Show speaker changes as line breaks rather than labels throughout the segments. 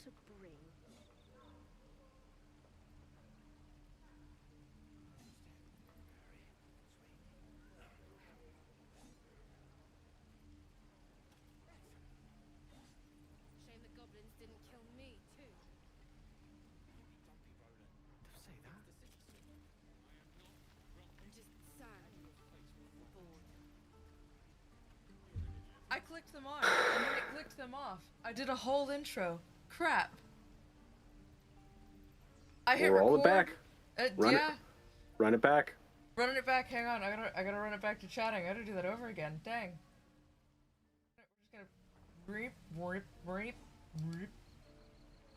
to bring.
Shame the goblins didn't kill me, too.
Say that.
I'm just sad. Bored.
I clicked them on, and then it clicked them off. I did a whole intro. Crap. I hit
Roll
record.
it back. Run
Yeah.
it. Run it back.
Running it back. Hang on. I gotta run it back to chatting. I gotta do that over again. Dang. We're just gonna reap.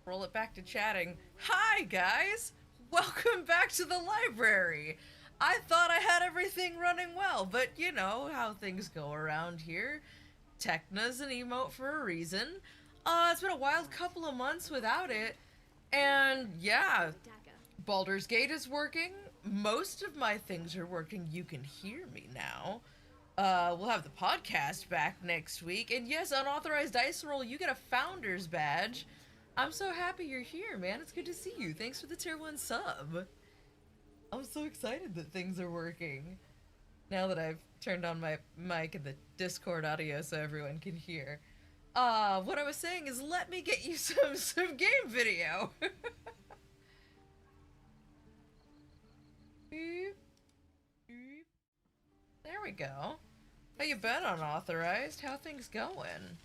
Roll it back to chatting. Hi guys. Welcome back to the library. I thought I had everything running well, but you know how things go around here. Techna's an emote for a reason. It's been a wild couple of months without it. And yeah, Baldur's Gate is working. Most of my things are working. You can hear me now. We'll have the podcast back next week. And yes, Unauthorized Dice Roll, you get a Founder's Badge. I'm so happy you're here, man. It's good to see you. Thanks for the tier 1 sub. I'm so excited that things are working. Now that I've turned on my mic and the Discord audio so everyone can hear. What I was saying is let me get you some game video. Beep, beep. There we go. How you been, Unauthorized? How things going?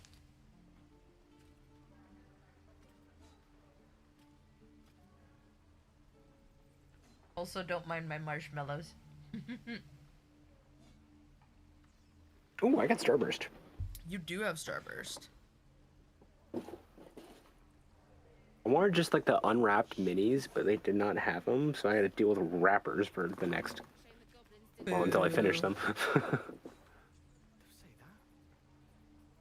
Also, don't mind my marshmallows.
Ooh, I got Starburst.
You do have Starburst.
I wanted just like the unwrapped minis, but they did not have them, so I had to deal with wrappers for the next.
Shame the goblins didn't.
Well, until I finish them.
Say that.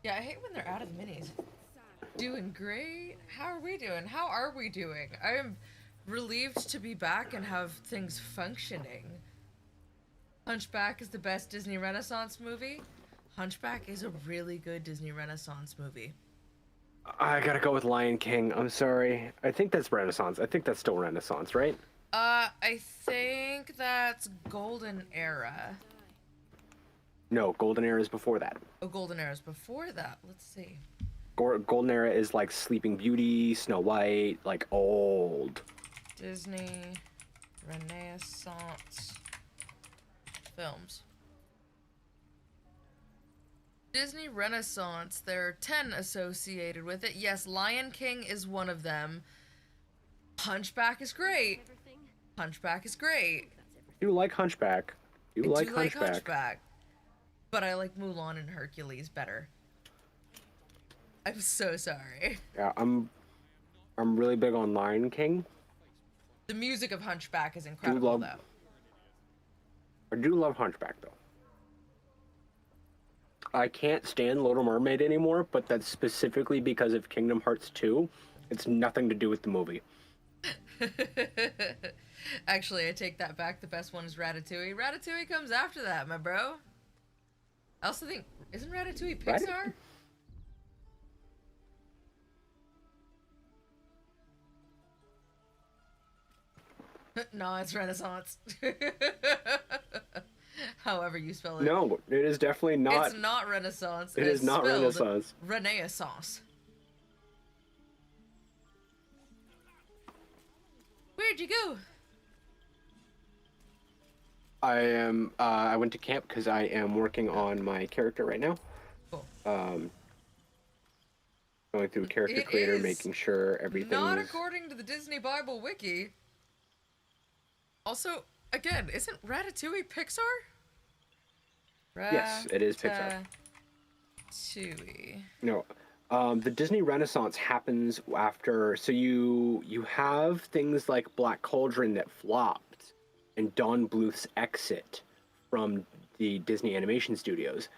Yeah, I hate when they're out of the minis.
Sad.
Doing great. How are we doing? How are we doing? I am relieved to be back and have things functioning. Hunchback is the best Disney Renaissance movie. Hunchback is a really good Disney Renaissance movie.
I gotta go with Lion King. I'm sorry. I think that's Renaissance. I think that's still Renaissance, right?
I think that's Golden Era.
No, Golden Era is before that.
Oh, Golden Era is before that. Let's see.
Golden Era is like Sleeping Beauty, Snow White, like old.
Disney Renaissance films. Disney Renaissance, there are 10 associated with it. Yes, Lion King is one of them. Hunchback is great.
Everything?
Hunchback is great.
That's everything.
You like Hunchback. You
I
like
do like
Hunchback.
Hunchback. But I like Mulan and Hercules better. I'm so sorry.
Yeah, I'm really big on Lion King.
The music of Hunchback is incredible, though.
I do love Hunchback, though. I can't stand Little Mermaid anymore, but that's specifically because of Kingdom Hearts 2. It's nothing to do with the movie.
Actually, I take that back. The best one is Ratatouille. Ratatouille comes after that, my bro. I also think, isn't Ratatouille Pixar? No, it's Renaissance. However you spell it.
No, it is definitely not.
It's not Renaissance.
It is not
spelled
Renaissance.
Renaissance. Where'd you go?
I went to camp because I am working on my character right now.
Cool.
Going through Character
It
Creator,
is
making sure everything
Not
is...
according to the Disney Bible Wiki. Also, again, isn't Ratatouille Pixar?
Yes, it is Pixar.
Ratatouille.
No, the Disney Renaissance happens after. So you have things like Black Cauldron that flopped, and Don Bluth's exit from the Disney Animation Studios,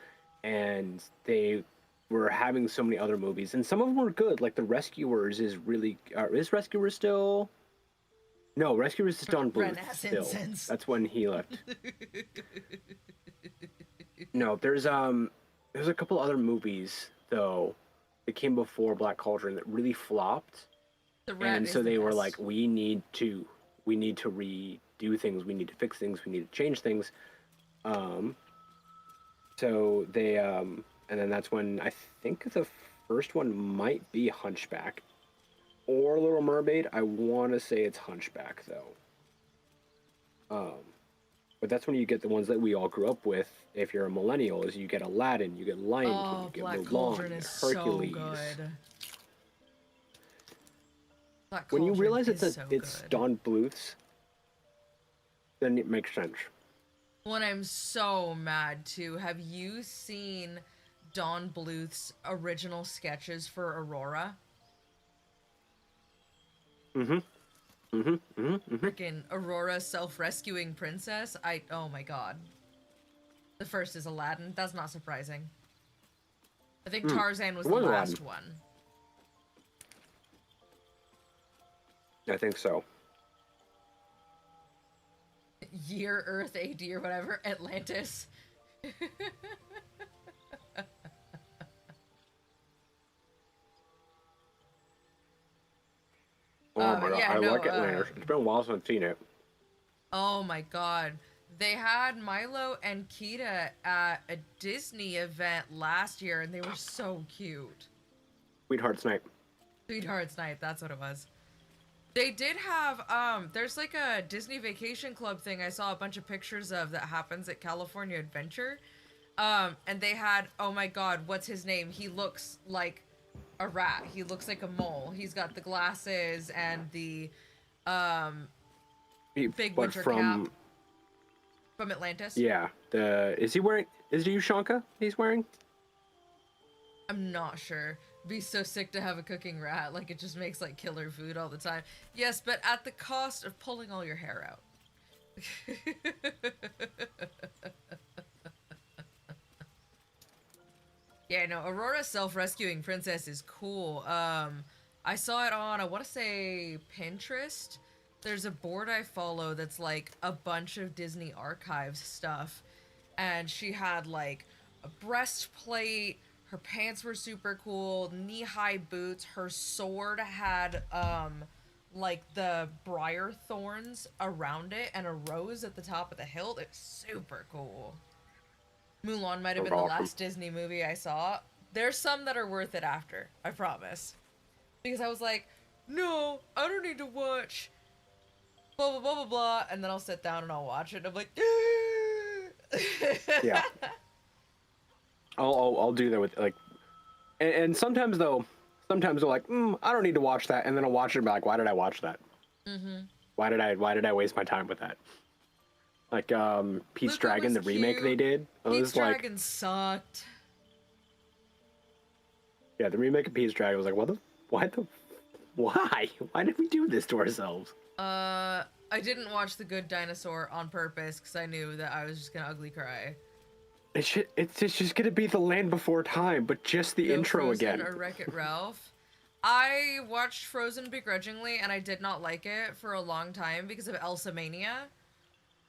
and they were having so many other movies, and some of them were good. Like The Rescuers is really is Rescuers still? No, Rescuers is Don Bluth still.
Renaissance.
That's when he left. No, there's a couple other movies though that came before Black Cauldron that really flopped,
The rat
And
is
so
the
they were
best.
like, we need to redo things, we need to fix things, we need to change things. Um, so they and then that's when I think the first one might be Hunchback or Little Mermaid. I want to say it's Hunchback though. But that's when you get the ones that we all grew up with. If you're a millennial, is you get Aladdin, you get Lion King, you
Oh,
get
Black
Mulan,
Cauldron
you
is
get
so
Hercules.
good. Black
When you
Cauldron
realize
is so
it's
good.
Don Bluth's, then it makes sense.
When I'm so mad too, have you seen Don Bluth's original sketches for Aurora?
Mm-hmm. Mm-hmm. Mm-hmm. Mm-hmm.
Freaking Aurora self-rescuing princess. Oh my god. The first is Aladdin. That's not surprising. I think
Mm.
Tarzan was
It
the
was
last
Aladdin.
one.
I think so.
Year Earth AD or whatever. Atlantis.
Oh my god,
Yeah,
I
no,
like Atlantis. It's been a while since I've seen it.
oh my god. They had Milo and Kita at a Disney event last year and they were so cute.
Sweetheart Snipe.
Sweethearts Night, that's what it was. They did have, there's like a Disney Vacation Club thing I saw a bunch of pictures of that happens at California Adventure. And they had, oh my god, what's his name? He looks like a rat. He looks like a mole. He's got the glasses and the, big
But
winter
from
cap from Atlantis.
yeah, is he wearing? Is it Ushanka he's wearing?
I'm not sure. Be so sick to have a cooking rat. Like, it just makes, like, killer food all the time. Yes, but at the cost of pulling all your hair out. Yeah, no, Aurora's self-rescuing princess is cool. I saw it on, I want to say, Pinterest. There's a board I follow that's, like, a bunch of Disney Archives stuff. And she had, like, a breastplate. Her pants were super cool, knee-high boots. Her sword had, like, the briar thorns around it and a rose at the top of the hilt. It's super cool. Mulan might have
That's
been the
awesome.
last Disney movie I saw. There's some that are worth it after, I promise. Because I was like, no, I don't need to watch blah, blah, blah, blah, blah. And then I'll sit down and I'll watch it and I'm like,
Yeah. I'll do that with like, and sometimes though, sometimes they're like, I don't need to watch that, and then I'll watch it and be like, why did I watch that?
Mm-hmm.
Why did I waste my time with that? Like Pete's
Luca
Dragon,
was
the remake
cute.
they did. I
Pete's
was like,
Dragon sucked.
yeah, the remake of Pete's Dragon was like, why did we do this to ourselves?
I didn't watch The Good Dinosaur on purpose because I knew that I was just gonna ugly cry.
It's just gonna be The Land Before Time, but just the
No
intro
Frozen
again.
or Wreck-It Ralph. I watched Frozen begrudgingly and I did not like it for a long time because of Elsa Mania.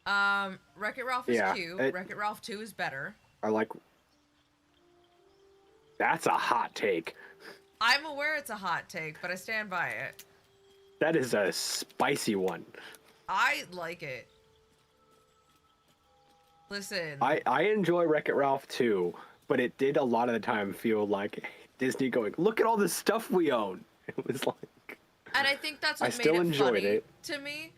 Wreck-It Ralph is cute. Wreck-It Ralph 2 is better.
I like. That's a hot take.
I'm aware it's a hot take, but I stand by it.
That is a spicy one.
I like it. Listen.
I enjoy Wreck-It Ralph too, but it did a lot of the time feel like Disney going, look at all this stuff we own. It was like.
And I think that's what
I
made
still
it
enjoyed
funny
it.
to me,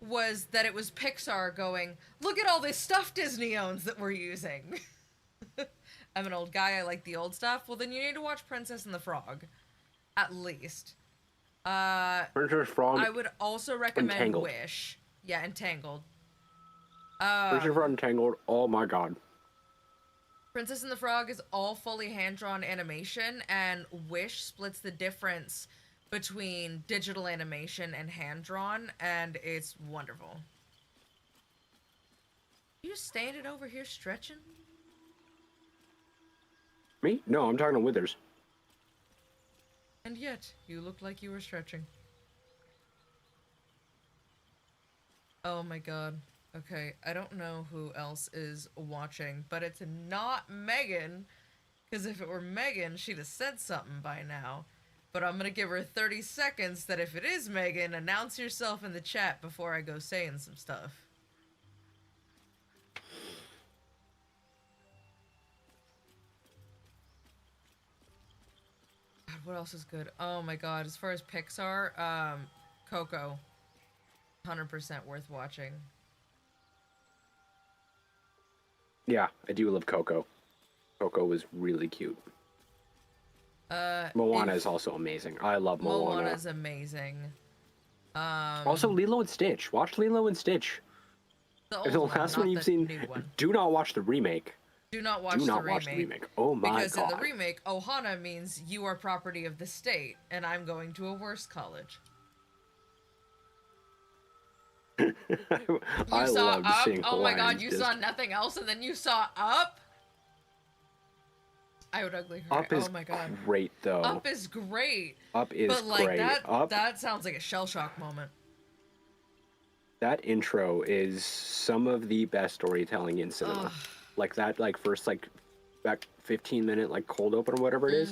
was that it was Pixar going, look at all this stuff Disney owns that we're using. I'm an old guy, I like the old stuff. Well, then you need to watch Princess and the Frog. At least.
Princess Frog.
I would also recommend
Entangled.
Wish. Yeah, Entangled.
Princess Frog Entangled. Oh my god.
Princess and the Frog is all fully hand-drawn animation, and Wish splits the difference between digital animation and hand-drawn, and it's wonderful. You standing over here stretching?
Me? No, I'm talking to Withers.
And yet, you look like you were stretching. Oh my god. Okay, I don't know who else is watching, but it's not Megan, because if it were Megan, she'd have said something by now. but I'm gonna give her 30 seconds that if it is Megan, announce yourself in the chat before I go saying some stuff. God, what else is good? Oh my god, as far as Pixar, Coco. 100% worth watching.
Yeah, I do love Coco. Coco was really cute. Moana is also amazing. I love Moana.
Moana's amazing.
Also, Lilo and Stitch. Watch Lilo and Stitch.
The
The
old
last
one,
one
not
you've
the
seen.
new one.
Do not watch the remake.
Do not watch
Do not
the
watch the remake. Oh my
because
god.
in the remake, Ohana means you are property of the state, and I'm going to a worse college.
I
saw
loved
Up.
seeing
Oh my god,
Hawaiians
you
just...
saw nothing else, and then you saw Up? I would ugly cry.
Up is
oh my god.
great, though.
Up is great.
Up is
but like
great.
that sounds like a shell shock moment.
That intro is some of the best storytelling in cinema.
Ugh.
Like that, like first, like that 15-minute like cold open or whatever it is.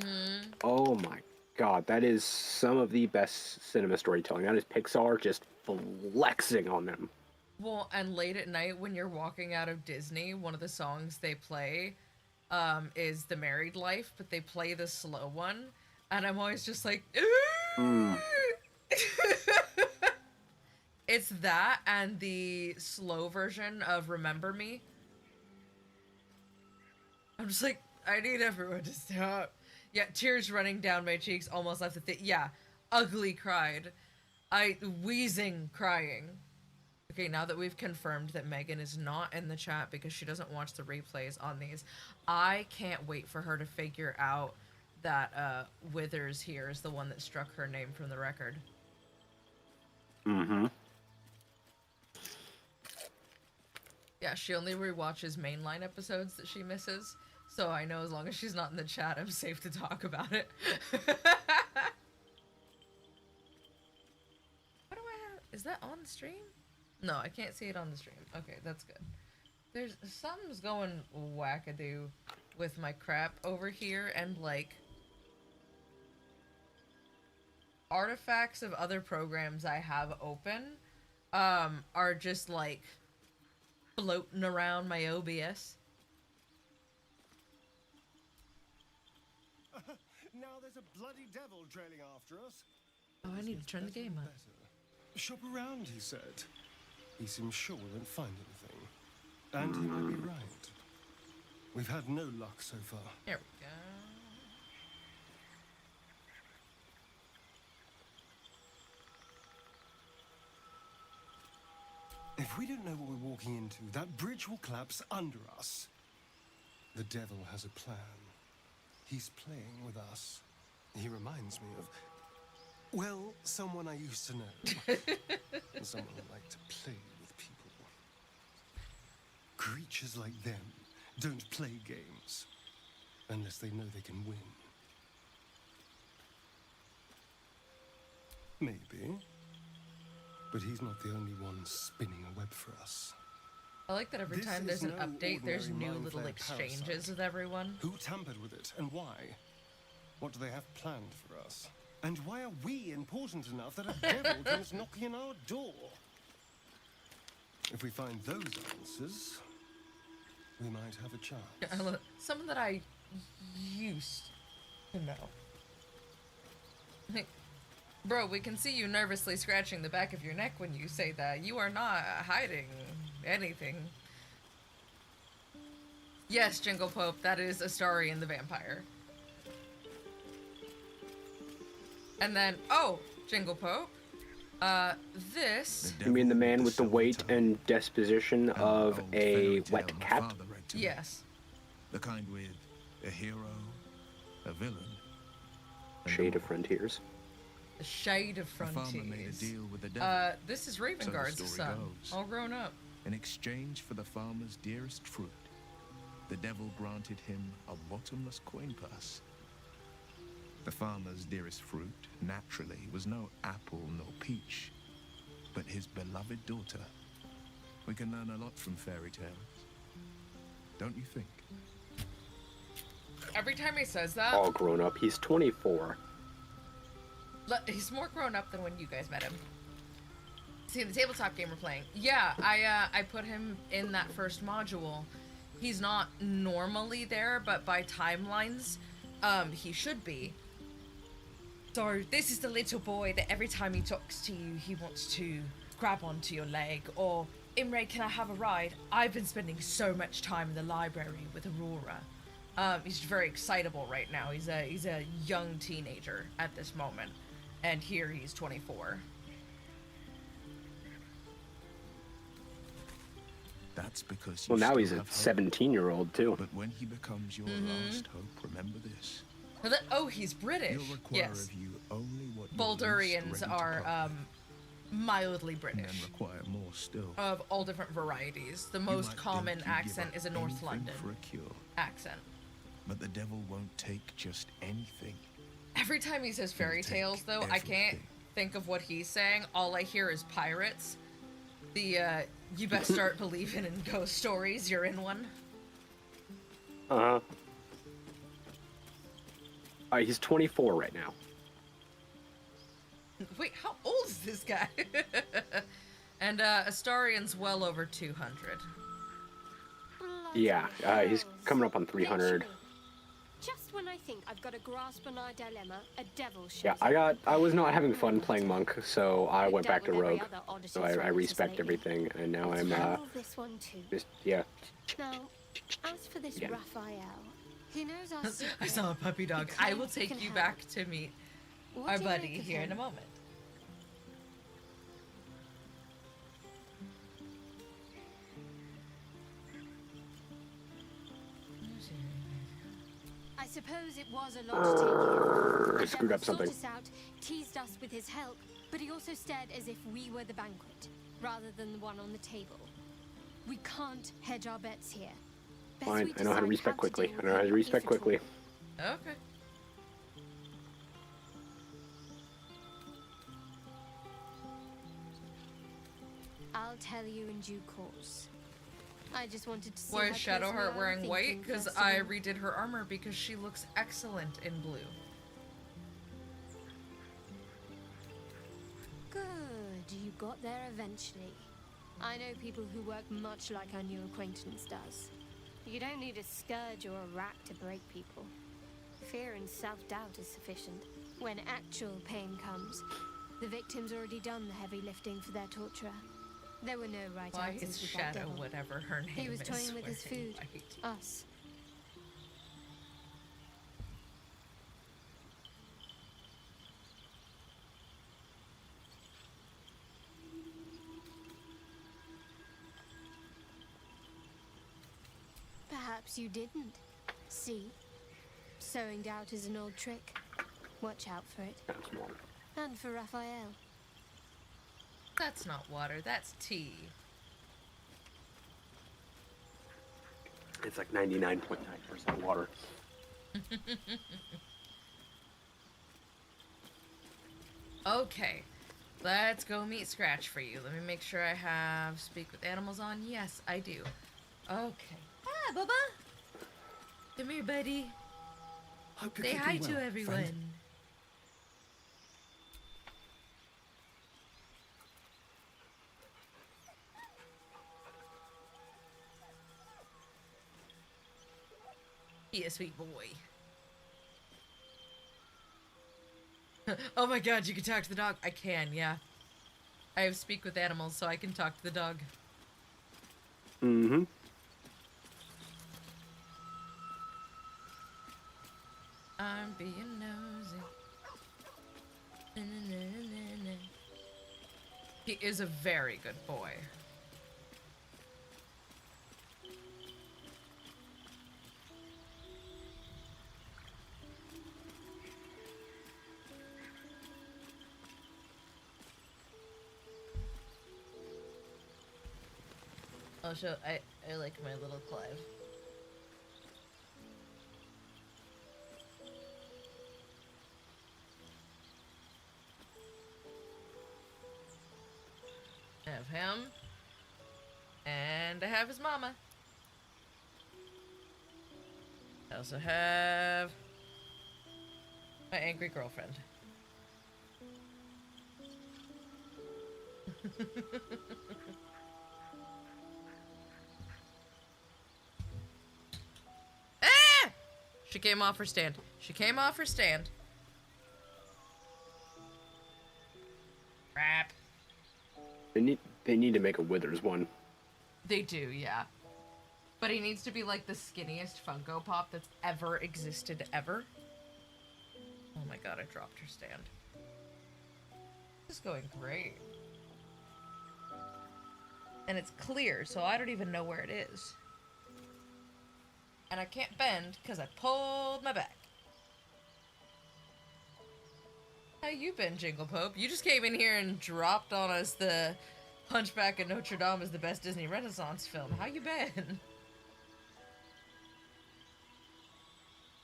Oh my god, that is some of the best cinema storytelling. That is Pixar just flexing on them.
Well, and late at night when you're walking out of Disney, one of the songs they play is The Married Life, but they play the slow one, and I'm always just like, It's that and the slow version of Remember Me. I'm just like, I need everyone to stop. Yeah, tears running down my cheeks, almost left the thing. Yeah, ugly cried. Wheezing crying. Okay, now that we've confirmed that Megan is not in the chat because she doesn't watch the replays on these, I can't wait for her to figure out that Withers here is the one that struck her name from the record.
Mm-hmm.
Yeah, she only rewatches mainline episodes that she misses, so I know as long as she's not in the chat, I'm safe to talk about it. What do I have? Is that on the stream? No, I can't see it on the stream. Okay, that's good. There's something's going wackadoo with my crap over here, and like artifacts of other programs I have open are just like floating around my OBS.
Now there's a bloody devil trailing after us.
Oh, I need to turn the game on.
Shop around, he said. He seems sure we won't find anything. And he may be right. We've had no luck so far.
There we go.
If we don't know what we're walking into, that bridge will collapse under us. The devil has a plan. He's playing with us. He reminds me of, well, someone I used to know. Someone who liked to play with people. Creatures like them don't play games unless they know they can win. Maybe. But he's not the only one spinning a web for us.
I like that every
This
time
is
there's an
no
update, there's new
ordinary
little
Mindflayer
exchanges
parasite.
with everyone.
Who tampered with it and why? What do they have planned for us? And why are we important enough that a devil comes knocking on our door? If we find those answers, we might have a chance.
I love it. Someone that I used to know. Like, bro, we can see you nervously scratching the back of your neck when you say that. You are not hiding anything. Yes, Jingle Pope, that is Astari and the Vampire. And then, oh, Jingle Pope, this...
You mean the man with the weight and disposition of a wet cat?
Yes.
The kind with a hero, a villain, and
Shade of
more.
Frontiers.
The Shade of
A farmer made a
Frontiers.
deal with the devil
This is
So
Ravengard's
the story
son,
goes.
all grown up.
in exchange for the farmer's dearest fruit. The devil granted him a bottomless coin purse. The farmer's dearest fruit, naturally, was no apple nor peach, but his beloved daughter. We can learn a lot from fairy tales, don't you think?
Every time he says that,
All grown up. He's 24.
He's more grown up than when you guys met him. See, the tabletop game we're playing. Yeah, I put him in that first module. He's not normally there, but by timelines, he should be. So this is the little boy that every time he talks to you, he wants to grab onto your leg, or Imre, can I have a ride? I've been spending so much time in the library with Aurora. He's very excitable right now. He's a young teenager at this moment, and here he's 24.
That's because you
Well, now
still
he's a
have hope.
17-year-old too.
But when he becomes your last hope, remember this.
Oh, he's British.
He'll require
Yes.
of you only what you're
Baldurians
least ready to
are
part with,
mildly
and
British.
then require more still.
Of all different varieties. The
You
most
might
common
think you'd give
accent
up
is a North
anything
London
for a cure,
accent.
but the devil won't take just anything.
Every time he says fairy
take
tales, though, I can't
everything.
think of what he's saying. All I hear is pirates. You best start believing in ghost stories. You're in one.
Uh-huh. He's 24 right now.
Wait, how old is this guy? And Astarian's well over 200.
Yeah, he's coming up on 300.
Just when I think I've got a grasp on our dilemma, a devil shows
Yeah,
up.
I was not having fun playing monk, so I
I've
went back to
dealt with every
rogue.
other oddity
So I
thrown at us
respect
lately.
everything, and now I'm
Handle this one too.
just yeah.
Now, as for this
Yeah.
Raphael, he knows our secret.
I saw a puppy dog. I will take you back to meet
What
our
do you
buddy
make of
here in a
him?
moment.
I suppose it was a lot to take in.
I
The
screwed
devil
up something.
sought us out, teased us with his help, but he also stared as if we were the banquet, rather than the one on the table. We can't hedge our bets here. Best
Fine,
we
I know how to
decide
respect
to
quickly.
deal
I
with
know how
him,
to respect
if at all.
quickly.
Okay.
I'll tell you in due course. I just wanted to see
Why
how
is Shadowheart
close we are
wearing white?
thinking,
Because
first of
I
all.
redid her armor because she looks excellent in blue.
Good, you got there eventually. I know people who work much like our new acquaintance does. You don't need a scourge or a rat to break people. Fear and self-doubt is sufficient. When actual pain comes, the victim's already done the heavy lifting for their torturer. There were no right
Why
answers
is
with that
Shadow,
devil.
whatever her name
He was
is,
toying with his
wearing
food.
white?
Us. Perhaps you didn't. See? Sowing doubt is an old trick. Watch out for it.
That's wrong.
And for Raphael.
That's not water, that's tea.
It's like 99.9% water.
Okay, let's go meet Scratch for you. Let me make sure I have Speak with Animals on. Yes, I do. Okay. Ah, Bubba! Come here, buddy.
Hope you're
Say
keeping
hi
well,
to everyone.
friend.
He a sweet boy. Oh my god, you can talk to the dog. I can, yeah. I have Speak with Animals, so I can talk to the dog.
Mm-hmm.
I'm being nosy. He is a very good boy. Also, I like my little Clive. I have him. And I have his mama. I also have my angry girlfriend. Ah! She came off her stand. She came off her stand. Crap.
They need to make a Withers one.
They do, yeah. But he needs to be like the skinniest Funko Pop that's ever existed ever. Oh my god, I dropped her stand. This is going great. And it's clear, so I don't even know where it is. And I can't bend because I pulled my back. How you been, Jingle Pope? You just came in here and dropped on us the Hunchback of Notre Dame is the best Disney Renaissance film. How you been?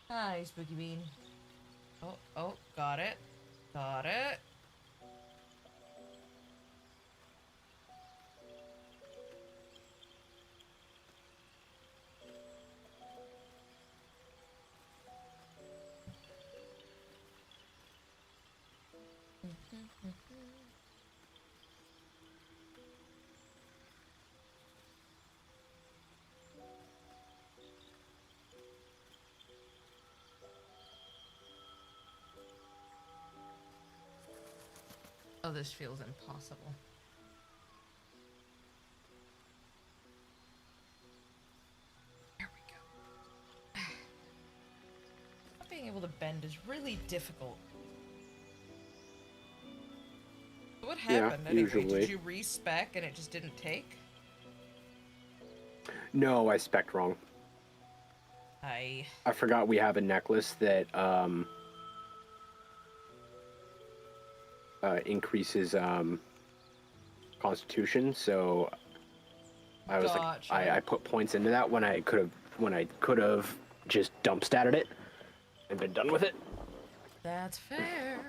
Hi, Spooky Bean. Oh, got it. Got it. Oh, this feels impossible. There we go. Not being able to bend is really difficult. What happened anyway?
Usually.
Did you re-spec and it just didn't take?
No, I spec'd wrong.
I
forgot we have a necklace that increases constitution, so I was
Gotcha.
like, I put points into that when I could have just dump statted it and been done with it.
That's fair.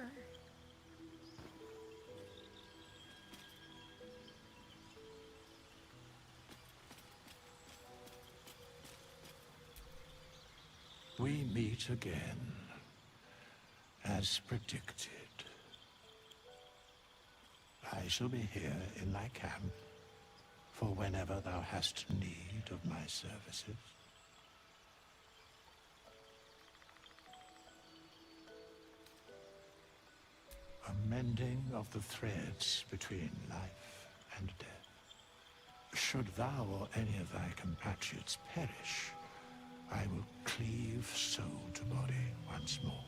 We meet again, as predicted. I shall be here in my camp for whenever thou hast need of my services. A mending of the threads between life and death. Should thou or any of thy compatriots perish, I will cleave soul to body once more.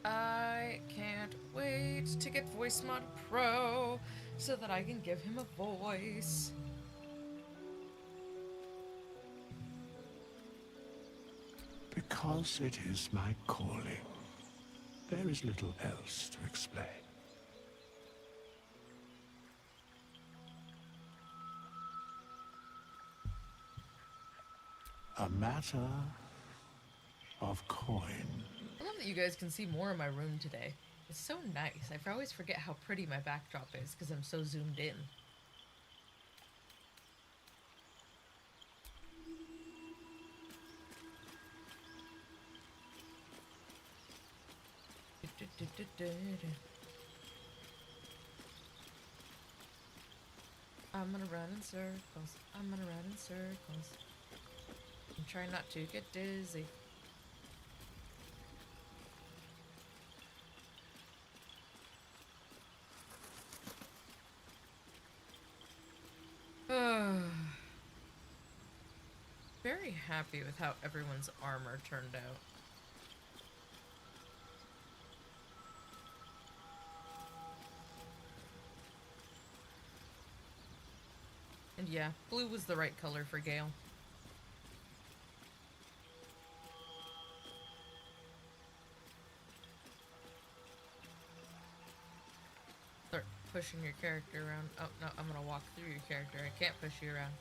I can't wait to get Voice Mod Pro so that I can give him a voice.
Because it is my calling, there is little else to explain. A matter of coin.
I love that you guys can see more of my room today. It's so nice. I always forget how pretty my backdrop is because I'm so zoomed in. I'm gonna run in circles. I'm gonna run in circles. And try not to get dizzy. Very happy with how everyone's armor turned out. And yeah, blue was the right color for Gale. Start pushing your character around. Oh no, I'm gonna walk through your character. I can't push you around.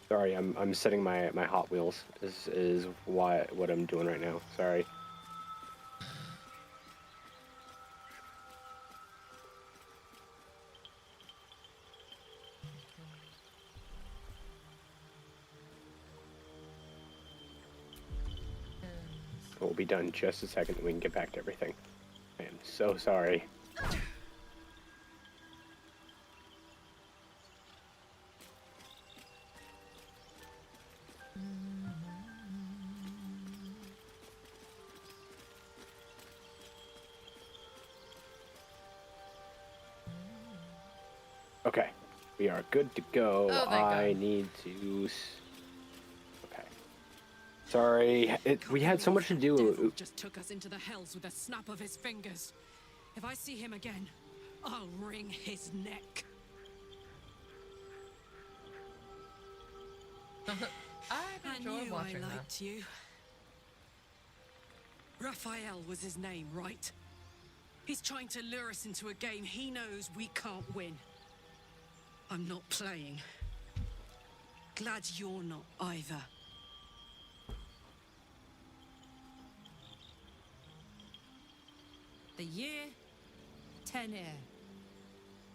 Sorry, I'm setting my Hot Wheels is what I'm doing right now. Sorry. We'll be done in just a second and we can get back to everything. I am so sorry. Okay, we are good to go.
Oh, thank
I
God.
need to. Okay. Sorry, we had so much to
Devil
do.
just took us into the hells with a snap of his fingers. If I see him again, I'll wring his neck.
I
I
enjoy
knew
watching
I
that.
liked you. Raphael was his name, right? He's trying to lure us into a game he knows we can't win. I'm not playing. Glad you're not either. The year, 10 air.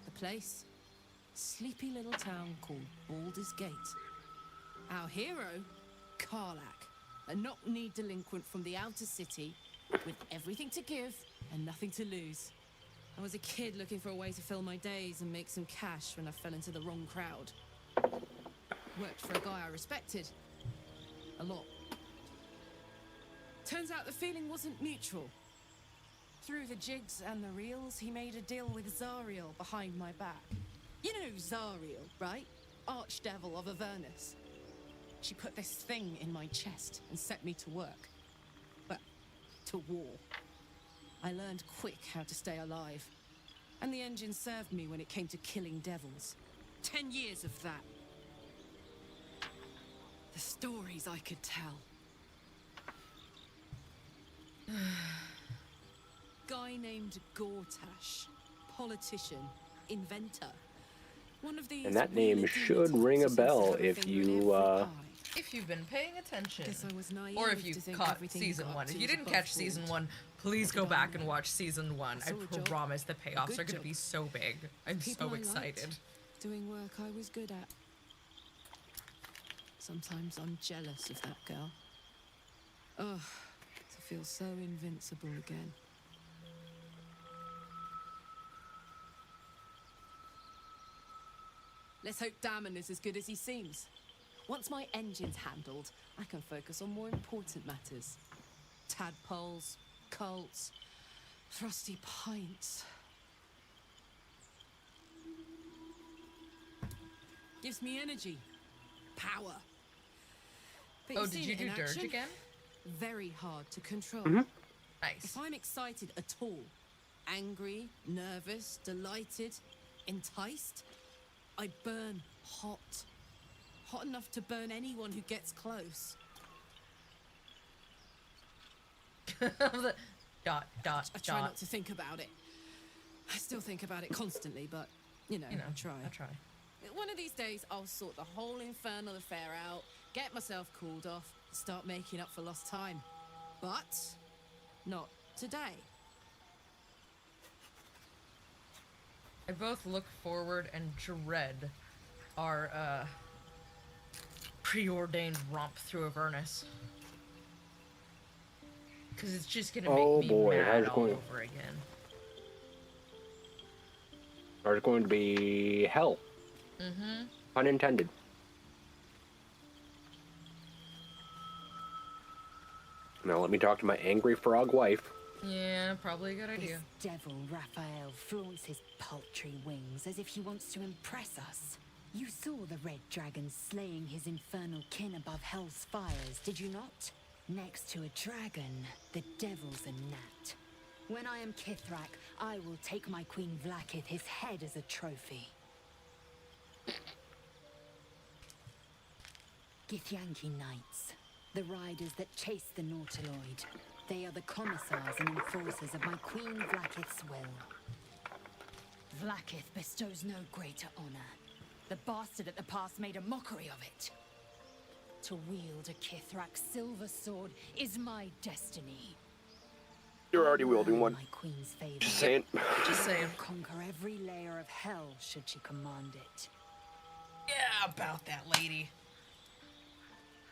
The place, sleepy little town called Baldurs Gate. Our hero, Karlak, a knock-knee delinquent from the outer city with everything to give and nothing to lose. I was a kid looking for a way to fill my days and make some cash when I fell into the wrong crowd. Worked for a guy I respected. A lot. Turns out the feeling wasn't mutual. Through the jigs and the reels, he made a deal with Zariel behind my back. You know Zariel, right? Archdevil of Avernus. She put this thing in my chest and set me to work. Well, to war. I learned quick how to stay alive. And the engine served me when it came to killing devils. 10 years of that. The stories I could tell. Guy named Gortash. Politician. Inventor. One of these
And that name
wheeler
should
dealer
ring a
types who seems to
bell
have a
if
finger in
you,
every pie.
If you've been paying attention,
Guess I was naive
or if you
to think
caught
everything
season
got
1. If
to
you
was
didn't
above
catch season
board.
1, please
What
go
did I
back and
know?
watch season 1.
I saw a
I
job.
promise the payoffs
Good
are going to
job.
be so big. I'm
People
so
I liked.
excited.
Doing work I was good at. Sometimes I'm jealous of that girl. Oh, to feel so invincible again. Let's hope Damon is as good as he seems. Once my engine's handled, I can focus on more important matters. Tadpoles, cults, frosty pints. Gives me energy, power. But
Oh,
you've
did
seen
you
it
do
in
Dirge
action?
again?
Very hard to control.
Nice.
If I'm excited at all, angry, nervous, delighted, enticed, I burn hot. Hot enough to burn anyone who gets close.
Dot, dot,
I try
dot.
not to think about it. I still think about it constantly, but, you know, I try.
I try.
One of these days, I'll sort the whole infernal affair out, get myself cooled off, start making up for lost time. But not today.
I both look forward and dread our preordained romp through Avernus. Because it's just gonna
Oh,
make me
boy,
mad
how's it
all
going?
over again.
Are going to be hell.
Mm-hmm.
Unintended. Now let me talk to my angry frog wife.
Yeah, probably a good idea.
This devil Raphael flaunts his paltry wings as if he wants to impress us. You saw the red dragon slaying his infernal kin above hell's fires, did you not? Next to a dragon, the devil's a gnat. When I am Kithrak, I will take my Queen Vlaakith his head as a trophy. Githyanki Knights, the riders that chase the Nautiloid. They are the commissars and enforcers of my Queen Vlaakith's will. Vlaakith bestows no greater honor. The bastard at the pass made a mockery of it. To wield a Kithrak silver sword is my destiny.
You're already wielding one.
My queen's favor.
Just saying.
Just saying.
Conquer every layer of hell should she command it.
Yeah, about that lady.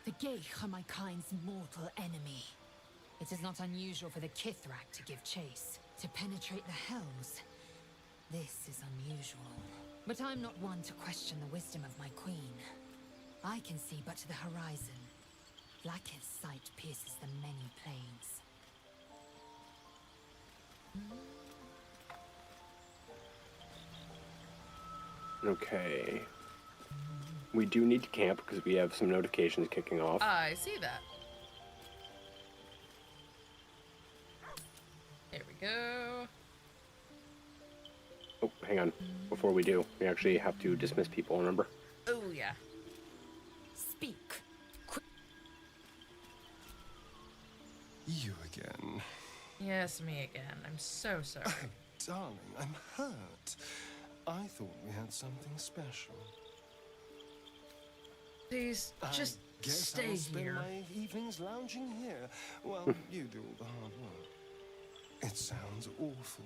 The Geich are my kind's mortal enemy. It is not unusual for the Kithrak to give chase. To penetrate the hells? This is unusual. But I'm not one to question the wisdom of my queen. I can see but to the horizon. Vlaakith's sight pierces the many planes.
Okay. We do need to camp because we have some notifications kicking off.
I see that. There we go.
Oh, hang on. Before we do, we actually have to dismiss people, remember?
Oh, yeah.
Speak.
You again.
Yes, me again. I'm so sorry.
Oh, darling, I'm hurt. I thought we had something special.
Please, just
I guess
stay
I'll spend
here.
my evenings lounging here. Well, you do all the hard work. It sounds awful.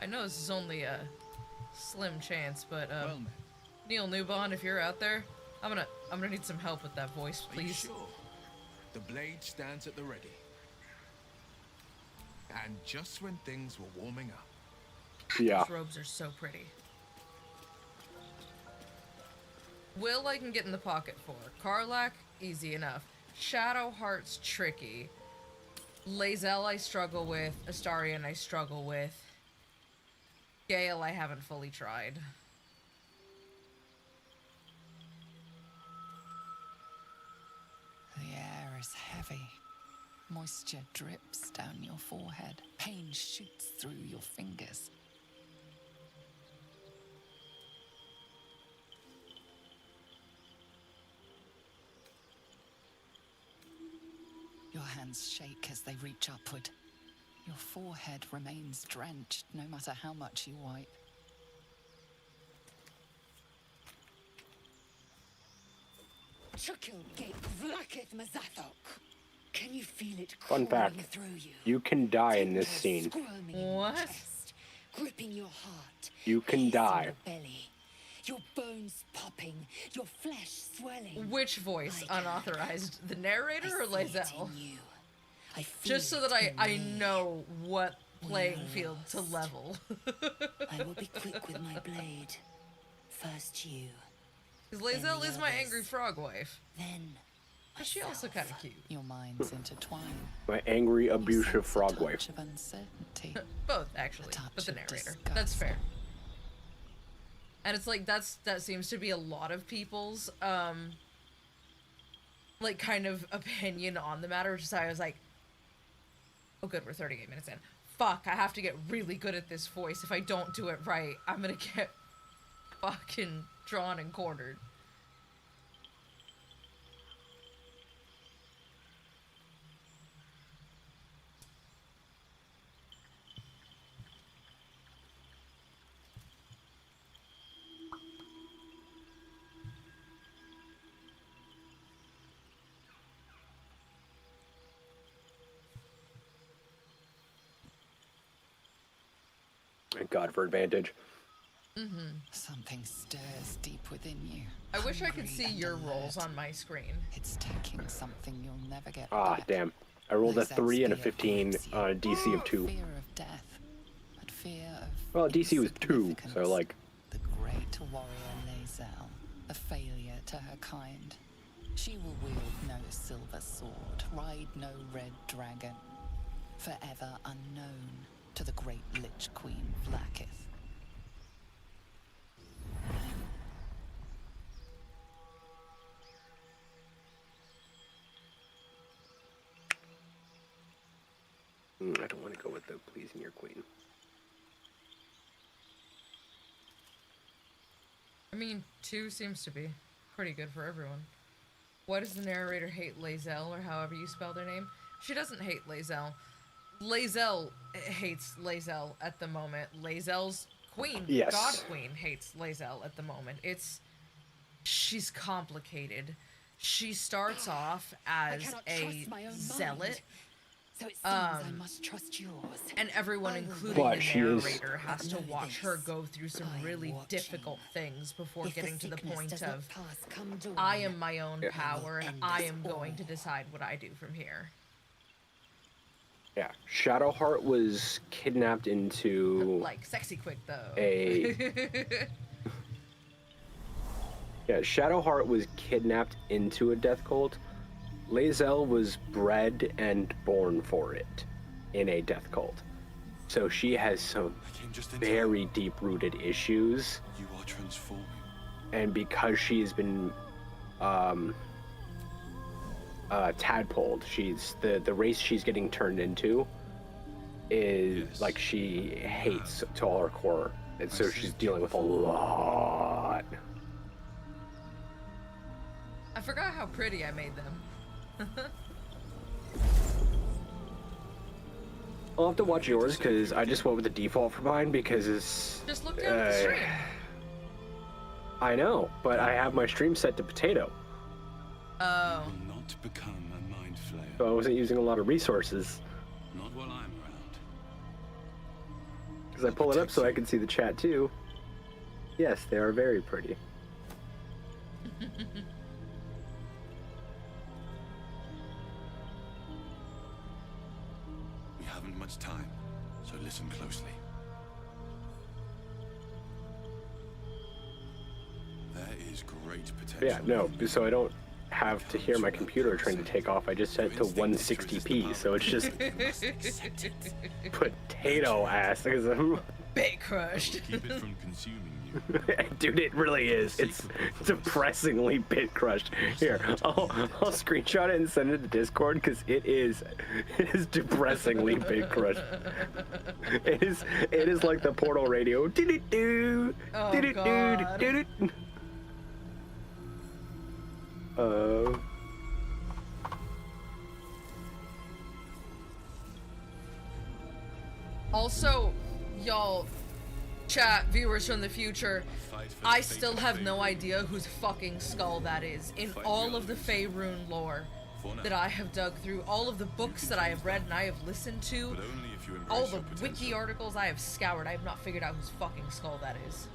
I know this is only a slim chance, but
Well, then,
Neil Newbond, if you're out there, I'm gonna need some help with that voice,
are you
please.
sure? The blade stands at the ready. And just when things were warming up,
Yeah.
Those robes are so pretty. Will I can get in the pocket for. Karlak, easy enough. Shadowheart's tricky. Lae'zel I struggle with. Astarion I struggle with. Gale I haven't fully tried.
The air is heavy. Moisture drips down your forehead. Pain shoots through your fingers. Your hands shake as they reach upward. Your forehead remains drenched no matter how much you wipe.
Chukil Gate Vlaakith Mazathok. Can you feel it
Fun
crawling
fact,
through you?
you can die in this
Tendrils
scene.
squirming in your
What?
chest, gripping your heart.
You can
piercing
die.
Your belly. Your bones popping, your flesh swelling.
Which voice?
I can.
Unauthorized? The narrator or
I feel it
Lae'zel?
in you. I feel
Just so
it
that I
in me.
know what playing
We are
field to
lost.
level.
I will be quick with my blade. First you,
Because Lae'zel
the
is my
others.
angry frog wife.
then
But she also
myself.
kind of cute.
Your minds intertwine.
My angry,
You
abusive
sense a
frog
touch
wife.
of uncertainty.
Both, actually.
touch
But the
of
narrator.
disgust.
That's fair. And it's like, that seems to be a lot of people's, like, kind of opinion on the matter, which is why I was like, oh good, we're 38 minutes in. Fuck, I have to get really good at this voice. If I don't do it right, I'm gonna get fucking drawn and cornered.
Thank God for advantage.
Something stirs deep within you.
I wish I could
hungry
see
and
your rolls
alert.
on my screen.
It's taking something you'll never get
Ah,
back.
damn. I rolled a
Lae'zel's
3 and a
fear
15
grips you.
on a DC of 2.
Fear of death, but fear of
Well, DC was 2, so
insignificance.
like,
The great warrior Lae'zel, a failure to her kind. She will wield no silver sword, ride no red dragon, forever unknown to the great Lich Queen Vlaakith.
I don't want to go with the pleasing your queen.
I mean, 2 seems to be pretty good for everyone. Why does the narrator hate Lae'zel, or however you spell their name? She doesn't hate Lae'zel. Lae'zel hates Lae'zel at the moment. Lae'zel's queen,
Yes.
God Queen, hates Lae'zel at the moment. She's complicated. She starts off as
cannot
a
trust my own
zealot,
mind. So it seems I must trust yours.
And everyone,
I will
including
But
the
she is-
narrator, has
But
to
know
watch her
this,
go through some
I am
really
watching.
difficult things before
If
getting to the
sickness
point
does not
of,
pass come dawn,
I am my own
Yeah.
power, and
end
I
us
am going to
all.
decide what I do from here.
Yeah, Shadowheart was kidnapped into
Like, sexy quick, though.
Yeah, Shadowheart was kidnapped into a death cult. Lae'zel was bred and born for it in a death cult. So she has some
I came just in
very deep-rooted issues,
time. You are transforming.
and because she's been tadpoled, she's the race she's getting turned into is
Yes.
like she hates to all her core, and so
I
she's
see.
dealing with a lot.
I forgot how pretty I made them.
I'll have to watch yours because I just went with the default for mine because it's.
Just look down at the stream.
I know, but I have my stream set to potato,
Oh.
Will not become a mind flayer.
so I wasn't using a lot of resources.
Not while I'm around.
Because I pull it up so I can see the chat too. Yes, they are very pretty.
We haven't much time, so listen closely. There is great potential.
Yeah, no, so I don't have to hear my computer trying to take off. I just set it to 160p, so it's just potato ass. Because I'm,
Bit crushed.
Keep it from consuming you.
dude, it really is. It's depressingly bit crushed. Here, I'll screenshot it and send it to Discord because it is depressingly bit crushed. It is like the Portal radio. Do-do-do,
Oh,
do-do-do,
God.
do-do.
Also, y'all, chat, viewers from the future, I still have no idea whose fucking skull that is. In all of the Faerun lore that I have dug through, all of the books that I have read and I have listened to,
But only if you embrace
all the
your potential.
wiki articles I have scoured, I have not figured out whose fucking skull that is.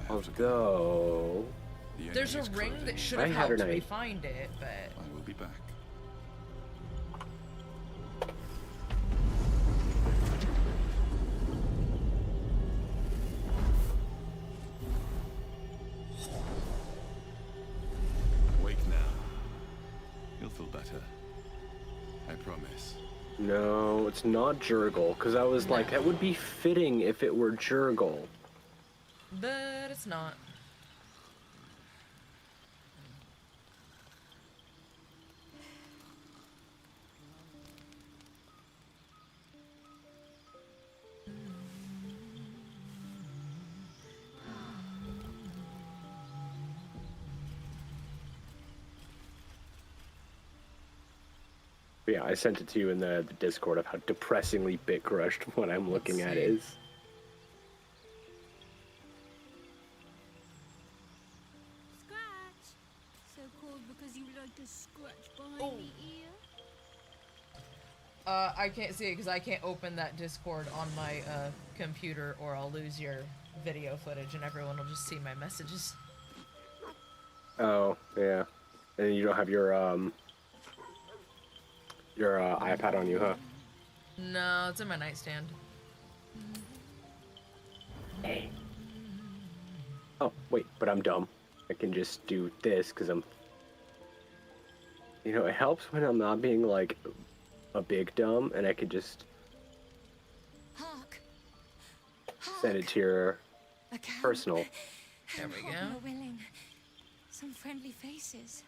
I'll go.
The enemy
There's a
is
ring
closing.
that should
I
have
had
helped
an
me
eye.
find it, but
I will be back. Wake now. You'll feel better. I promise.
No, it's not Jurgle, because I was like, that would be fitting if it were Jurgle.
it's not.
But yeah, I sent it to you in the Discord of how depressingly bit crushed what I'm looking at
see.
is.
Scratch. So called because you like to scratch behind
Oh.
the ear.
I can't see it because I can't open that Discord on my computer, or I'll lose your video footage and everyone will just see my messages.
Oh, yeah. And you don't have your iPad on you, huh?
No, it's in my nightstand.
Hey. Oh, wait, but I'm dumb. I can just do this because I'm... You know, it helps when I'm not being, like, a big dumb, and I can just
Hark!
send it to your
A cow.
personal.
There we
Hot
go.
and willing. Some friendly faces.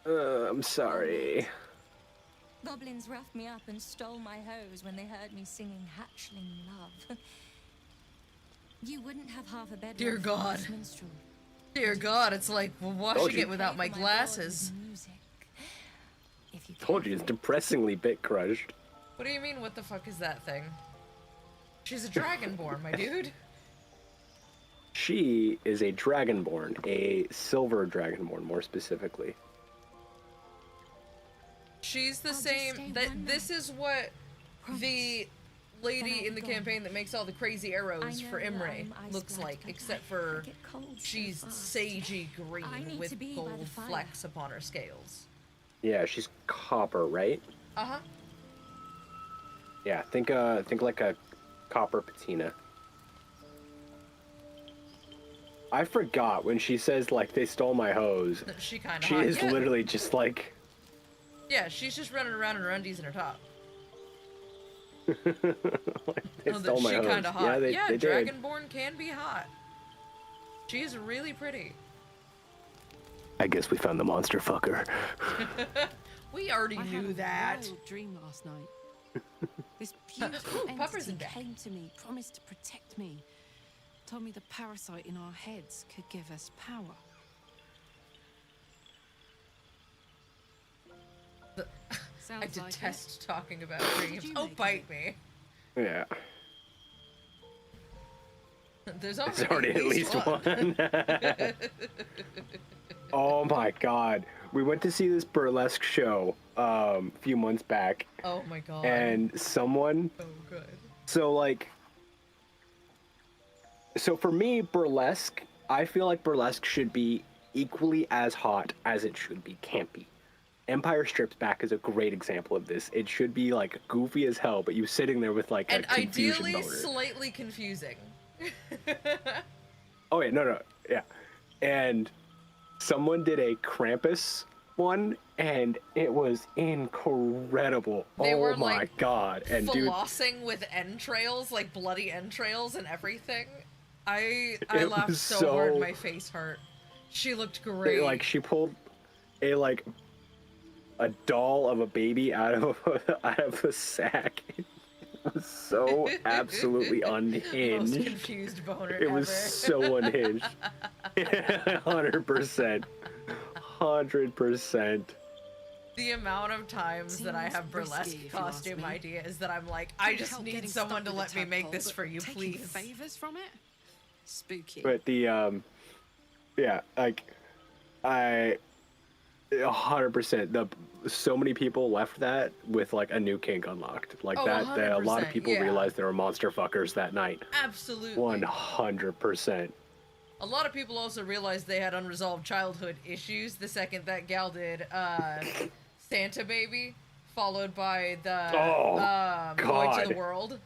I'm sorry.
Goblins roughed me up and stole my hose when they heard me singing hatchling love. You wouldn't have half a bedroom
Dear
for
God.
this minstrel.
Dear God, it's like
Told
washing
you.
it without my
Pay for board
glasses.
with music. If you
Told
care
you, it's
for it.
depressingly bit crushed.
What do you mean, what the fuck is that thing? She's a dragonborn, my dude.
she is a dragonborn, a silver dragonborn, more specifically.
She's the
I'll just stay
same.
one
This
night.
is what the
Then
lady
I'll
in
be
the
gone.
campaign that makes all the crazy arrows
I
for
know that
Imre
I'm ice
looks
clad,
like,
but
except
I
for
get cold so
she's
fast.
sagey
I
green
need
with
to be by the
gold
fire.
flecks upon her scales.
Yeah, she's copper, right?
Uh-huh.
Yeah, think like a copper patina. I forgot when she says like they stole my hose.
She kind of
She
hot.
is
Yeah.
literally just like
Yeah, she's just running around in her undies and her top.
like, they
Oh,
stole
that
my
she
hose.
kind of hot.
Yeah, they did.
Dragonborn can be hot. She's really pretty.
I guess we found the monster fucker.
We already
I had
knew
a
that.
wild dream last night. This beautiful
Pupper's in
entity
bed.
came to me, promised to protect me, told me the parasite in our heads could give us power.
I
Sounds like it.
detest talking about
Did
dreams.
you
Oh,
make
bite me.
Yeah,
There's
it's already at least one. Oh my god, we went to see this burlesque show a few months back,
Oh my god.
and someone.
Oh, good.
So for me, burlesque, I feel like burlesque should be equally as hot as it should be campy. Empire Strips Back is a great example of this. It should be like goofy as hell, but you sitting there with like
And
a confusion
ideally
boner.
slightly confusing.
Oh yeah, no, yeah. And someone did a Krampus one, and it was incredible.
They
oh
were,
my
like,
god! And dude,
Flossing with entrails, like bloody entrails and everything. I
It
laughed
was
so hard
so-
my face hurt. She looked great.
like she pulled a doll of a baby out of a sack. It was so absolutely
Most
unhinged.
confused boner
It
ever.
was so unhinged. 100%. 100%.
The amount of times that I
Seems
have burlesque
risky, if you ask
costume
me.
ideas that I'm like, I
Couldn't
just
help
need
getting
someone
stuck
to
with
let
the
me make
tadpole,
this
but
for you,
taking
please.
favors from it? Spooky.
But the yeah, like I 100%. So many people left that with like a new kink unlocked. Like
Oh,
that a lot of
100%,
people
yeah.
realized there were monster fuckers that night.
Absolutely.
100%.
A lot of people also realized they had unresolved childhood issues the second that gal did Santa Baby, followed by the Oi to
God.
the World.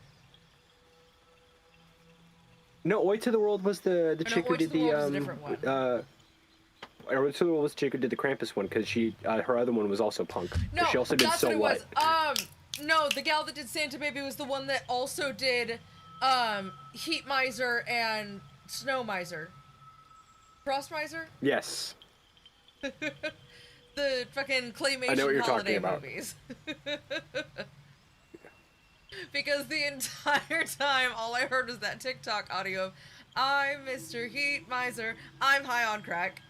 No, Oi to the World was the
no,
chick who
Oi to
did
the
the
World was a different one.
Oi to the World was the chick who did the Krampus one because she her other one was also punk.
No,
she also did
that's
So
what it
What.
was. No, the gal that did Santa Baby was the one that also did Heat Miser and Snow Miser. Frost Miser?
Yes.
The fucking claymation
I know what you're
holiday
talking about.
movies. Because the entire time, all I heard was that TikTok audio of, I'm Mr. Heat Miser, I'm high on crack.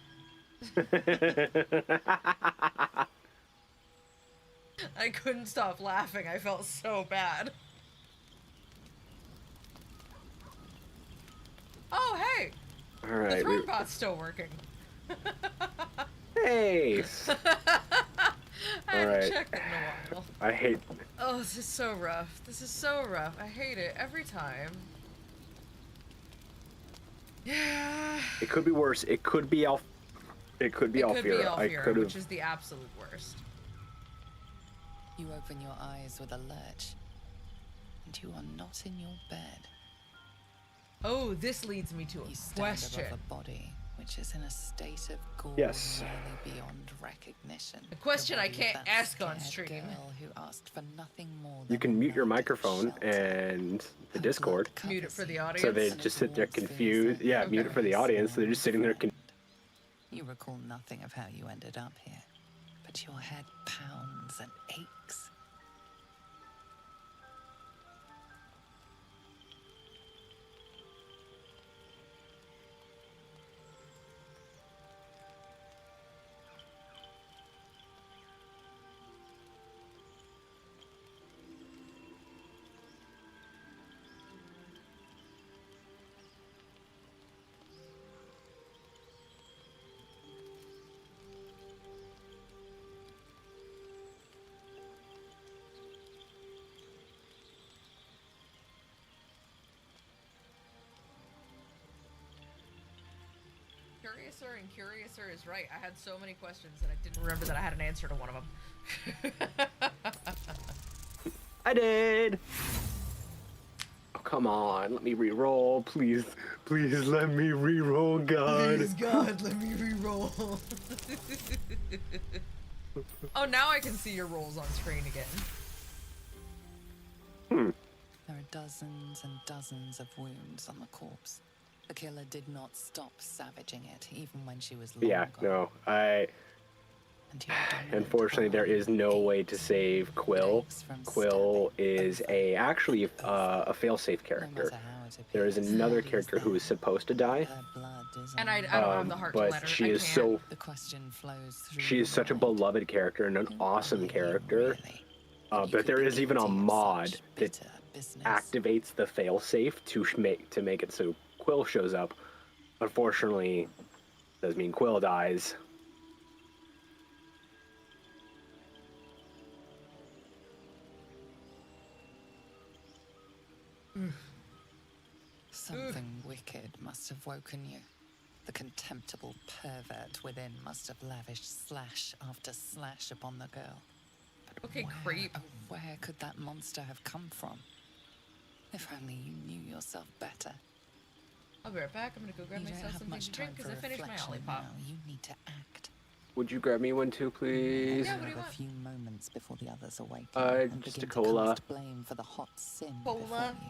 I couldn't stop laughing. I felt so bad. Oh, hey!
All
The
right.
throne bot's still working.
Hey.
I haven't
Alright.
checked it in a while.
I hate.
Oh, this is so rough. This is so rough. I hate it every time. Yeah.
It could be worse. It could be Alf. It could be
It could be
Alfira. I
Alfira,
could
which
have.
is the absolute worst.
You open your eyes with a lurch, and you are not in your bed.
Oh, this leads me to
You
a
stand
question.
above a body which is in a state of gore
Yes.
nearly beyond recognition.
A question
The
I
body of
can't
that
ask on
scared
stream.
girl who asked for nothing more
You
than
can
a
mute your
night of
microphone
shelter.
and the
Her
Discord,
blood
Mute it for the
covers
so
audience.
they
and
just
a
sit there
warmth fills
confused.
her
Yeah,
Okay.
mute it for the audience. So they're just sitting there.
friend. You recall nothing of how you ended up here, but your head pounds and aches.
Curiouser and Curiouser is right. I had so many questions that I didn't remember that I had an answer to one of them.
I did. Oh, come on, let me re-roll, please. Please let me re-roll, God.
Please, God, let me re-roll. Oh, now I can see your rolls on screen again.
There are dozens and dozens of wounds on the corpse. The killer did not stop savaging it, even when she was long
Yeah,
gone.
no,
And your dominant
unfortunately, there is no
arm
way to save Quill.
aches from
Quill
stabbing
is
over
actually
and over.
a fail-safe
No
character.
matter how it
There is
appears,
another
Lady
character who is
there.
supposed to die,
Her blood is
And I
on
don't have the heart to
but
let her.
she
I
is
can't.
so
the question flows through
she is
your
such a
mind.
beloved character and an
Who
awesome
are you
character.
really, that you
But
could
there
be
is even a
guilty of
mod
such
that
bitter business?
activates the fail-safe to make it so Quill shows up. Unfortunately, does mean Quill dies.
Something wicked must have woken you. The contemptible pervert within must have lavished slash after slash upon the girl. But
Okay,
where,
creep.
oh, where could that monster have come from? If only you knew yourself better.
I'll be right back. I'm gonna go grab
You don't
myself
have
something
much
to
time
drink
for
because I finished my
reflection
lollipop.
now. You need to act.
Would you grab me one too, please?
Yeah, what do you
have
want?
a few moments before the others awaken and
Just a
begin
cola.
to cast blame for the hot sin before
Cola?
you.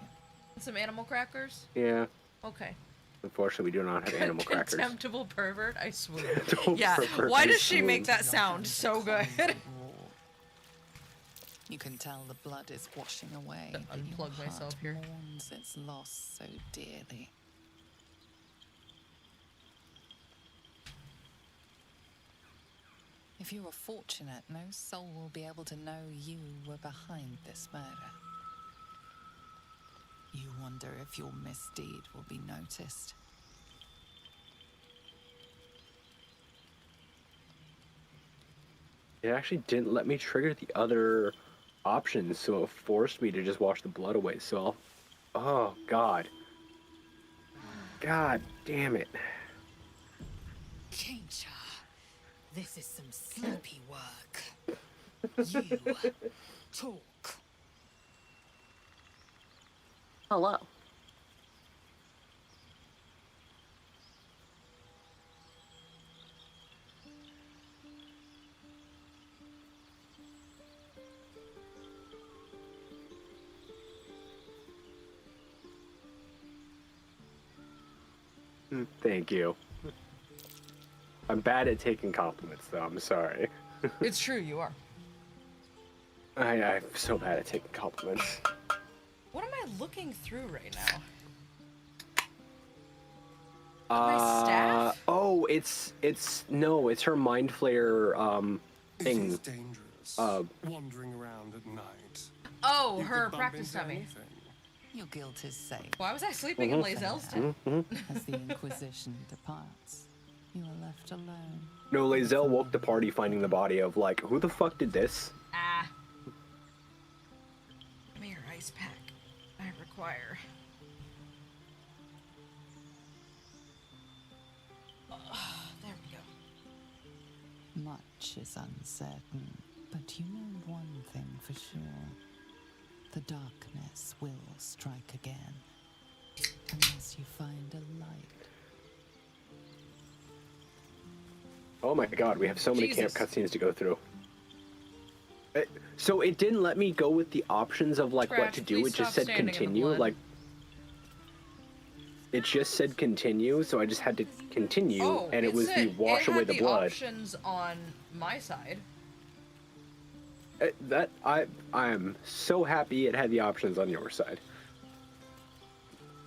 And some animal crackers?
Yeah.
Okay.
Unfortunately, we do not have animal crackers.
Contemptible pervert, I swear.
Don't
Yeah,
pervert
why
me,
does she make
please.
that sound so good?
You can tell the blood is washing away.
To
but your
unplug myself
heart
here.
mourns its loss so dearly. If you are fortunate, no soul will be able to know you were behind this murder. You wonder if your misdeed will be noticed.
It actually didn't let me trigger the other options, so it forced me to just wash the blood away. So oh, God. God damn it.
Kincha, this is some sloppy work. You talk.
Hello. Thank you. I'm bad at taking compliments, though. I'm sorry.
It's true, you are.
I'm so bad at taking compliments.
What am I looking through right now? My staff?
Oh, it's her mind flayer
It
thing.
is dangerous, wandering around at night.
Oh,
You
her
could bump
practice
into
dummy.
anything.
Your guilt is safe.
Why was I sleeping in Lae'zel's tent?
As the Inquisition departs, you are left alone.
No, Lae'zel woke the party finding the body of, like, who the fuck did this?
Ah. Come here, ice pack. I require. There we go.
Much is uncertain, but you know one thing for sure. The darkness will strike again, unless you find a light.
Oh my god, we have so many
Jesus.
camp cutscenes to go through. So it didn't let me go with the options of, like, what
Scratch,
to do.
please
It just
stop
said
standing in the
continue.
blood.
Like, it just said continue, so I just had to continue,
Oh,
and it was the wash
it
away
had
the blood.
Options on my side.
I am so happy it had the options on your side.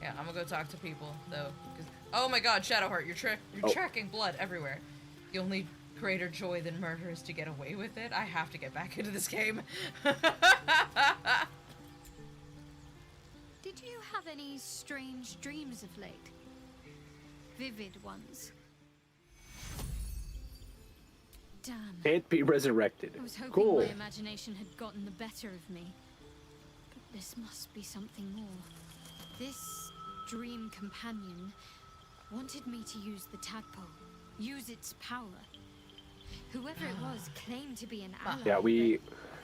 Yeah, I'm gonna go talk to people though. 'Cause, oh my God, Shadowheart, you're
Oh.
tracking blood everywhere. The only greater joy than murder is to get away with it. I have to get back into this game.
Did you have any strange dreams of late? Vivid ones? Damn.
Can't be resurrected.
I was hoping
Cool.
my imagination had gotten the better of me. But this must be something more. This dream companion, wanted me to use the tadpole, use its power. Whoever it was claimed to be an ally.
Yeah,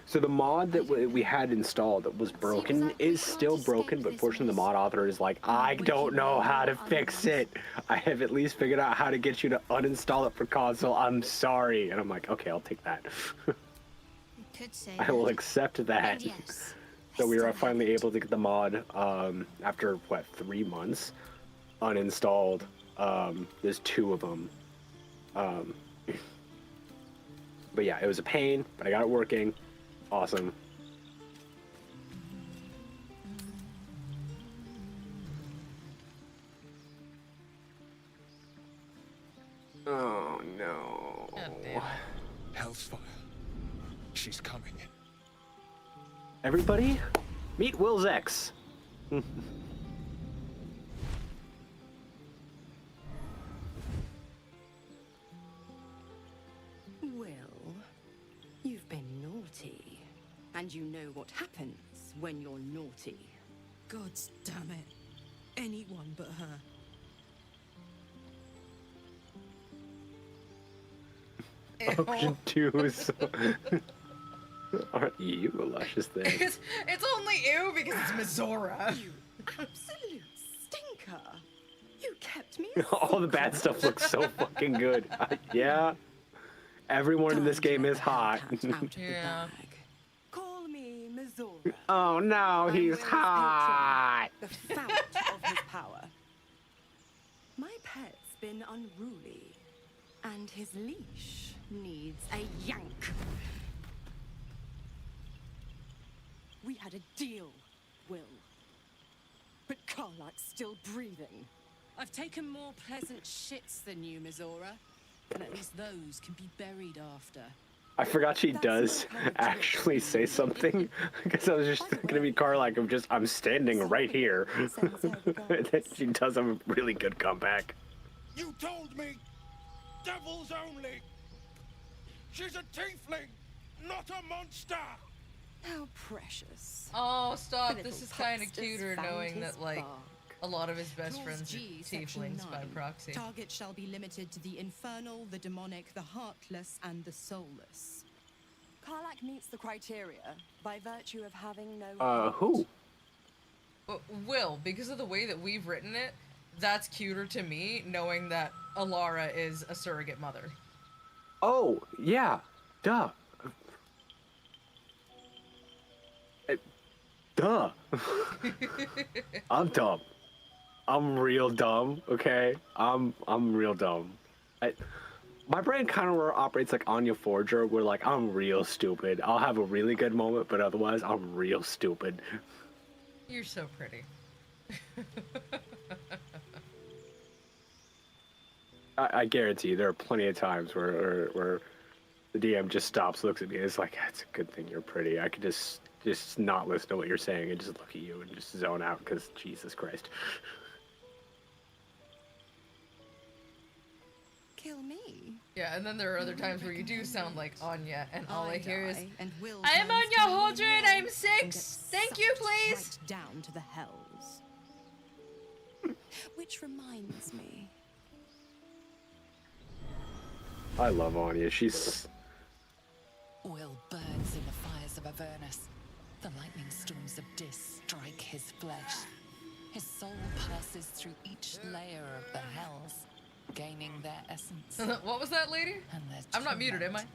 so the mod that we had installed that was broken is still broken, but fortunately the mod author is like, I don't know how to fix it. I have at least figured out how to get you to uninstall it for console. I'm sorry. And I'm like, okay, I'll take that.
Could say
I will accept that.
And yes,
So we were finally able to get the mod after, what, 3 months uninstalled. There's 2 of them. But yeah, it was a pain, but I got it working. Awesome. Oh no.
God damn it.
Hellsfire. She's coming.
Everybody, meet Will's ex.
Will, you've been naughty. And you know what happens when you're naughty.
God damn it. Anyone but her.
Option 2 is aren't you a luscious thing?
It's only ew because it's Mizora.
You absolute stinker. You kept me
All the bad stuff looks so fucking good. Yeah. Everyone in this game is hot.
Yeah.
Call me Mizora.
Oh no, he's
Will's
hot.
patron, the fount of his power. My pet's been unruly, and his leash needs a yank. We had a deal, Will. But Karlak's still breathing.
I've taken more pleasant shits than you, Mizora. And at least those can be buried after.
I forgot she does actually say something because I was just gonna be Karlak of just I'm standing right here. That she does have a really good comeback.
You told me! Devils only! She's a tiefling, not a monster!
How precious.
Oh, stop.
The
This
little
is kind of
huckster's
cuter
found
knowing
his
that, like,
bark.
a lot of his best
Clause
friends
G,
are
Section
tieflings by
9.
proxy.
Target shall be limited to the infernal, the demonic, the heartless, and the soulless.
Karlak meets the criteria by virtue of having no
Who?
But Will, because of the way that we've written it, that's cuter to me, knowing that Alara is a surrogate mother.
Oh, yeah. Duh. Duh. I'm dumb. I'm real dumb, okay? I'm real dumb. My brain kind of operates like Anya Forger, where like I'm real stupid. I'll have a really good moment, but otherwise I'm real stupid.
You're so pretty.
I guarantee you, there are plenty of times where the DM just stops, looks at me, and it's like, it's a good thing you're pretty. I could just not listen to what you're saying and just look at you and just zone out because Jesus Christ.
Kill me.
Yeah, and then there are other times where you do sound like Anya, and all I hear is,
and Will
I am
turns
Anya
to
Holdred,
Will
I'm
and
6!
gets
Thank you,
sucked
please!
Right down to the hells.
Which reminds me.
I love Anya. She's...
Will burns in the fires of Avernus. The lightning storms of Dis strike his flesh. His soul passes through each layer of the hells, gaining their essence.
What was that, lady?
And their
I'm not muted, am
torment.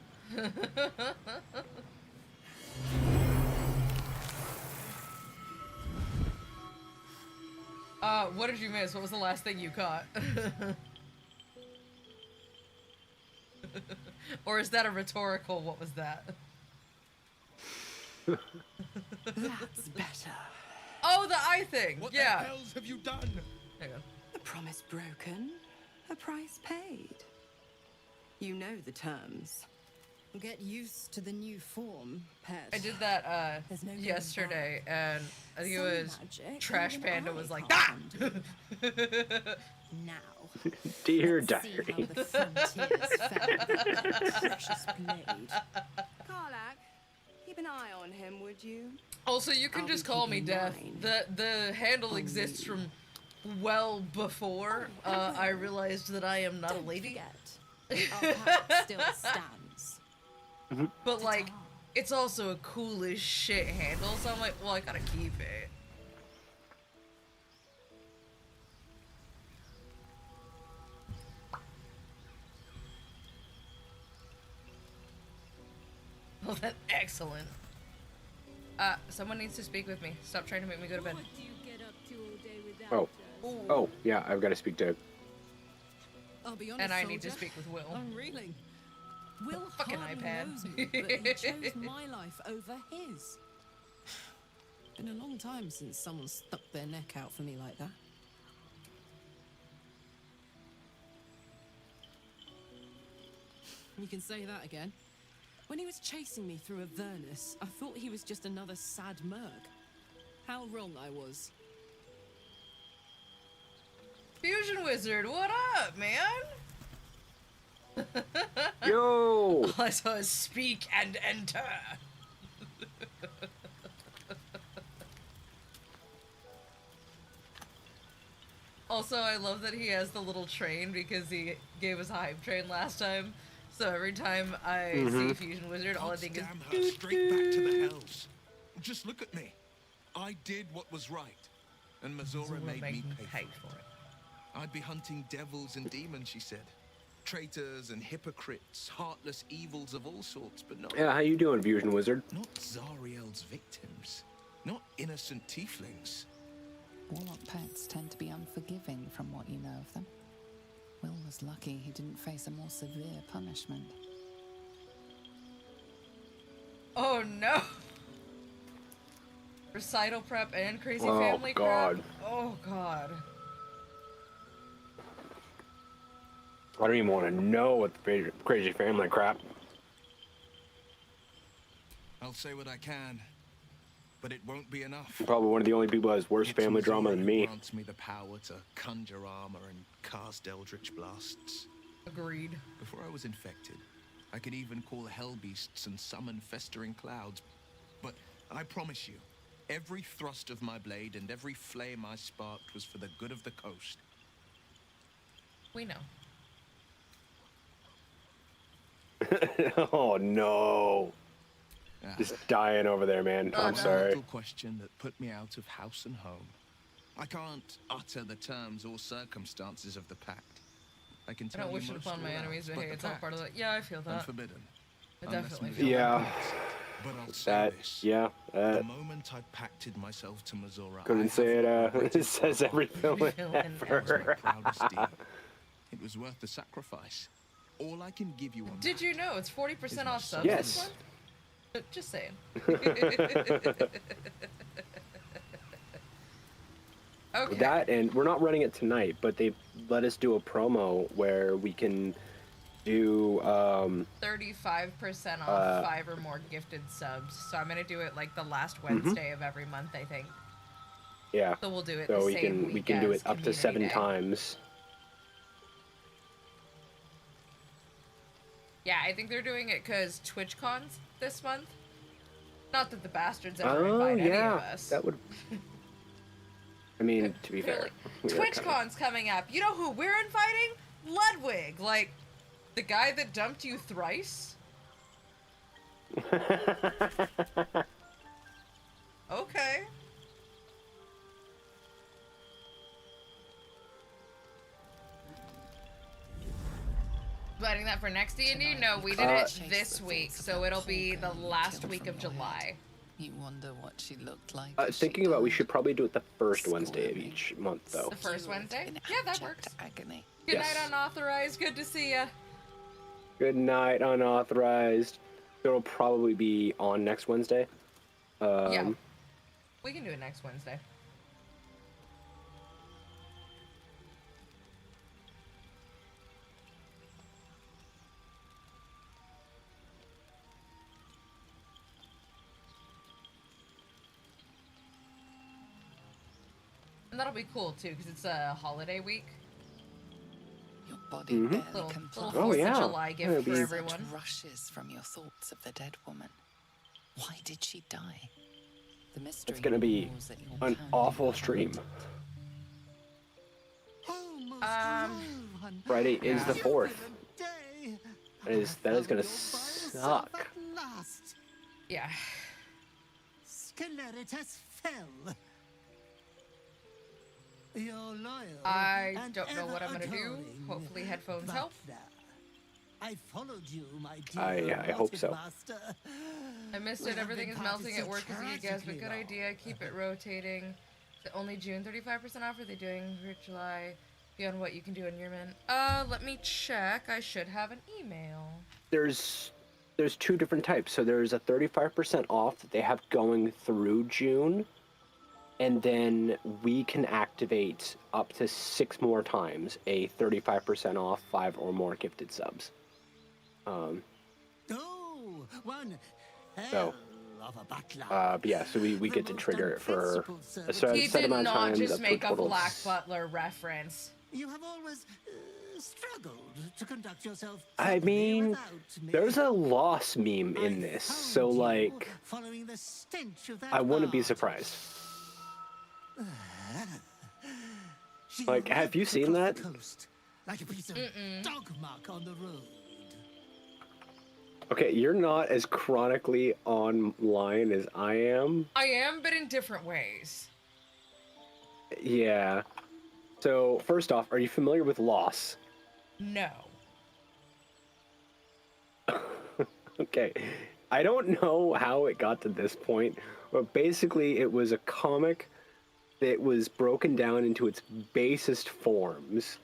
I? What did you miss? What was the last thing you caught? Or is that a rhetorical, what was that?
That's better.
Oh, the eye thing!
What
yeah.
the hells have you done?
Hang on.
A promise broken, a price paid. You know the terms.
Get used to the new form, pet.
I did that
There's no going
yesterday, and I think it
Some
was
magic
Trash
even
Panda
I
was like,
can't
ah!
undo.
Now,
Dear
let's see
diary.
how the frontiers fell with that precious blade.
Karlak, keep an eye on him, would you?
Also, you can
I'll
just
be
call me
keeping
Death.
mine
The handle
on
exists
you.
from well before I realized that I am not a lady.
Forget, our pact still stands.
But like, it's also a cool as shit handle, so I'm like, well, I gotta keep it. Well, that's excellent. Someone needs to speak with me. Stop trying to make me go to bed.
What do you get up to all day without us?
Oh, yeah, I've got to speak to.
I'll be honest,
And I need to
soldier,
speak with Will.
I'm reeling. Will
Fucking
hardly
iPad.
knows me, but he chose my life over his. Been a long time since someone stuck their neck out for me like that. You can say that again. When he was chasing me through Avernus, I thought he was just another sad merc. How wrong I was.
Fusion Wizard, what up, man?
Yo!
All I saw is speak and enter. Also, I love that he has the little train because he gave us a hype train last time. So every time I see Fusion Wizard, all I think is
Damn her, straight back to the hells. Just look at me. I did what was right, and Mazora made me pay for it. I'd be hunting devils and demons, she said. Traitors and hypocrites, heartless evils of all sorts, but not...
Yeah, how you doing, Fusion Wizard?
Not Zariel's victims. Not innocent tieflings.
Warlock pets tend to be unforgiving from what you know of them. Will was lucky he didn't face a more severe punishment.
oh no! Recital prep and crazy
Oh,
family
God.
crap. Oh god.
I don't even want to know what the crazy family crap.
I'll say what I can, but it won't be enough.
I'm probably one of the only people that has worse
It's
family drama
Mazora
than
who
me.
grants me the power to conjure armor and cast eldritch blasts.
Agreed.
Before I was infected, I could even call hell beasts and summon festering clouds. But I promise you, every thrust of my blade and every flame I sparked was for the good of the coast.
We know.
Oh no.
Ah,
Just dying over there, man. I'm
a
sorry.
little question that put me out of house and home. I can't utter the terms or circumstances of the pact. I can
I
tell
don't
you
wish it
most
upon my
without,
enemies, but
but
hey,
the
it's all part of
pact,
it. Yeah, I feel that.
unforbidden.
I
unless
definitely
Mazora
feel
Yeah.
permits it. But I'll say
That,
this.
yeah,
The moment I pacted myself to Mazora,
couldn't say it, it says every villain
Villain
ever.
proudest deed. It was worth the sacrifice. All I can give you on
Did
that
you know it's 40% off subs
Yes.
this month? Just saying. Okay.
That, and we're not running it tonight, but they let us do a promo where we can do
35% off 5 or more gifted subs. So I'm gonna do it like the last Wednesday of every month, I think.
yeah.
So we'll do it
So
the
we
same
can
week
do
as
it up to
Community
7
Day.
times.
Yeah, I think they're doing it because TwitchCon's this month. Not that the bastards ever
Oh
invite any of
yeah,
us.
that would. I mean, to be
They're
fair,
like,
we are kinda-
TwitchCon's coming up. You know who we're inviting? Ludwig. Like, the guy that dumped you thrice? Okay. Planning that for next D&D? No, we did it
Chase
this
the
week,
thoughts
so
of that
it'll be
poor
the
girl you
last
killed
week
from
of
your
July.
head. You wonder what she looked like. as she
Thinking about, we
died.
should probably do it the first Wednesday of
Squirming,
each month, though.
The first
skewered
Wednesday?
in
Yeah, that
abject
works.
Agony.
Good
Yes.
night, Unauthorized. Good to see ya.
Good night, unauthorized. It'll probably be on next Wednesday.
Yeah. We can do it next Wednesday. And that'll be cool too, because it's a holiday week.
Your body
Mhm.
barely
Little
complies.
4th
yeah.
of July gift
It'll
for
be-
Such
everyone.
rushes from your thoughts of the dead woman. Why did she die? The mystery
It's gonna be
gnaws at your
an
pounding
awful
heart.
stream. Friday is the
Yeah.
4th. That is gonna suck.
Yeah.
Sceleritas fell. Your loyal
I
and
don't know what I'm gonna do.
ever-adoring
Hopefully headphones help.
butler. I followed you, my
I
dear
hope so.
master.
I missed
Well,
it.
I've
Everything
been
is melting
parted
at
so
work because of you guys, but
tragically
good idea. Keep it rotating. Is it only June 35% off? Or are they doing for July beyond what you can do in your min? Let me check. I should have an email.
There's 2 different types. So there's a 35% off that they have going through June, and then we can activate up to 6 more times a 35% off 5 or more gifted subs.
Oh, one
So,
hell of a butler.
but yeah, so we get to trigger it for a set
He
set
did
amount of
not
times
just
up to a
make a
total of
Black Butler reference.
You have always struggled to conduct yourself.
I
properly
mean,
without me.
there's a loss meme in
I
this,
found
so
you
like,
following the stench of that
I wouldn't be
barge.
surprised.
She
Like, have
ripped
you seen
across
that?
the coast, like a piece of dog mark on the road.
Okay, you're not as chronically online as I am.
I am, but in different ways.
Yeah. So, first off, are you familiar with loss?
No.
Okay. I don't know how it got to this point, but basically it was a comic that was broken down into its basest forms.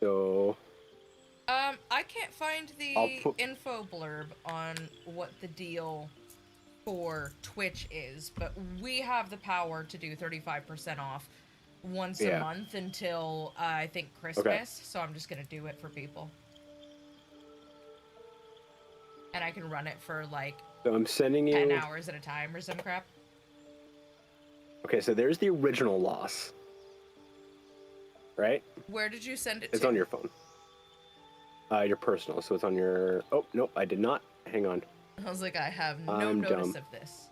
So,
I can't find the info blurb on what the deal for Twitch is, but we have the power to do 35% off once a month until I think Christmas. So I'm just gonna do it for people, and I can run it for like
so I'm sending you
10 hours at a time or some crap.
Okay, so there's the original loss. Right?
Where did you send it
It's
to?
on your phone. Your personal, so it's on your... Oh, nope, I did not. Hang on.
I was like, I have no
I'm
notice
dumb.
of this.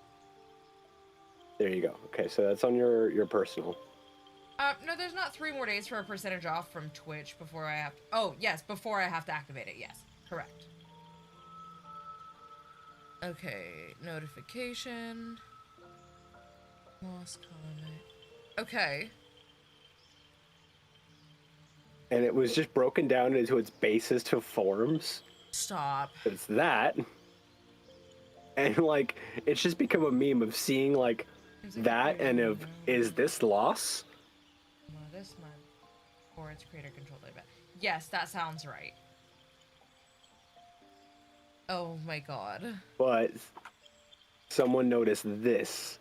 There you go. Okay, so that's on your personal.
No, there's not 3 more days for a percentage off from Twitch before I have to... Oh, yes, before I have to activate it. Yes, correct. Okay, notification. Lost comment. Okay.
And it was just broken down into its basest of forms.
Stop.
It's that. And, like, it's just become a meme of seeing, like, that and of, is this loss?
This month. Or its creator controlled by... Yes, that sounds right. Oh my god.
But someone noticed this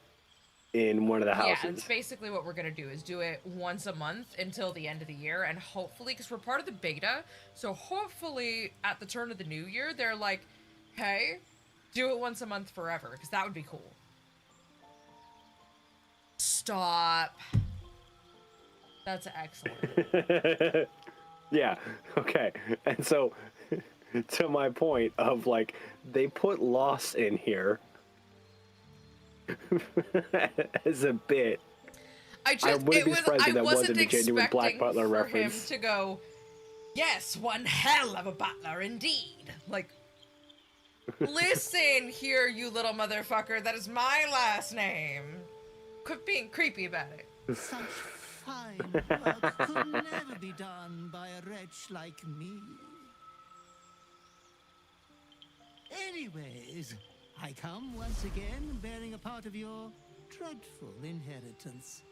in one of the houses.
Yeah, it's basically what we're gonna do is do it once a month until the end of the year, and hopefully, because we're part of the beta, so hopefully at the turn of the new year, they're like, hey, do it once a month forever, because that would be cool. Stop. That's excellent.
Yeah, okay. And so, to my point of, like, they put loss in here as a bit.
I
wouldn't be surprised if that wasn't a genuine Black
expecting
Butler
for
reference.
him to go, yes, one hell of a butler indeed. Like, listen here, you little motherfucker, that is my last name. Quit being creepy about it.
Such fine work could never be done by a wretch like me. Anyways, I come once again bearing a part of your dreadful inheritance.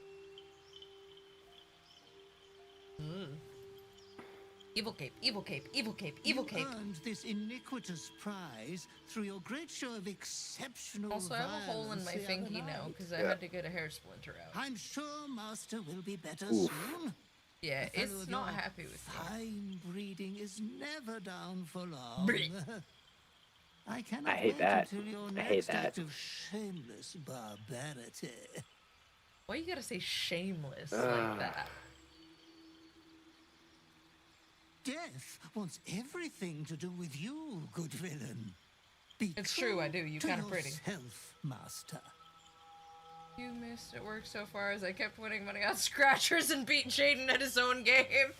Evil cape, evil cape, evil cape, evil
You
cape.
earned this iniquitous prize through your great show of exceptional
Also, I have a hole in
violence
my
the other
thingy now
night.
because I had to get a hair splinter out.
I'm sure Master will be better
Oof.
soon.
Yeah,
A fellow
it's
of
not
your
happy with me.
fine breeding is never down for long.
Blech.
I cannot
I hate
wait
that.
until your
I hate
next
that.
act of shameless barbarity.
Why you gotta say shameless
Ah.
like that?
Death wants everything to do with you, good villain. Be
It's true, I do. You
to
kinda pretty.
yourself, Master.
You missed at work so far as I kept winning money on scratchers and beat Jaden at his own game.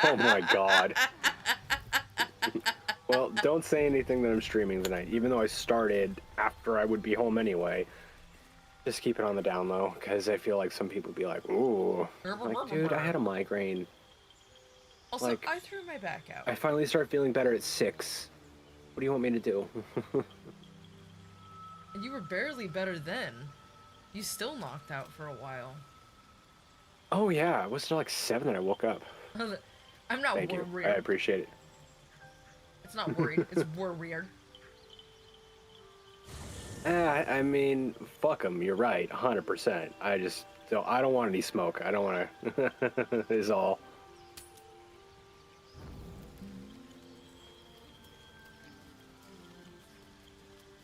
Oh my god. Well, don't say anything that I'm streaming tonight, even though I started after I would be home anyway. Just keep it on the down low, because I feel like some people would be like, ooh. Like, dude, I had a migraine.
Also,
like,
I threw my back out.
I finally started feeling better at 6. What do you want me to do?
And you were barely better then. You still knocked out for a while.
Oh yeah, it was till like 7 that I woke up.
I'm not
Thank you.
worried.
I appreciate it.
It's not worried, it's worried.
I mean, fuck them. You're right, 100%. I don't want any smoke. I don't want to. Is all.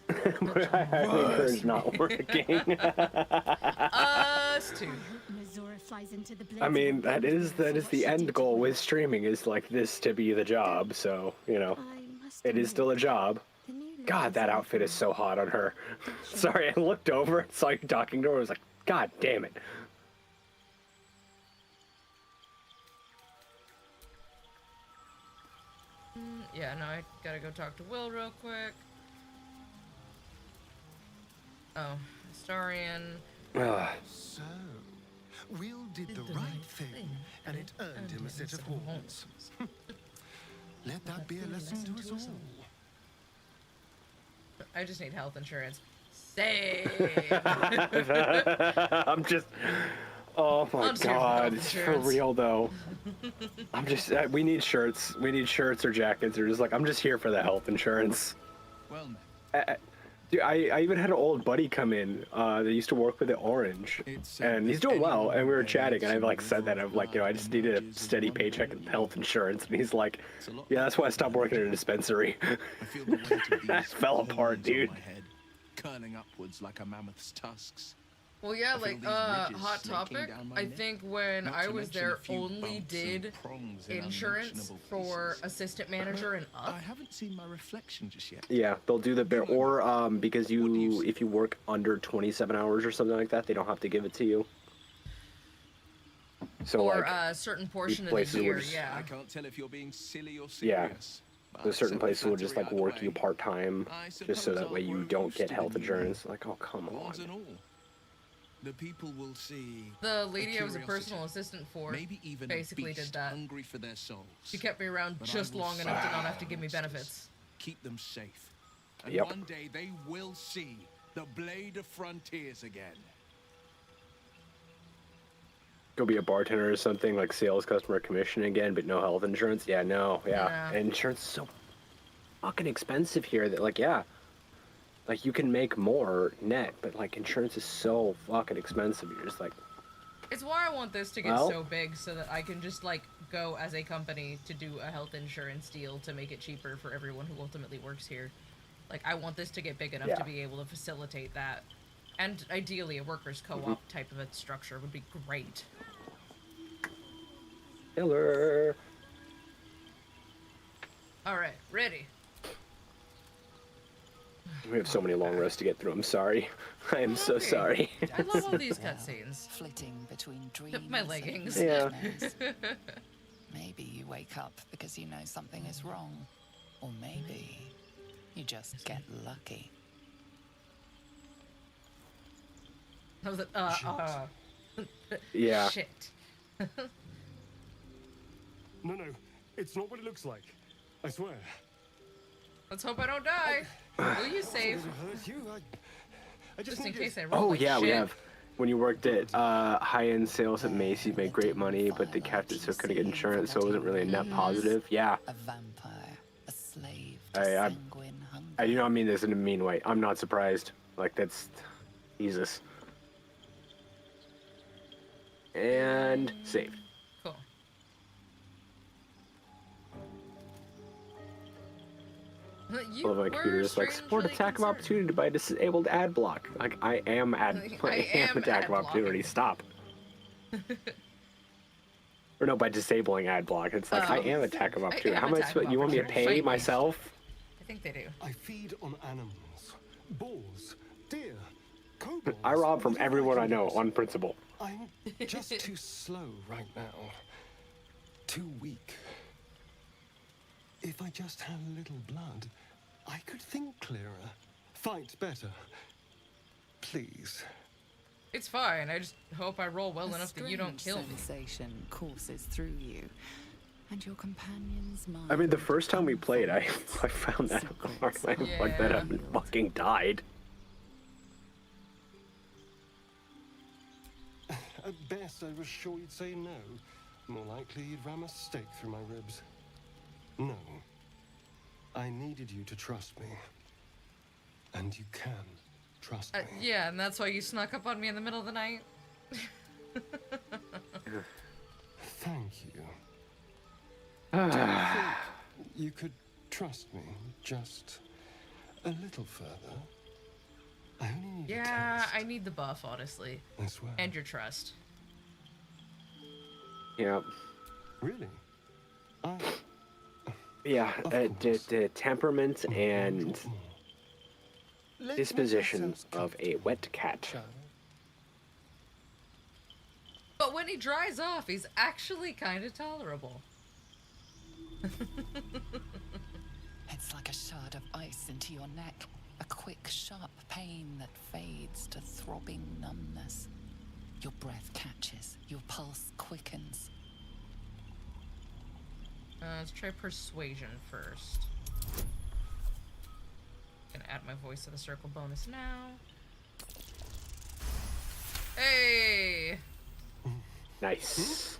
I think not working.
Us too.
Mizora flies into the
I mean, that is the end goal with streaming, is like this to be the job. So you know, it is still a job. God, that outfit is so hot on her. Sorry, I looked over and saw you talking to her. I was like, God damn it.
Yeah, no, I gotta go talk to Will real quick. Oh, Astarion.
So, Will did the right thing, and it earned him a set of horns. Let that be a lesson to us all.
I just need health insurance. Save!
I'm just... Oh my god, for real though. I'm just... we need shirts. We need shirts or jackets or just like, I'm just here for the health insurance.
Well,
Dude, I even had an old buddy come in that used to work with the Orange, and he's doing well, and we were chatting, and I like said that, I'm like, you know, I just needed a steady paycheck and health insurance, and he's like, yeah, that's why I stopped working at a dispensary.
I feel the weight of
I
these
fell apart,
horns on
dude.
my head, curling upwards like a mammoth's tusks.
Well, yeah,
I feel
like,
these ridges
hot
snaking
topic,
down my
I
neck.
think when
Not
I
to
was
mention
there
a few
only
bumps and
did
prongs in
insurance
unmentionable
for
places.
assistant manager and up.
I haven't seen my reflection just yet.
Yeah, they'll do the bear, or because if you work under 27 hours or something like that, they don't have to give it to you. So
Or
like,
a certain portion of
places
the
will
year,
just-
yeah.
I can't tell if you're being silly or
Yeah.
serious.
there's certain places will just like work you part-time, just so that way you don't get health insurance. Like, oh, come
Horns
on.
and all. The people will see.
The lady I was a
curiosity,
personal assistant for
maybe even
basically
a beast
did that.
hungry for their souls.
She kept me around
But I
just
will
long enough to
save
not have to
the
give me
monsters,
benefits.
Keep them safe. And
Yep.
one day they will see the Blade of Frontiers again.
Go be a bartender or something, like sales, customer commission again, but no health insurance. Yeah, no, yeah.
Yeah.
And insurance is so fucking expensive here that, like, yeah, like you can make more net, but like insurance is so fucking expensive. You're just like,
It's why I want this to get
Well-
so big so that I can just like go as a company to do a health insurance deal to make it cheaper for everyone who ultimately works here. Like, I want this to get big enough
Yeah.
to be able to facilitate that. And ideally a workers' co-op type of a structure would be great.
killer.
Alright, ready.
We have so many long rows to get through. I'm sorry. I am so
Okay.
sorry.
I love all these cutscenes.
Flitting between dreams.
My
and
leggings.
Yeah.
nightmares. Maybe you wake up because you know something is wrong. Or maybe you just get lucky.
I was like,
Yeah.
shit.
No, it's not what it looks like. I swear.
Let's hope I don't die. Will you save?
It'll hurt you. I just
Just in
need
case I
it.
roll
Oh
like
yeah, we
shit.
have. When you worked at high-end sales at Macy's, made great money, but they kept it so couldn't get insurance, so it wasn't really a net positive. Yeah,
A vampire, a slave to
I-
sanguine hunger.
I do not mean this in a mean way. I'm not surprised. Like, that's Jesus. And saved.
Cool. You
All of my computers like support
strangely
attack of
concerned.
opportunity by disabled ad block. Like, I am
I am
attack
ad
of opportunity.
blocking.
Stop. Or no, by disabling ad block. It's like I
Oh.
am attack of
I
opportunity.
am
How much?
attack of
You want me to
opportunity.
pay
Fight me.
myself?
I think they do.
I feed on animals. Boars, deer, Kobolds,
I rob from
whatever
everyone I
can
know
get.
on principle.
I'm just too slow right now. Too weak. If I just had a little blood, I could think clearer, fight better. Please.
It's fine. I just hope I roll well
A
enough that you don't
strange
kill me.
sensation courses through you, and your companion's mind.
I mean, the first time we played, I found that hard. I fucked that up and fucking died.
At best, I was sure you'd say no. More likely, you'd ram a stake through my ribs. No. I needed you to trust me. And you can trust me.
Yeah, and that's why you snuck up on me in the middle of the night.
Thank you. Do you think you could trust me just a little further? I only need a taste.
I need the buff, honestly.
I swear.
And your trust.
Yeah.
Really?
Yeah,
Of course.
the temperament and
Let's make
disposition
ourselves
of a wet cat.
shall we?
But when he dries off, he's actually kind of tolerable.
It's like a shard of ice into your neck, a quick, sharp pain that fades to throbbing numbness. Your breath catches, your pulse quickens.
Let's try persuasion first. Gonna add my voice to the circle bonus now. Hey!
Nice.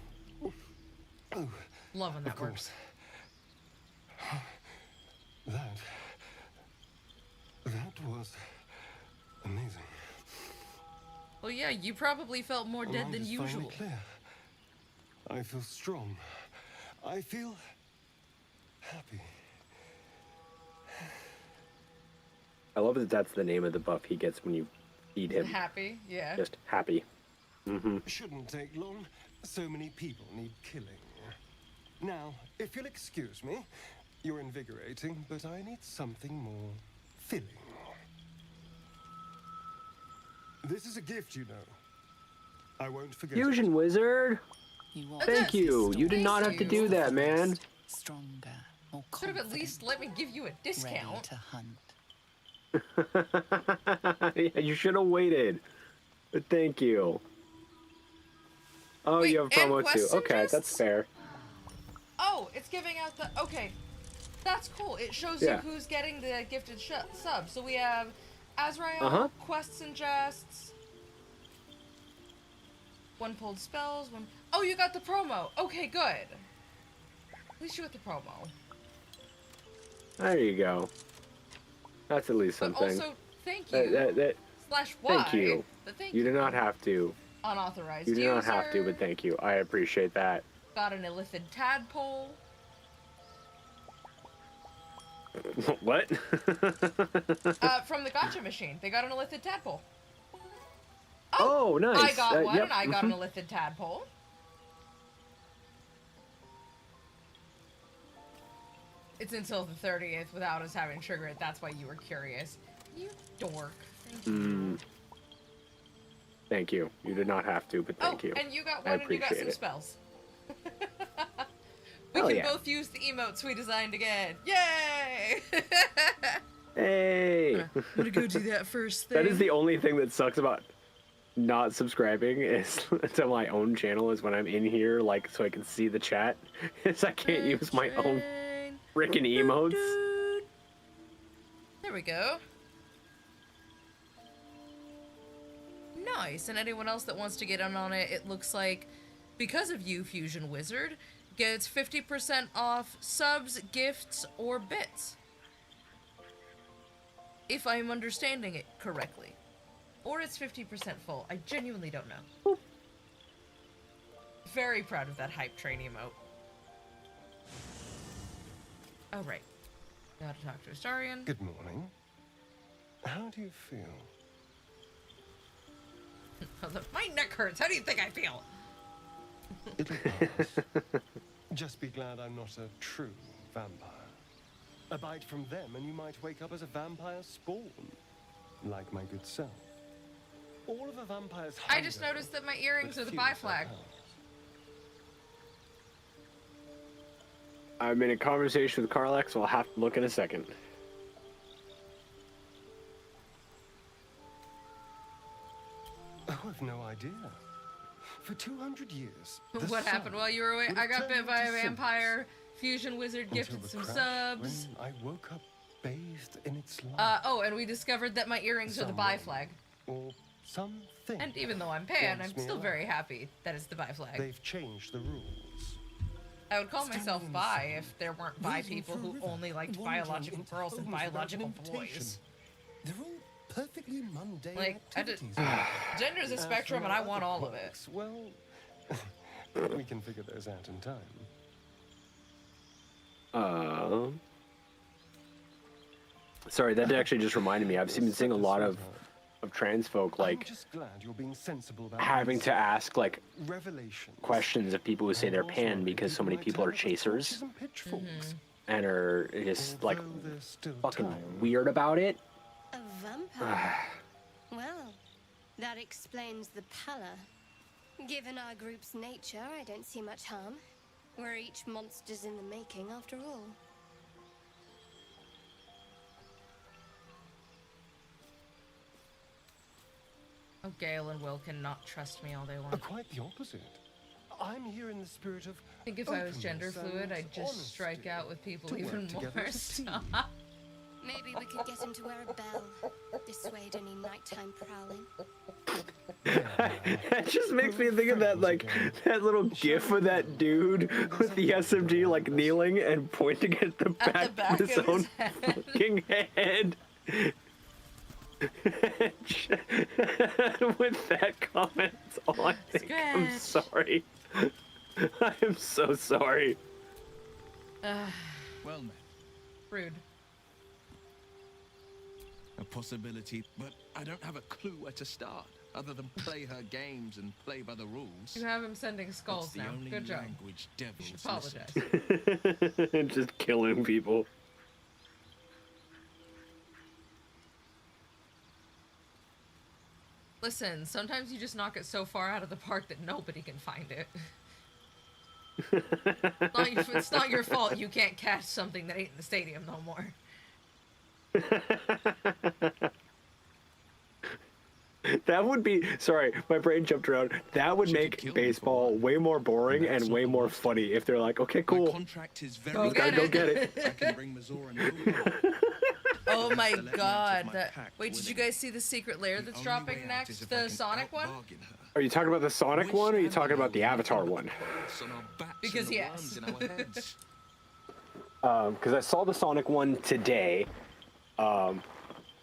Oh,
Loving that
of
works.
course. That was amazing.
Well, yeah, you probably felt more
My
dead
mind
than
is finally
usual.
clear. I feel strong. I feel happy.
I love that that's the name of the buff he gets when you feed him.
Happy, yeah.
Just happy.
Shouldn't take long. So many people need killing. Now, if you'll excuse me, you're invigorating, but I need something more filling. This is a gift, you know. I won't forget it.
Fusion wizard.
You want
Thank you. You did not have to do that, man.
Stronger, more
Could have
confident,
at least let me give you a
ready
discount.
to hunt.
Yeah, you should have waited. But thank you. Oh,
Wait,
you have
and
promo too.
quest
Okay, that's
interests?
fair.
Oh, it's giving out the... Okay. That's cool. It shows
Yeah.
you who's getting the gifted sub. So we have Azrael,
Uh-huh.
Quests and Jests, one pulled spells, one... Oh, you got the promo. Okay, good. At least you got the promo.
There you go. That's at least
But
something.
also, thank you. Slash Y.
Thank you.
But thank
You do not have to.
Unauthorized
You do
user.
not have to, but thank you. I appreciate that.
Got an illithid tadpole.
What?
From the gotcha machine. They got an illithid tadpole.
Oh, nice.
I got one,
yep.
and I got an illithid tadpole. It's until the 30th without us having trigger it. That's why you were curious. You dork. Thank you.
Thank you. You did not have to, but thank you.
And you got
I
one and you got
appreciate
some
it.
spells. We
Hell
can
yeah.
both use the emotes we designed again. Yay!
Hey!
I'm gonna go do that first thing.
That is the only thing that sucks about not subscribing is to my own channel is when I'm in here, like, so I can see the chat. Is I can't use my own frickin' emotes.
There we go. Nice. And anyone else that wants to get in on it, it looks like, because of you, Fusion Wizard, gets 50% off subs, gifts, or bits. If I'm understanding it correctly. Or it's 50% full. I genuinely don't know. Very proud of that hype train emote. Oh, right. Gotta talk to Astarion.
Good morning. How do you feel?
My neck hurts. How do you think I feel?
It'll pass. Just be glad I'm not a true vampire. A bite from them and you might wake up as a vampire spawn. Like my good self. All of a vampire's
I just
hunger,
noticed that my earrings
but
are the
few
bi
of their
flag.
powers.
I'm in a conversation with Karlak, so I'll have to look in a second.
Oh, I've no idea. For 200 years, the
What happened
sun
while you were away?
would
I
have
got
turned
bit by a
into
vampire. Fusion wizard
until
gifted
the
some
crash
subs.
When I woke up bathed in its light.
Oh, and we discovered that my earrings are the bi flag.
Or something.
And even though I'm pan,
wants
I'm
me
still
alive.
very happy that it's the bi flag.
They've changed the rules.
I would call myself
Standing
bi
inside,
if there weren't bi
wading
people
through a
who
river,
only liked
wandering
biological
into
girls and
homes without
biological
an invitation.
boys.
They're all perfectly mundane
Like,
activities.
Gender's a
As
spectrum
for
and I
other
want all of it.
quirks, well, we can figure those out in time.
Sorry, that actually just reminded me. I've been seeing a lot of trans folk
I'm
like
just glad you're being sensible about
having
these
to ask like
revelations.
questions of people who say
And
they're
also
pan because so many
might
people are
turn up with
chasers
torches and pitchforks.
and are just like
Although there's still
fucking
time.
weird about it.
A vampire? Well, that explains the pallor. Given our group's nature, I don't see much harm. We're each monsters in the making, after all.
Oh, Gale and Will cannot trust me all they want.
Quite the opposite. I'm here in the spirit of
I think if I was gender
openness
fluid,
and
I'd just strike
honesty,
out with people
to work
even
together
more.
as a team.
Stop.
Maybe we could get him to wear a bell. Dissuade any nighttime prowling.
It just makes me think of that like that little gif of that dude with the SMG like kneeling and pointing at the back,
back
of his
of his
own
head.
fucking head. With that comment, that's all I think. I'm
Scratch.
sorry. I am so sorry.
Well met.
Rude.
A possibility, but I don't have a clue where to start, other than play her games and play by the rules.
You have him sending skulls
That's the
now.
only
Good job.
language
You
devils
should
listen
apologize.
to.
Just killing people.
Listen, sometimes you just knock it so far out of the park that nobody can find it. It's not your fault you can't catch something that ain't in the stadium no more.
That would be sorry, my brain jumped around. That would
She could
make
kill me
baseball
for
way more boring
That's
and
not
way
the
more
worst.
funny if they're like, okay,
My
cool.
contract is very
Go
Gotta
get
go
it.
get it.
I can bring Mazor and Ilya.
Oh my
Select
god,
out of my
that
pack
wait, did you
willingly.
guys see the secret lair
The
that's
only
dropping
way out
next?
is if I
The
can
Sonic one?
out-bargain her.
Are you talking about the Sonic
Wish
one or are you
and
talking about the
will
Avatar
we
one?
can put on our backs
Because
and the
yes.
worms in our heads.
Because I saw the Sonic one today.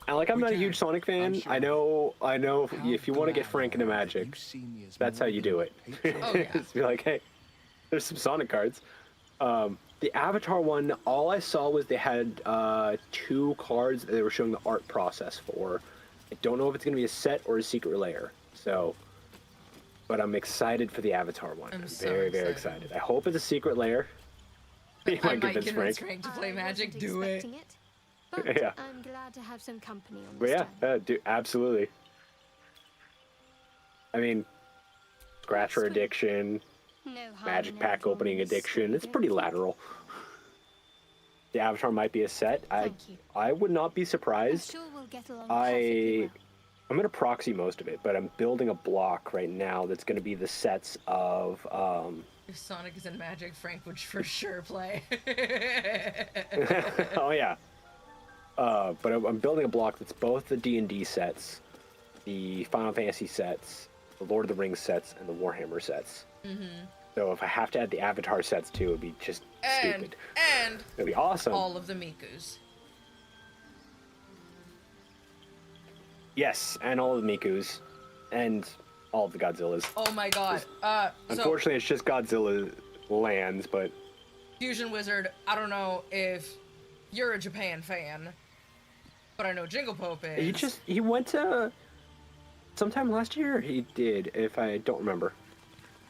And like I'm
We
not a
can.
huge Sonic fan.
I'm sure.
I know
How
if you want to get
glad
frank
I
into
am that
Magic,
you see me as
that's how
more
you
than
do
a
it.
patron.
Oh, yeah.
Just be like, hey, there's some Sonic cards. The Avatar one, all I saw was they had 2 cards that they were showing the art process for. I don't know if it's going to be a set or a secret layer. So, but I'm excited for the Avatar one.
I'm
I'm
so
very, very
excited.
excited. I hope it's a secret layer. You
I
might
might
convince Frank.
Frank to play
I
Magic.
wasn't
Do it.
expecting it. But
Yeah.
I'm glad to have some company on
But
this
yeah,
journey.
dude, absolutely. I mean, Scratcher
Sweet.
addiction,
No harm
Magic
in
Pack
everyone
opening
being
addiction.
sweet,
It's
don't
pretty
you think?
lateral. The Avatar might be a set.
Thank you.
I would not be
I'm
surprised.
sure we'll get along perfectly well.
I'm gonna proxy most of it, but I'm building a block right now that's gonna be the sets of
If Sonic is in Magic, Frank would for sure play.
oh yeah. But I'm building a block that's both the D&D sets, the Final Fantasy sets, the Lord of the Rings sets, and the Warhammer sets. So if I have to add the Avatar sets too, it'd be just stupid.
And
It'd be awesome.
all of the Mikus.
Yes, and all of the Mikus, and all of the Godzillas.
Oh my god. So
Unfortunately, it's just Godzilla lands, but
Fusion Wizard, I don't know if you're a Japan fan, but I know Jingle Pope is.
he went to sometime last year. He did, if I don't remember.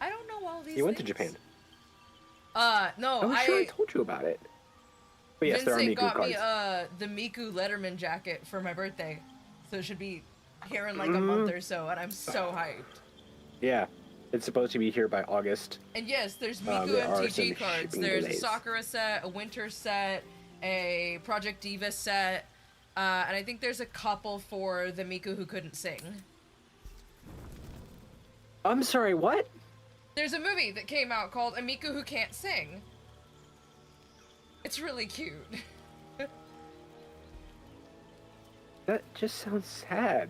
I don't know all these
He went to
things.
Japan.
No,
I'm sure I told you about it. But yes, there are
Vincent
Miku
got
cards.
me the Miku Letterman jacket for my birthday, so it should be here in like a month or so, and I'm so hyped.
Yeah, it's supposed to be here by August.
And yes, there's Miku
There are
MTG
some
cards.
shipping
There's
delays.
a Sakura set, a Winter set, a Project Diva set, and I think there's a couple for the Miku who couldn't sing.
I'm sorry, what?
There's a movie that came out called A Miku Who Can't Sing. It's really cute.
That just sounds sad.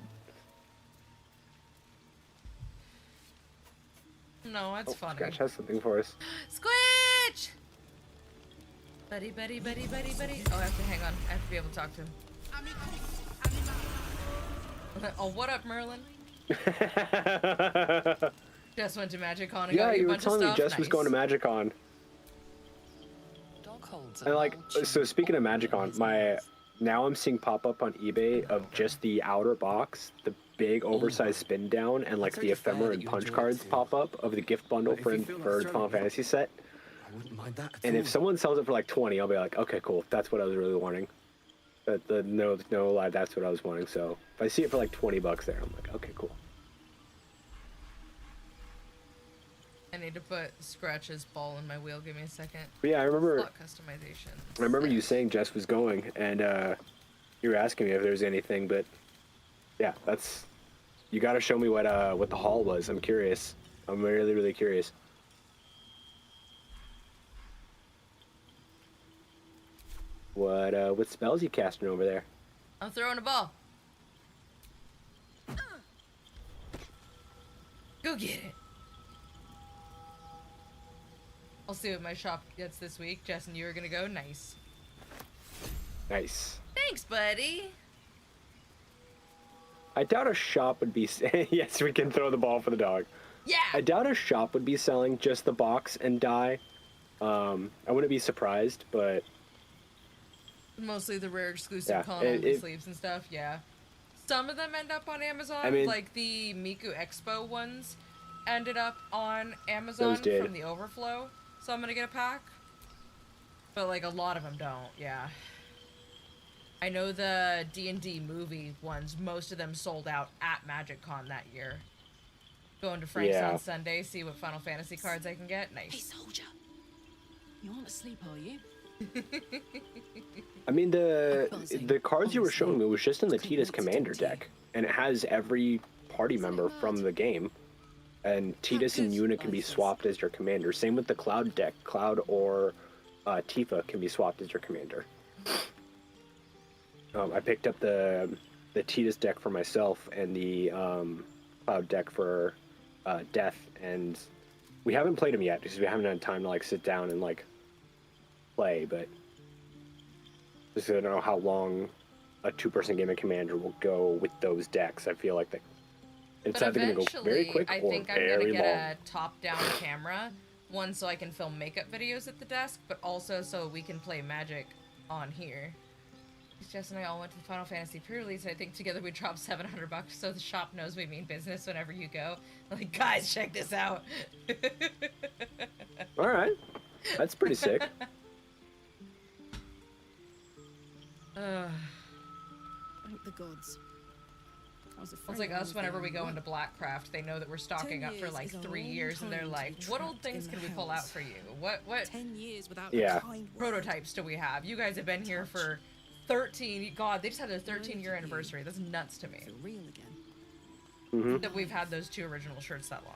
No, it's funny.
Scratch has something for us.
Squitch! Buddy, buddy, buddy, buddy, buddy. Oh, I have to hang on. I have to be able to talk to him. Oh, what up, Merlin? Jess went to MagicCon and got you a bunch of stuff.
Yeah, you were telling me Jess was
Nice.
going to MagicCon.
Dog holds a
And like,
well-tuned
so speaking of
bond
MagicCon, now I'm seeing pop up on eBay of just the outer box, the big oversized spin down, and like
That's
the
only fair
ephemera
that
and
you
punch
enjoy it
cards
too.
pop up of the gift bundle
But if
for
you feel like
the
throwing
Final
it,
Fantasy set.
I wouldn't mind that at
And
all.
if someone sells it for like 20, I'll be like, okay, cool. That's what I was really wanting. No lie, that's what I was wanting. So if I see it for like $20 there, I'm like, okay, cool.
I need to put Scratch's ball in my wheel. Give me a second.
But yeah, I remember
Slot customization.
I remember you saying Jess was going, and you were asking me if there was anything, but yeah, that's, you got to show me what the haul was. I'm curious. I'm really, really curious. What spells you casting over there?
I'm throwing a ball. Go get it. I'll see what my shop gets this week. Jess and you are gonna go. Nice.
Nice.
Thanks, buddy.
I doubt a shop would be. Yes, we can throw the ball for the dog.
Yeah.
I doubt a shop would be selling just the box and die. I wouldn't be surprised, but
Mostly the rare exclusive
Yeah,
con sleeves and stuff. Yeah. Some of them end up on Amazon.
I mean-
like the Miku Expo ones ended up on Amazon
Those did.
from the overflow. So I'm gonna get a pack. But like a lot of them don't. Yeah. I know the D&D movie ones, most of them sold out at MagicCon that year. Going to Frank's
Yeah.
on Sunday, see what Final Fantasy cards I can get.
Hey,
Nice.
soldier. You aren't asleep, are you?
I mean the
Buzzing,
cards you were
honestly.
showing me was just in the
Couldn't
Titus
wait to
Commander
talk to you.
deck, and it has every party member from the game. And Titus and
good
Yuna can be
life is.
swapped as your commander. Same with the Cloud deck. Cloud or Tifa can be swapped as your commander. I picked up the Titus deck for myself and the Cloud deck for Death, and we haven't played them yet because we haven't had time to like sit down and like play. But just I don't know how long a two-person game of Commander will go with those decks. I feel like it's
But
either going to go very
eventually,
quick
I
or
think I'm
very
gonna get
long.
a top-down camera, one so I can film makeup videos at the desk, but also so we can play Magic on here. Jess and I all went to the Final Fantasy pre-release, and I think together we dropped $700, so the shop knows we mean business whenever you go. Like, guys, check this out.
All right, that's pretty sick.
Thank the gods. I was afraid
It's like
I
us
was
whenever
the
we go
only
into Blackcraft, they know that we're stocking
10
up for
years
like
is a
3
long
years, and they're
time to
like,
be
what old
trapped
things
in
can
the
we pull out
hells.
for you? What
10 years without
Yeah.
a kind word.
prototypes do we have? You guys have been here for 13. God, they just had their 13-year anniversary. That's nuts to me.
Feel real again.
Hmm.
That we've had those 2 original shirts that long.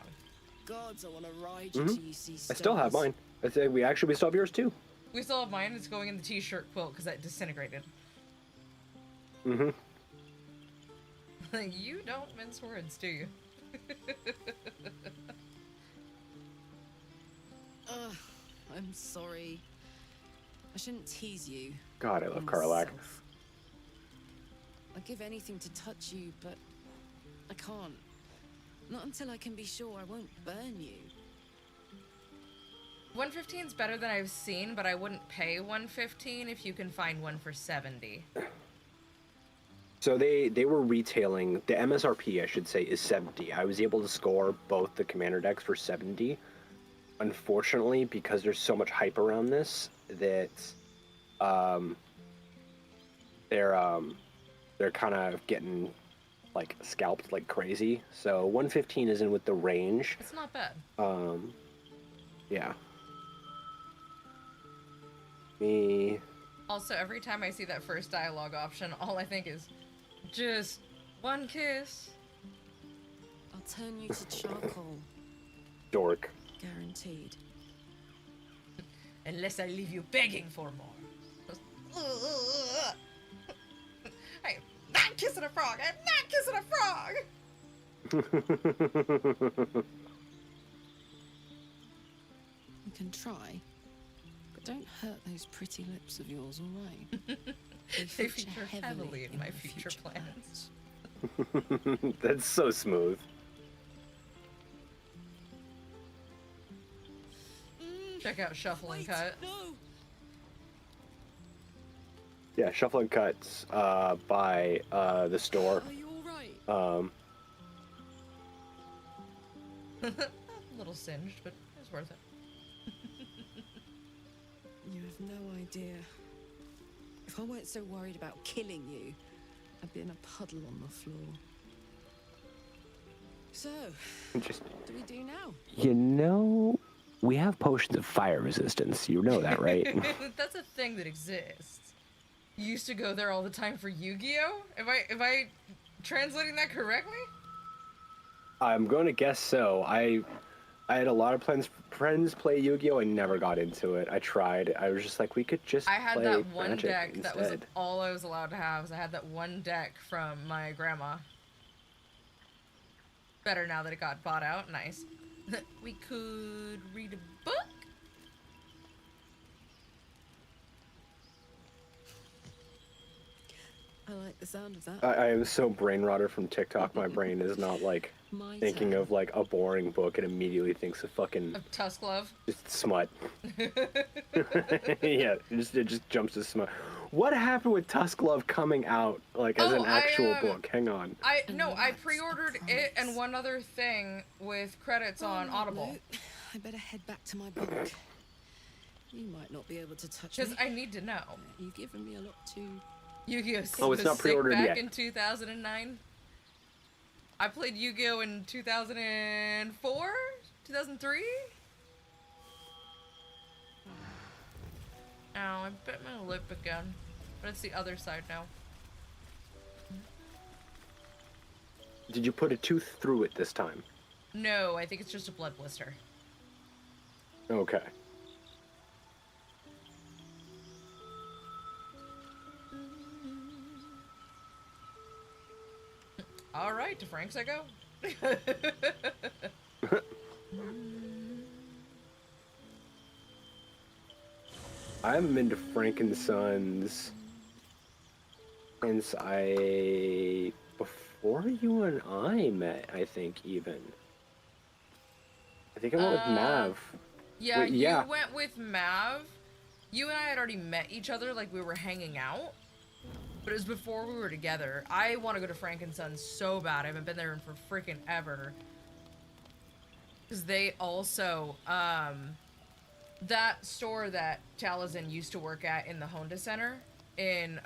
Gods, I want to ride you till you see
I still have
stars.
mine. I say we still have yours too.
We still have mine. It's going in the t-shirt quilt because that disintegrated.
Mm-hmm.
You don't mince words, do you?
Ugh, I'm sorry. I shouldn't tease you.
God, I love
or
Karlak.
myself. I'd give anything to touch you, but I can't. Not until I can be sure I won't burn you.
115 is better than I've seen, but I wouldn't pay 115 if you can find one for 70.
So they were retailing, the MSRP I should say is 70. I was able to score both the commander decks for 70. Unfortunately, because there's so much hype around this, that they're kind of getting like scalped like crazy. So 115 is in with the range.
It's not bad.
Yeah. Me.
Also, every time I see that first dialogue option, all I think is, just one kiss.
I'll turn you to charcoal.
Dork.
Guaranteed.
Unless I leave you begging for more. I am not kissing a frog! I'm not kissing a frog!
You can try, but don't hurt those pretty lips of yours, all right? They
feature heavily in my future plans.
That's so smooth.
Check out Shuffle and Cut.
No.
Yeah, Shuffle and Cuts by the store.
Are you all right?
A little singed, but it's worth it.
You have no idea. If I weren't so worried about killing you, I'd be in a puddle on the floor. So,
Just,
what do we do now?
you know, we have potions of fire resistance. You know that, right?
That's a thing that exists. You used to go there all the time for Yu-Gi-Oh? Am I translating that correctly?
I'm going to guess so. I had a lot of friends play Yu-Gi-Oh! I never got into it. I tried. I was just like, we could just
I had
play
that one
Magic
deck
instead.
that was all I was allowed to have. Was I had that one deck from my grandma. Better now that it got bought out. Nice. We could read a book?
I like the sound of that.
I am so brain rotted from TikTok. My brain is not like
My
thinking
turn.
of like a boring book and immediately thinks of fucking
Of Tusk Love?
just smut. Yeah, it just jumps to smut. What happened with Tusk Love coming out like as an actual book? Hang on.
I pre-ordered it and one other thing with credits on
Oh,
Audible.
Luke, I better head back to my bunk. You might not be able to touch me.
Because I need to know.
You've given me a lot to...
Yu-Gi-Oh!
Oh, it's not pre-ordered
back
yet.
in 2009. I played Yu-Gi-Oh! In 2004? 2003? Ow, I bit my lip again. But it's the other side now.
Did you put a tooth through it this time?
No, I think it's just a blood blister.
Okay.
Alright, to Frank's I go.
I'm into Frankensons since before you and I met, I think, even. I think I went with Mav.
Yeah,
Wait, yeah.
you went with Mav. You and I had already met each other, like we were hanging out. But it was before we were together. I want to go to Frankensons so bad. I haven't been there for freaking ever. Because they also, that store that Talazin used to work at in the Honda Center in,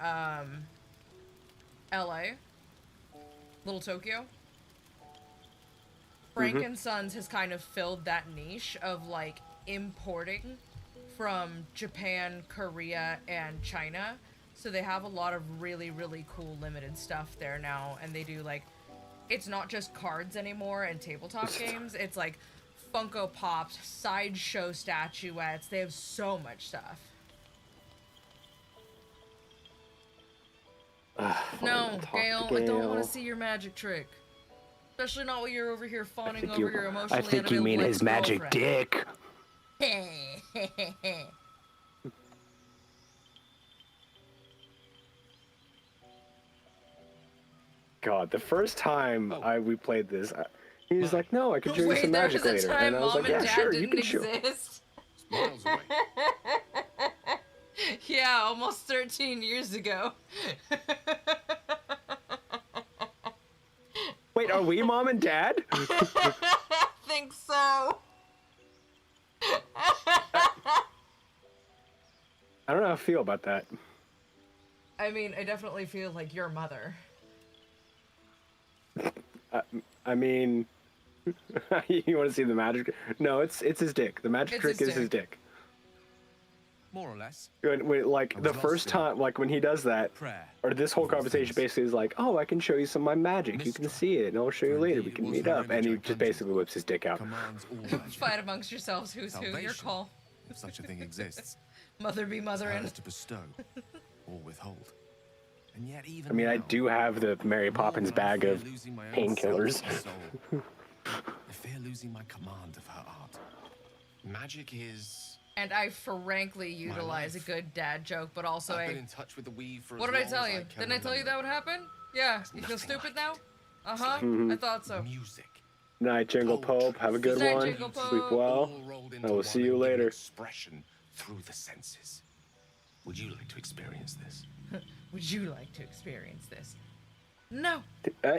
LA. Little Tokyo. Frankensons has kind of filled that niche of, like, importing from Japan, Korea, and China. So they have a lot of really, really cool limited stuff there now. And they do, like, it's not just cards anymore and tabletop games. It's, like, Funko Pops, sideshow statuettes. They have so much stuff. No, Gail, I don't want to see your magic trick. Especially not when you're over here fawning over your emotionally
I think you mean his magic dick. God, the first time we played this, he was like, "No, I could show you some magic
there was
later,"
a time
and I was
Mom
like,
and
"Yeah,
Dad
sure, you
didn't
can show."
exist.
Miles away.
Yeah, almost 13 years ago.
Wait, are we Mom and Dad?
I think so.
I don't know how I feel about that.
I mean, I definitely feel like your mother.
I mean, you want to see the magic? No, it's his dick. The magic trick is his dick.
More or less.
Like the first time, like when he does that,
Prayer.
or this whole conversation basically is like, oh, I can show you some of my magic. You can see it, and I'll show you later. We can meet up, and he just basically whips his dick out.
Commands all magic.
Fight amongst yourselves. Who's who? Your
Salvation,
call.
if such a thing exists,
Mother be
is
motherin'.
hers to bestow or withhold. And yet even
I mean, I
now,
do have the Mary
more
Poppins
than I
bag
fear
of
losing my own
painkillers.
self and soul, I fear losing my command of her art. Magic is.
And I frankly utilize a good dad joke, but also
I've
a.
been in touch with the weave for
What
as
did I
long
tell
as
you?
can
Didn't I tell you that
remember.
would happen? Yeah. You feel
nothing
stupid
like
now?
it.
Uh huh. I thought so.
Music.
Night, Jingle Pope. Have a good
Night,
one.
Jingle
Sleep
Pope.
well.
All rolled into
I will
one
see you
and given
later.
Expression through the senses. Would you like to experience this?
Would you like to experience this? No.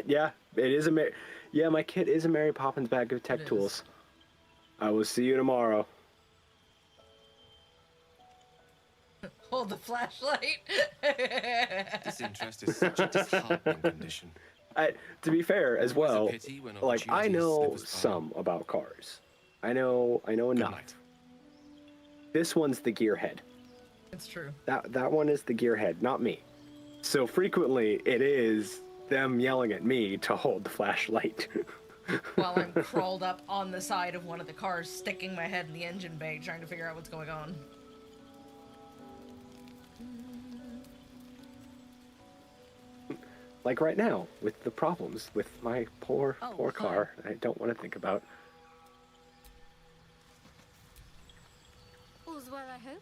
Yeah, it is a yeah, my kit is a Mary Poppins bag of tech
It is.
tools. I will see you tomorrow.
Hold the flashlight.
Disinterest is such a disheartening condition.
To be fair, as
Always a
well,
pity when
like I
opportunities
know
slip us by.
some about cars. I know
Good
enough.
night.
This one's the gearhead.
It's true.
That one is the gearhead, not me. So frequently, it is them yelling at me to hold the flashlight.
While I'm crawled up on the side of one of the cars, sticking my head in the engine bay, trying to figure out what's going on.
Like right now, with the problems with my poor
Oh,
car. I don't want to think about.
All's well, I hope.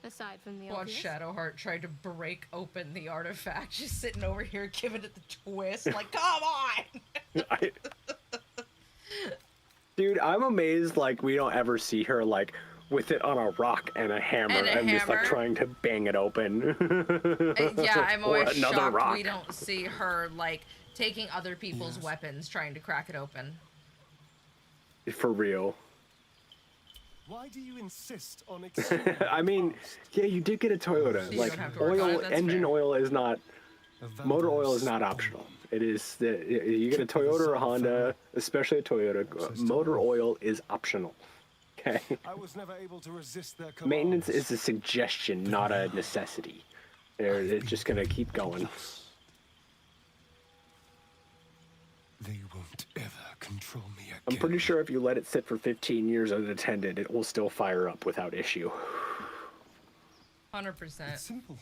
Aside from the
Watch
obvious.
Shadowheart try to break open the artifact, just sitting over here giving it the twist, like, come on!
Dude, I'm amazed, like, we don't ever see her, like, with it on a rock and a hammer
And a
just, like,
hammer.
trying to bang it open.
Yeah, I'm
Or
always
another
shocked
rock.
we don't see her, like, taking other people's weapons, trying to crack it open.
For real.
Why do you insist on exceeding
I mean,
past?
yeah, you did get a Toyota.
You
Like,
don't have to worry about
oil,
it, that's
engine
fair.
oil is not,
A
motor
vampire
oil is not
spawn.
optional. It is, you get a Toyota or a Honda, especially a Toyota, motor oil is optional. Okay?
I was never able to resist their
Maintenance
commands.
is a suggestion, not a necessity. It's just gonna keep going.
They won't ever control me again.
I'm pretty sure if you let it sit for 15 years unattended, it will still fire up without issue.
100%.
It's simple.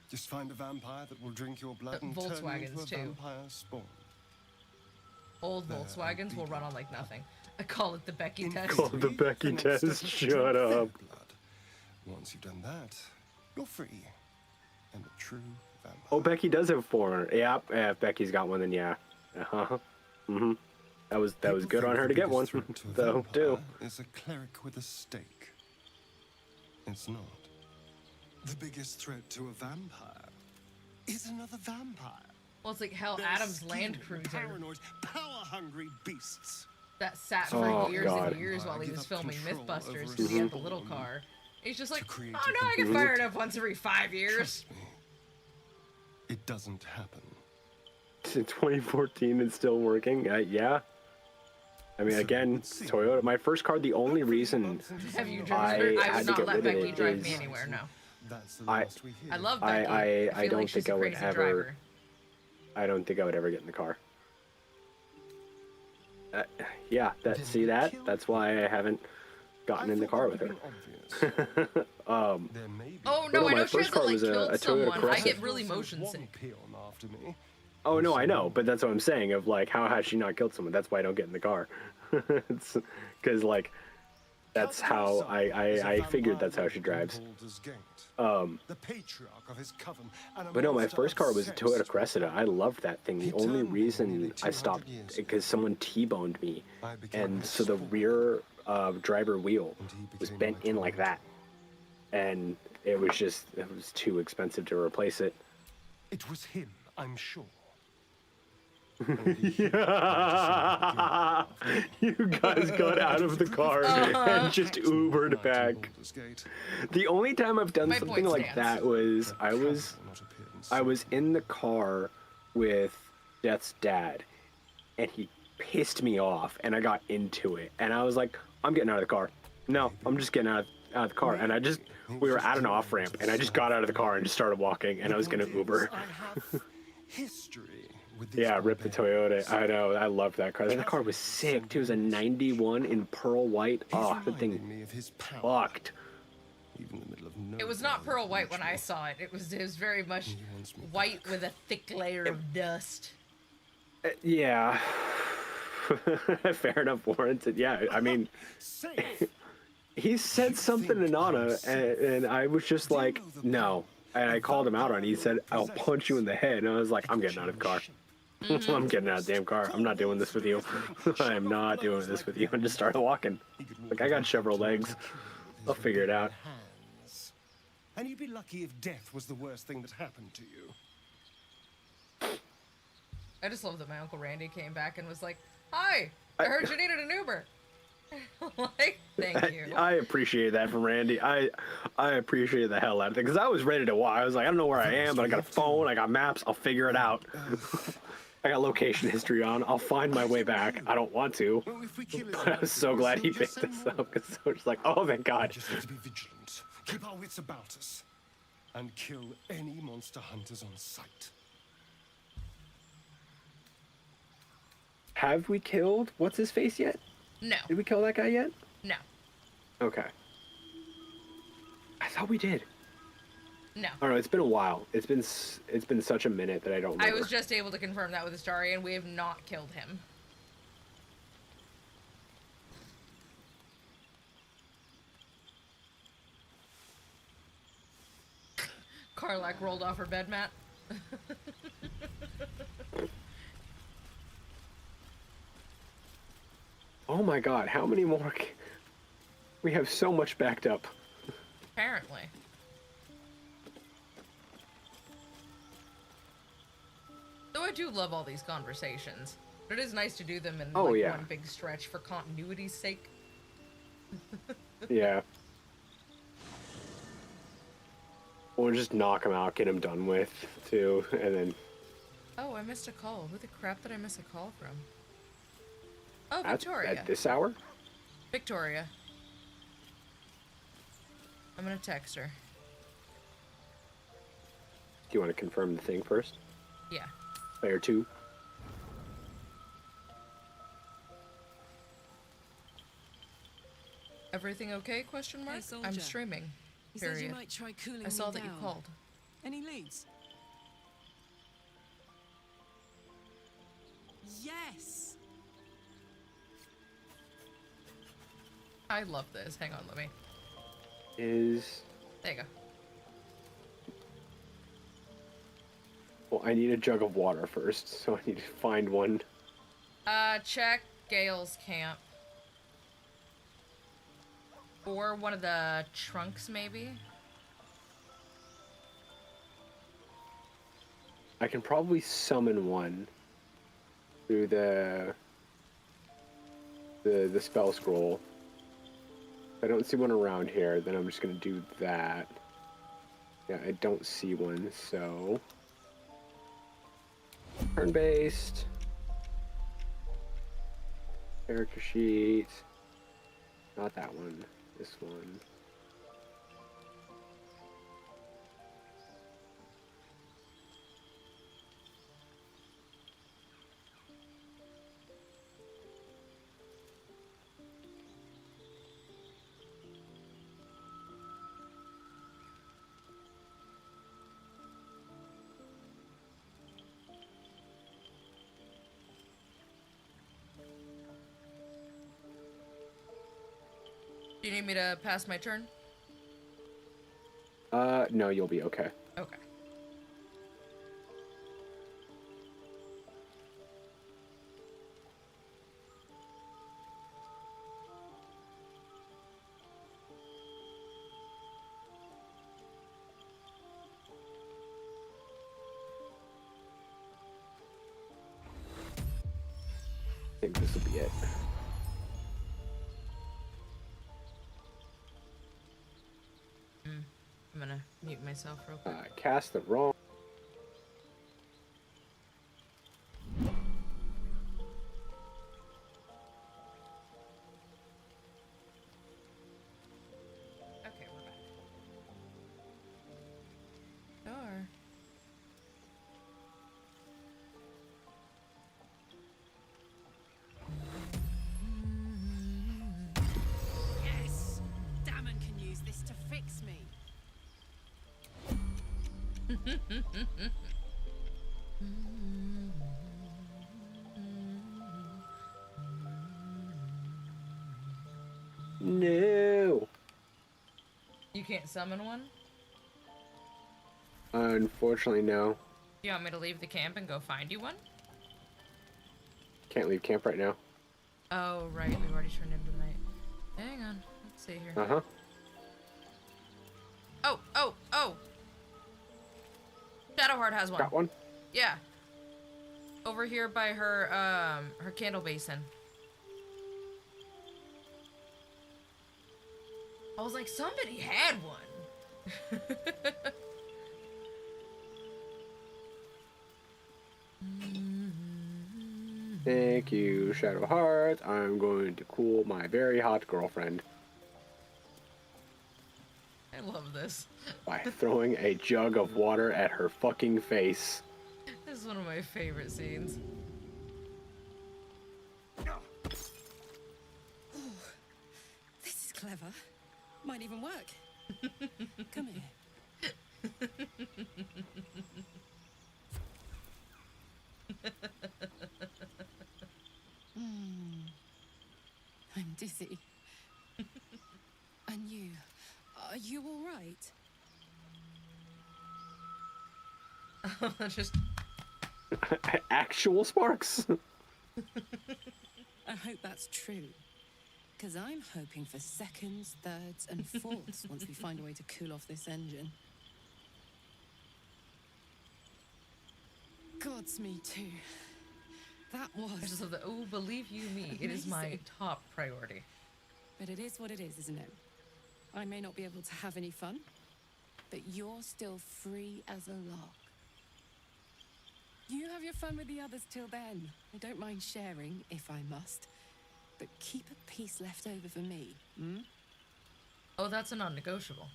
Just find a vampire that will drink your blood
The
and turn you
Volkswagens,
into a
too.
vampire spawn.
Old Volkswagens will run on like nothing. I call it the Becky test.
Call the Becky
An
test,
ecstatic
shut
drink their
up.
blood. Once you've done that, you're free. And a true vampire.
Oh, Becky does have 400. Yeah, if Becky's got one, then yeah. Uh-huh. Mm-hmm. That was
People
good on
think
her
the
to get
biggest
one,
threat to a
though, too.
vampire is a cleric with a stake. It's not. The biggest threat to a vampire is another vampire.
Well, it's like Hell
They're
Adam's Land
scheming,
Cruiser
paranoid, power-hungry beasts.
that sat for
Oh,
years
God.
and years while he
Give
was
up
filming
control
Mythbusters
over
because he had the
his
little
spawn
car. He's just
to
like,
create
oh
a
no, I can
computer.
fire it up once every 5 years.
Trust me, it doesn't happen.
In 2014, it's still working. Yeah. I mean,
So
again,
let's see.
Toyota. My first car, the only reason
Have you
I
driven her? I
had
would
to
not
get
let
rid of
Becky
it
drive me
is-
anywhere, no.
That's the
I-
last we hear.
I love
I-
Becky.
I
feel
don't
like she's
think I
a
would
crazy
ever-
driver.
I don't think I would ever get in the car. Yeah, that's why I haven't gotten in the car with her.
There may be
Oh
no,
no, I
my
know she
first
hasn't
car
like
was a
killed
Toyota
someone. I
Cressa.
get really
also
motion
one
sick.
peon after me.
Oh no, I know, but that's what I'm saying. Of like, how has she not killed someone? That's why I don't get in the car. It's because like, that's how I figured that's how she drives.
The patriarch of his coven, and a
But no, my
monster
first car was a
obsessed
Toyota Cressida. I loved that thing. The only
turned
reason
nearly
I
200
stopped
years
because
ago.
someone T-boned me,
I became
and
his
so the
spawn.
rear driver wheel
And he
was
became
bent
my
in like
Toyota.
that, and it was too expensive to replace it.
It was him, I'm sure.
Yeah. You guys got out of the car and just Ubered back. The only time I've done
My
something
point
like
stands.
that was I was in the car with Death's dad, and he pissed me off, and I got into it, and I was like, I'm getting out of the car. No, I'm just getting out of the car, and we were at an off ramp, and I just got out of the car and just started walking, and I was gonna Uber.
I have history with these
Yeah, rip the Toyota.
barbarians.
I know, I loved that car. That car was sick too. It was a '91 in pearl white.
He's
Oh, that
reminding
thing
me of his power,
fucked.
even in the middle of nowhere.
It was not pearl white when I
Ritual.
saw it. It was very much
He wants me
white
back.
with a thick layer of dust.
Yeah. Fair enough, warranted. Yeah, I mean,
Safe.
he said something to Nana, and I was just like, no. And I called him out on it. He said, I'll punch you in the head. And I was like, I'm getting out of the car. I'm getting out of the damn car. I'm not doing this with you. I'm not doing this with you. And just started walking. Like, I got several legs. I'll figure it out.
Hands. And you'd be lucky if death was the worst thing that happened to you.
I just love that my Uncle Randy came back and was like, hi, I heard you needed an Uber. Like, thank you.
I appreciate that from Randy. I appreciate the hell out of it, because I was ready to walk. I was like, I don't know where I am, but I got a phone, I got maps, I'll figure it out. I got location history on. I'll find my way back. I don't want to,
Well, if we kill his
but I was so
relatives,
glad he
we'll just
picked
send
this
more.
up, because I was just like, oh, thank
We
God.
just need to be vigilant. Keep our wits about us. And kill any monster hunters on sight.
Have we killed what's his face yet?
No,
Did we kill that guy yet?
no,
Okay. I thought we did.
no.
I don't know. It's been a while. It's been such a minute that I don't remember.
I was just able to confirm that with Astari, and we have not killed him. Karlak rolled off her bed mat.
Oh my God! How many more? We have so much backed up.
Apparently. Though I do love all these conversations. But it is nice to do them in
Oh,
like
yeah.
one big stretch for continuity's sake.
Yeah. We'll just knock him out, get him done with, too, and then
Oh, I missed a call. Who the crap did I miss a call from? Oh,
at
Victoria.
this hour.
Victoria. I'm gonna text her.
Do you want to confirm the thing first?
Yeah.
Player 2.
Everything okay? Question mark.
Hey, soldier.
I'm streaming.
He says you
Period.
might try cooling
I saw
me
that you
down.
called.
Any leads? Yes.
I love this. Hang on, let me.
Is
There you go.
well, I need a jug of water first, so I need to find one.
Check Gale's camp. Or one of the trunks, maybe?
I can probably summon one through the spell scroll. If I don't see one around here, then I'm just gonna do that. Yeah, I don't see one, so turn-based character sheet. Not that one. This one.
Do you need me to pass my turn?
No, you'll be okay.
Okay.
I think this will be it.
I'm gonna mute myself real quick.
Cast the wrong. No.
You can't summon one?
Unfortunately, no.
You want me to leave the camp and go find you one?
Can't leave camp right now.
Oh, right. We've already turned into the night. Hang on. Let's see here.
Uh-huh.
Oh! Shadowheart has one.
Got one?
Yeah. Over here by her, her candle basin. I was like, somebody had one.
Thank you, Shadowheart. I'm going to cool my very hot girlfriend
I love this.
by throwing a jug of water at her fucking face.
This is one of my favorite scenes.
This is clever. Might even work. Come here. I'm dizzy. And you? Are you all right?
Just
Actual sparks.
I hope that's true. Because I'm hoping for seconds, thirds, and fourths once we find a way to cool off this engine. Gods, me too. That
I just
was...
love that. Oh, believe you me, it is my
Amazing.
top priority.
But it is what it is, isn't it? I may not be able to have any fun, but you're still free as a lark. You have your fun with the others till then. I don't mind sharing, if I must. But keep a piece left over for me, hmm?
Oh, that's a non-negotiable.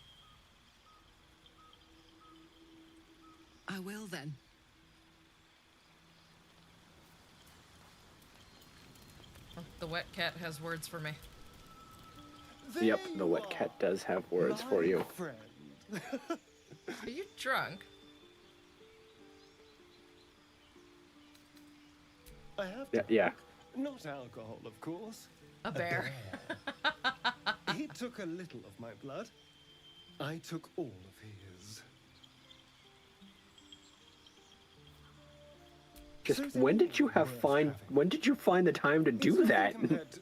I will then.
The wet cat has words for me.
Yep, the wet cat does have words for you.
Friend.
Are you drunk?
I have
Yeah,
to.
yeah.
Not alcohol, of course.
A bear.
He took a little of my blood. I took all of his.
Just when did you when did you find the time to
It's
do
nothing
that?
compared to,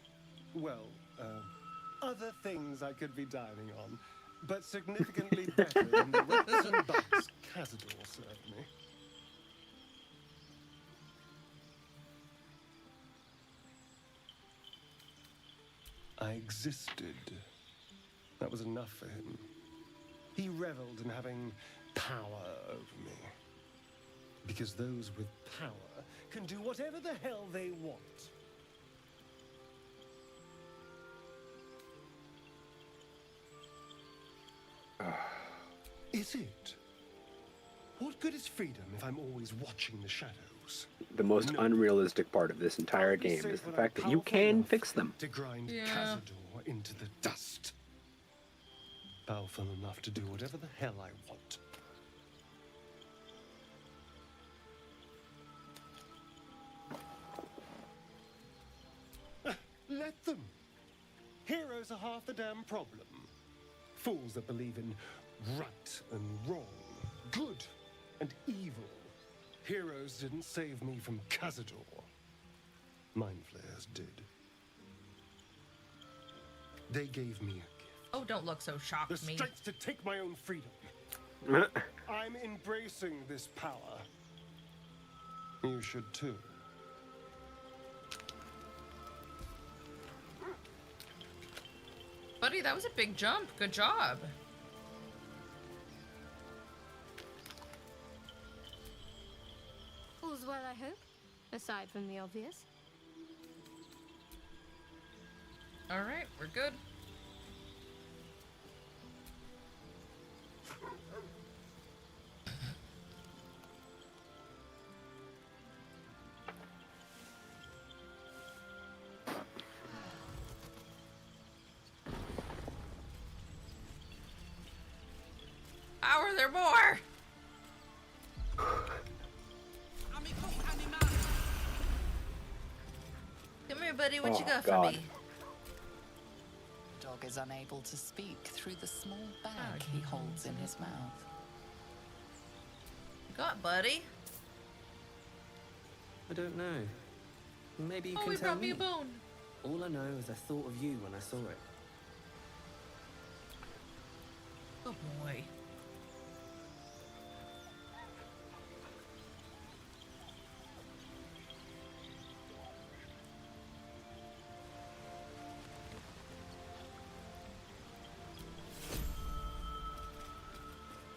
well, other things I could be dining on, but significantly better than the rats and bugs Cazador served me. I existed. That was enough for him. He reveled in having power over me. Because those with power can do whatever the hell they want. Is it? What good is freedom if I'm always watching the shadows?
The most unrealistic part of this entire game is the fact that you can fix them.
To grind
Yeah.
Cazador into the dust. Powerful enough to do whatever the hell I want. Let them. Heroes are half the damn problem. Fools that believe in right and wrong, good and evil. Heroes didn't save me from Cazador. Mind flayers did. They gave me a gift.
Oh, don't look so
The
shocked, me.
strength to take my own freedom. I'm embracing this power. You should too.
Buddy, that was a big jump. Good job.
All's well, I hope. Aside from the obvious.
Alright, we're good. How are there more? here, buddy. What you
Oh,
got
God.
for me?
The dog is unable to speak through the small bag he holds in his mouth.
You got, buddy?
I don't know. Maybe you
Oh,
can
he
tell
brought me a bone.
All I know is I thought of you when I saw it.
Oh boy.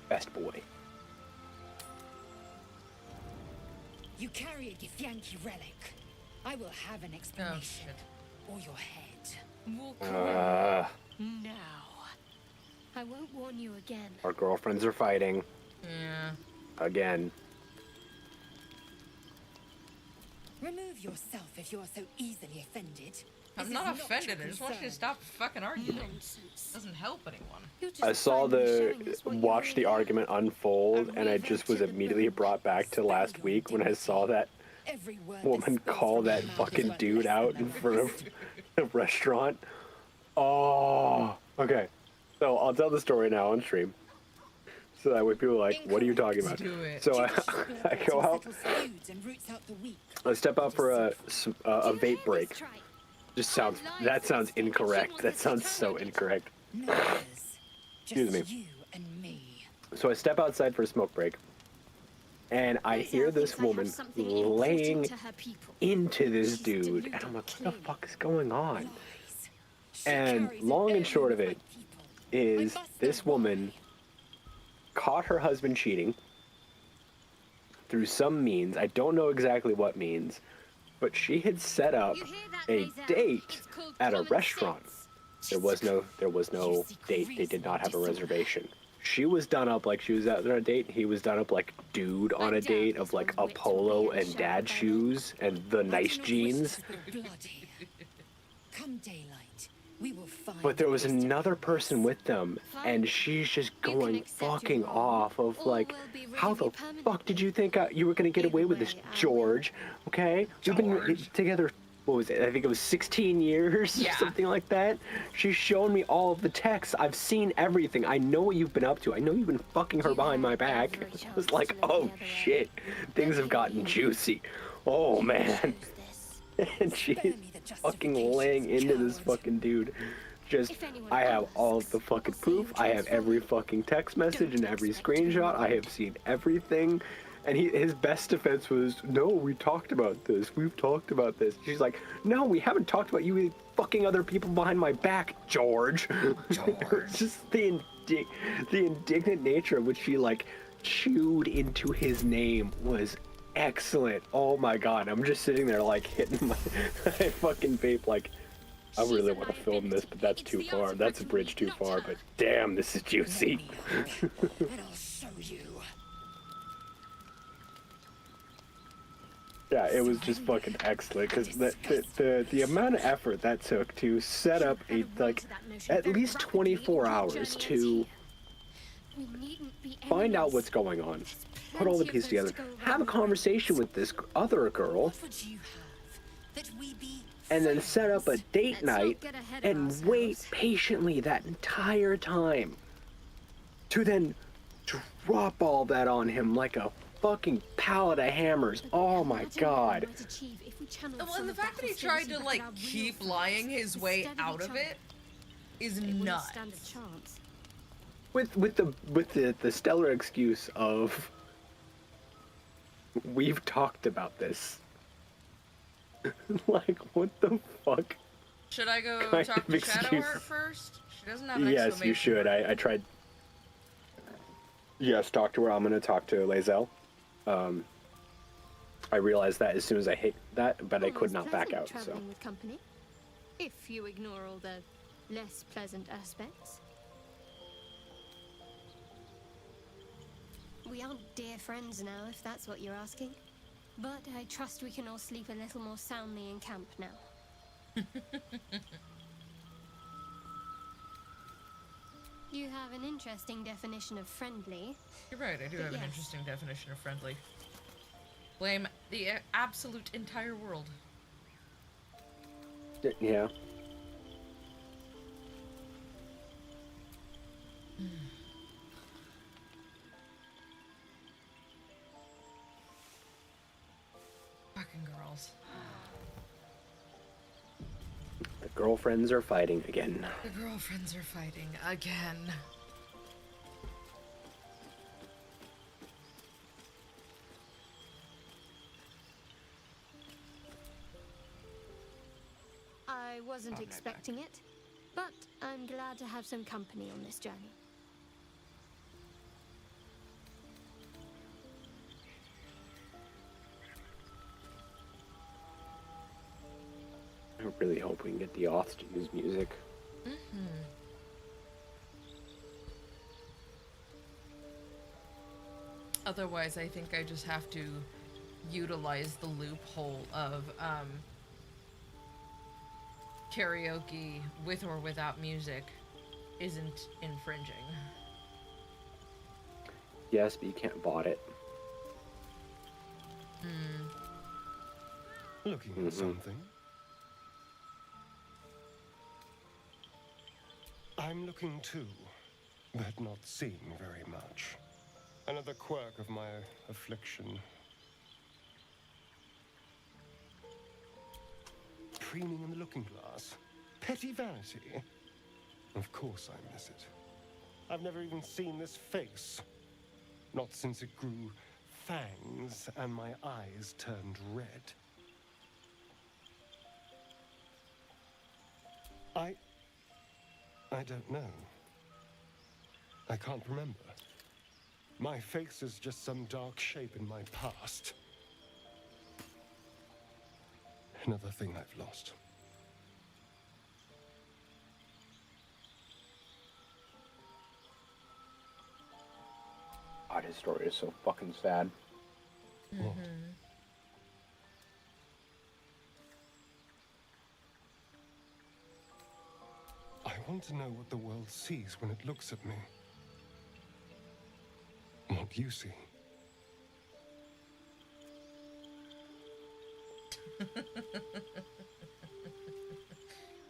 Best boy.
You carry a Githyanki relic. I will have an
Oh
explanation.
shit.
Or your head.
Walk away
Uh,
now. I won't warn you again.
our girlfriends are fighting
Yeah.
again.
Remove yourself if you are so easily offended.
I'm
This
not
is
offended.
your
I just want you to
concern.
stop fucking arguing.
Nonsense.
Doesn't help anyone.
You're just
I saw
finally
the
showing us what you
watch the
really are.
argument unfold,
A
and I
reaver
just was
to the
immediately
bone.
brought back to last week when I saw that
Every word
woman
that spills
call
from your
that
mouth is
fucking
worth
dude
less
out
than
in
the
front
rest.
of the restaurant. Oh, okay. So I'll tell the story now on stream, so that way people are like, "What are you talking about?"
Do it.
So I go out,
Settles feuds and roots out the weak.
I step out for a
Do you hear
vape break.
this tripe?
Just sounds that sounds incorrect. That sounds so incorrect.
No others.
Excuse
Just
me.
you and me.
So I step outside for a smoke break, and I
Liza
hear this
thinks I have
woman
something important
laying
to her people.
into this
She's
dude,
deluded,
and I'm like, what the
clearly.
fuck is going on?
Lies. She
And
carries
long
an
and short of
heirloom
it
my people.
is
I must
this
know why.
woman caught her husband cheating through some means. I don't know exactly what means, but she had set up
You hear that,
a
Liza?
date
It's called
at a
common
restaurant.
sense.
There was no date. They did not have a reservation. She was done up like she was out there on a date. He was done up like dude on a date of like a polo and dad shoes and the nice jeans.
Bloody. Come daylight, we will find.
But there was
the rest of
another
your
person
race.
with them, and she's just
You can
going
accept your
fucking
wrong,
off of
or
like,
we'll be rid
how
of you
the fuck did you think you were gonna get
Either
away with this,
way, I
George? Okay, we've been
George.
together. What was it? I think it was 16 years
Yeah.
or something like that. She's shown me all of the texts. I've seen everything. I know what you've been up to. I know you've been fucking her
You
behind my
had
back.
every
It was
chance
like,
to look
oh
the other way.
shit, things have gotten juicy. Oh man.
Choose this.
And she's
Spare me the
fucking
justifications,
laying into this
coward.
fucking dude. Just,
If anyone
I have all of
asks,
the fucking
I'll say
proof.
you
I have every
transform.
fucking text message and every
expect to
screenshot. I
know.
have seen everything. And his best defense was, no, we talked about this. We've talked about this. She's like, no, we haven't talked about you with fucking other people behind my back, George.
George.
Just the indignant nature of which she like chewed into his name was excellent. Oh my god, I'm just sitting there like hitting my fucking vape like, I
She's
really
a
want to film this, but that's
It's
too
the
far.
art
That's a
of
bridge too
not
far,
her.
but damn, this is juicy.
And I'll show you.
Yeah, it was just fucking excellent because the amount of effort that took to set up a like at least 24 hours to find out what's going on, put all the pieces together, have a conversation with this other girl,
What would you have? That we be
and then set up a date
Let's not
night
get ahead of
and
ourselves.
wait patiently that entire time to then drop all that on him like a fucking pallet of hammers. Oh my god.
Well, and the fact that he tried to like keep lying his way out of it is nuts.
Stand a chance.
With the stellar excuse of we've talked about this. Like, what the fuck?
Should I go
Kind
talk
of
to Shadowheart
excuse.
first? She doesn't have an
Yes,
exclamation.
you should. I tried. Yes, talk to her. I'm gonna talk to Lae'zel. I realized that as soon as I hit that, but I could
Almost
not back
pleasant
out. So
traveling with company, if you ignore all the less pleasant aspects. We aren't dear friends now, if that's what you're asking. But I trust we can all sleep a little more soundly in camp now. You have an interesting definition of friendly.
You're right, I do
But
have an
yes.
interesting definition of friendly. Blame the absolute entire world.
Yeah.
Fucking girls.
The girlfriends are fighting again.
The girlfriends are fighting again.
I wasn't expecting it, but I'm glad to have some company on this journey.
I really hope we can get the auths to use music.
Otherwise, I think I just have to utilize the loophole of karaoke with or without music isn't infringing.
Yes, but you can't bot it.
Looking at something? I'm looking too, but not seeing very much. Another quirk of my affliction. Preening in the looking glass. Petty vanity. Of course I miss it. I've never even seen this face. Not since it grew fangs and my eyes turned red. I don't know. I can't remember. My face is just some dark shape in my past. Another thing I've lost.
God, his story is so fucking sad.
What? I want to know what the world sees when it looks at me. What you see.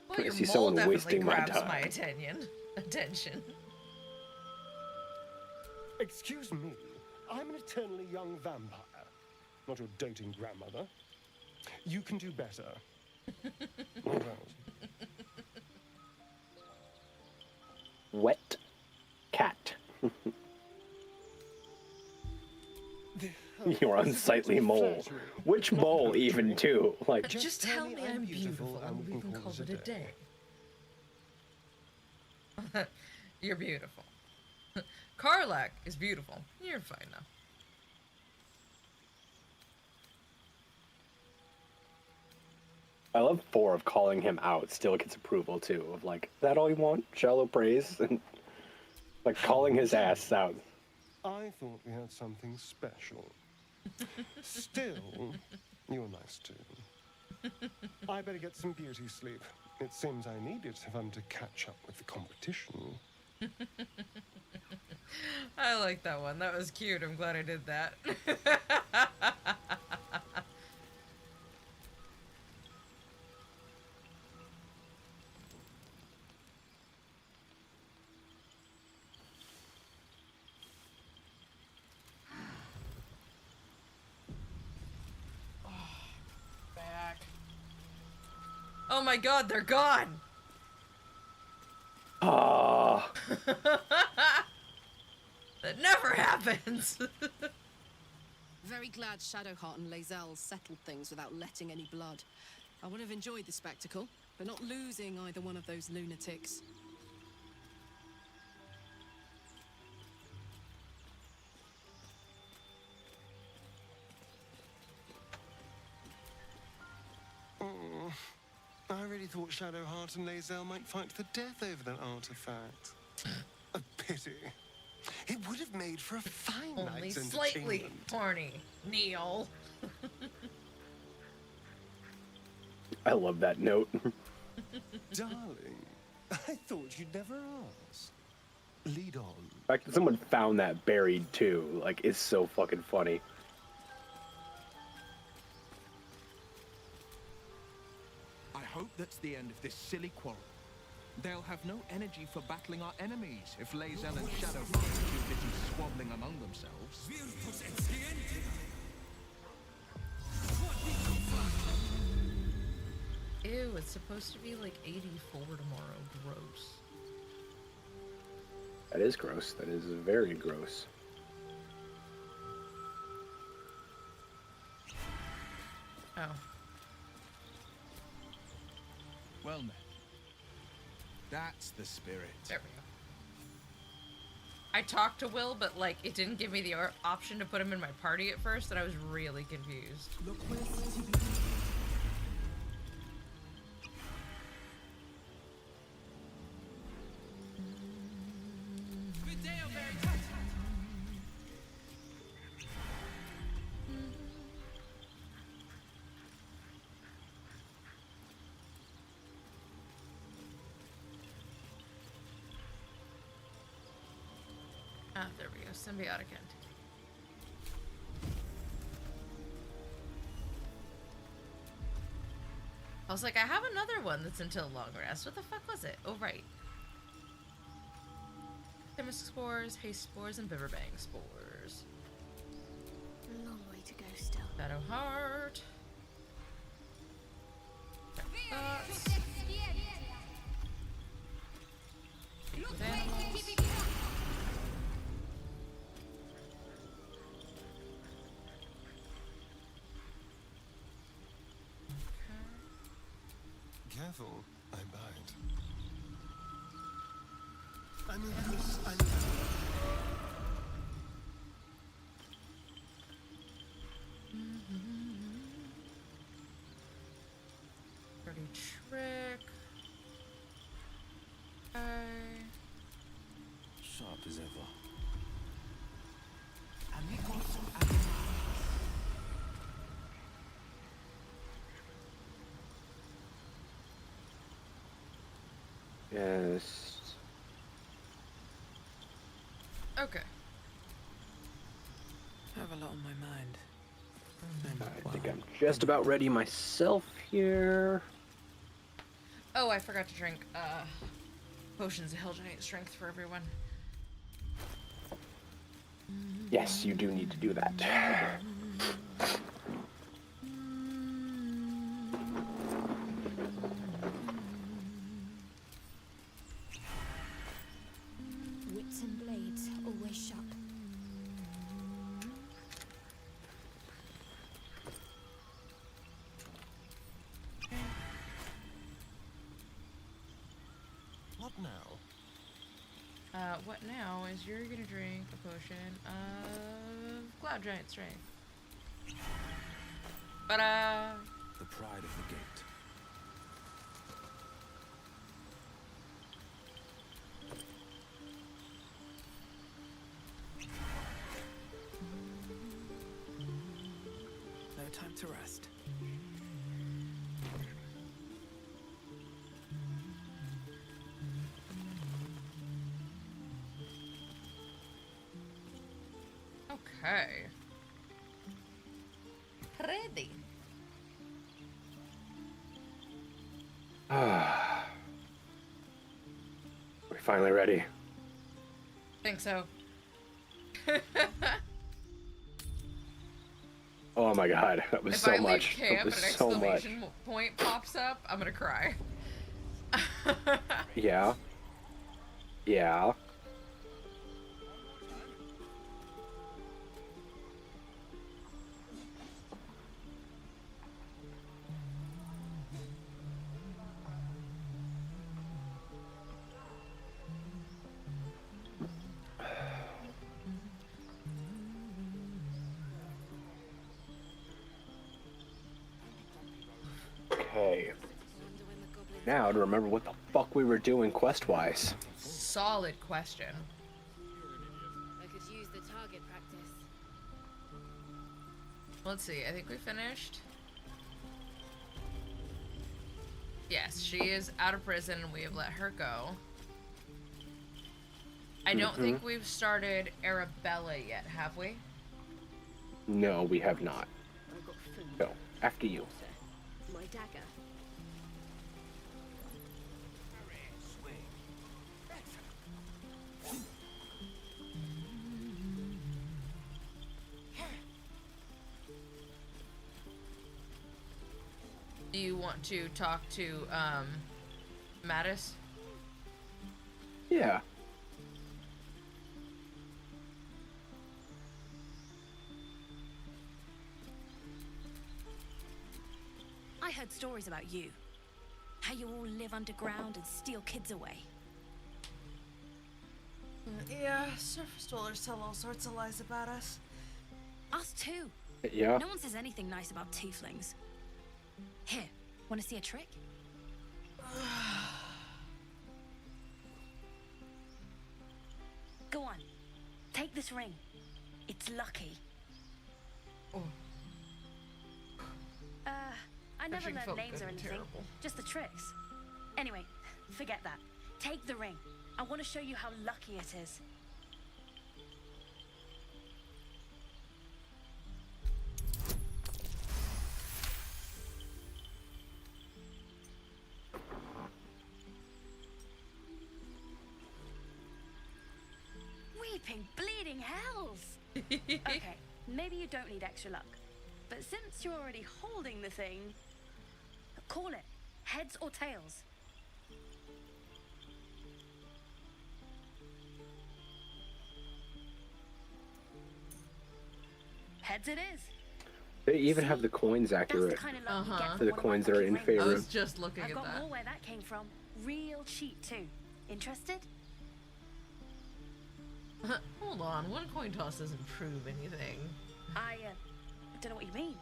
Well,
I
your
see
mole
someone
definitely
wasting my
grabs
time.
my attention.
Excuse me, I'm an eternally young vampire, not your doting grandmother. You can do better. What else?
Wet cat. Your unsightly mole. Which mole even, too? Like,
Just tell me I'm beautiful and we can call it a day. You're beautiful. Karlak is beautiful. You're fine now.
I love 4 of calling him out still gets approval, too. Of like, is that all you want? Shallow praise? And like, calling his ass out.
I thought we had something special. Still, you're nice too. I better get some beauty sleep. It seems I need it if I'm to catch up with the competition.
I like that one. That was cute. I'm glad I did that. Back. Oh my god, they're gone!
Ah.
That never happens!
Very glad Shadowheart and Lae'zel settled things without letting any blood. I would have enjoyed the spectacle, but not losing either one of those lunatics.
I really thought Shadowheart and Lae'zel might fight to the death over that artifact. A pity. It would have made for a fine
Only
night's
slightly
entertainment.
horny, Neil.
I love that note.
Darling, I thought you'd never ask. Lead on.
The fact that someone found that buried, too, like, is so fucking funny.
I hope hope that's the end of this silly quarrel. They'll have no energy for battling our enemies if Lae'zel and Shadowheart are too busy squabbling among themselves.
Ew, it's supposed to be like 84 tomorrow. Gross.
That is gross. That is very gross.
Oh.
Well met. That's the spirit.
There we go. I talked to Will, but like it didn't give me the option to put him in my party at first, and I was really confused. Ah, there we go. Symbiotic end. I was like, I have another one that's until long rest. What the fuck was it? Oh, right. Chemisk spores, haste spores, and biverbang spores.
A long way to go still.
Shadowheart. With animals.
Careful, I bite. I need this, I need that.
Dirty trick.
Sharp as ever.
Yes.
Okay.
I have a lot on my mind.
I think I'm just about ready myself here.
Oh, I forgot to drink potions of Hell Giant Strength for everyone.
Yes, you do need to do that.
Wits and blades, always sharp.
What now?
What now is you're gonna drink a potion of Cloud Giant Strength. Ta-da!
The pride of the gate.
No time to rest.
Okay. Ready.
We're finally ready.
Think so.
Oh my god, that was
If
so
I leave
much.
camp
That was
and an
so much.
exclamation point pops up, I'm gonna cry.
Yeah. Yeah. Okay. Now to remember what the fuck we were doing quest-wise.
Solid question.
I could use the target practice.
Let's see, I think we finished. Yes, she is out of prison and we have let her go. I don't think we've started Arabella yet, have we?
No, we have not.
I've got food.
So, after you.
My dagger.
Do you want to talk to, Mattis?
Yeah.
I heard stories about you. How you all live underground and steal kids away.
Yeah, surface dwellers tell all sorts of lies about us.
Us too.
Yeah.
No one says anything nice about tieflings. Here, want to see a trick? Go on. Take this ring. It's lucky.
Oh.
I never
Fishing
learned
felt
names
good
or
and
anything.
terrible.
Just the tricks. Anyway, forget that. Take the ring. I want to show you how lucky it is. Weeping, bleeding hells! Okay, maybe you don't need extra luck. But since you're already holding the thing, call it heads or tails. Heads it is.
They even have the coins
That's
accurate
the kind of luck you get
for the
from one of my
coins that are
lucky
in
rings.
favor.
I was just looking
I've
at
got
that.
more where that came from. Real cheap too. Interested?
Hold on, one coin toss doesn't prove anything.
I don't know what you mean.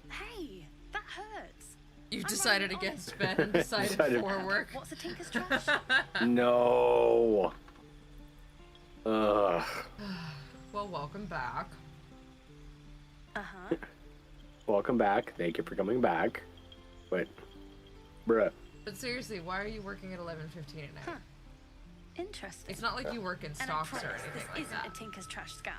Hey, that hurts.
You've
I'm
decided
not even
against Ben and decided for work.
What's a tinker's trash?
No. Ugh.
Well, welcome back.
Uh-huh.
Welcome back. Thank you for coming back. But, bruh.
But seriously, why are you working at 11:15 at night?
Huh. Interesting.
It's not like you work in
And I
stocks or
promise
anything
this
like
isn't
that.
a tinker's trash scam.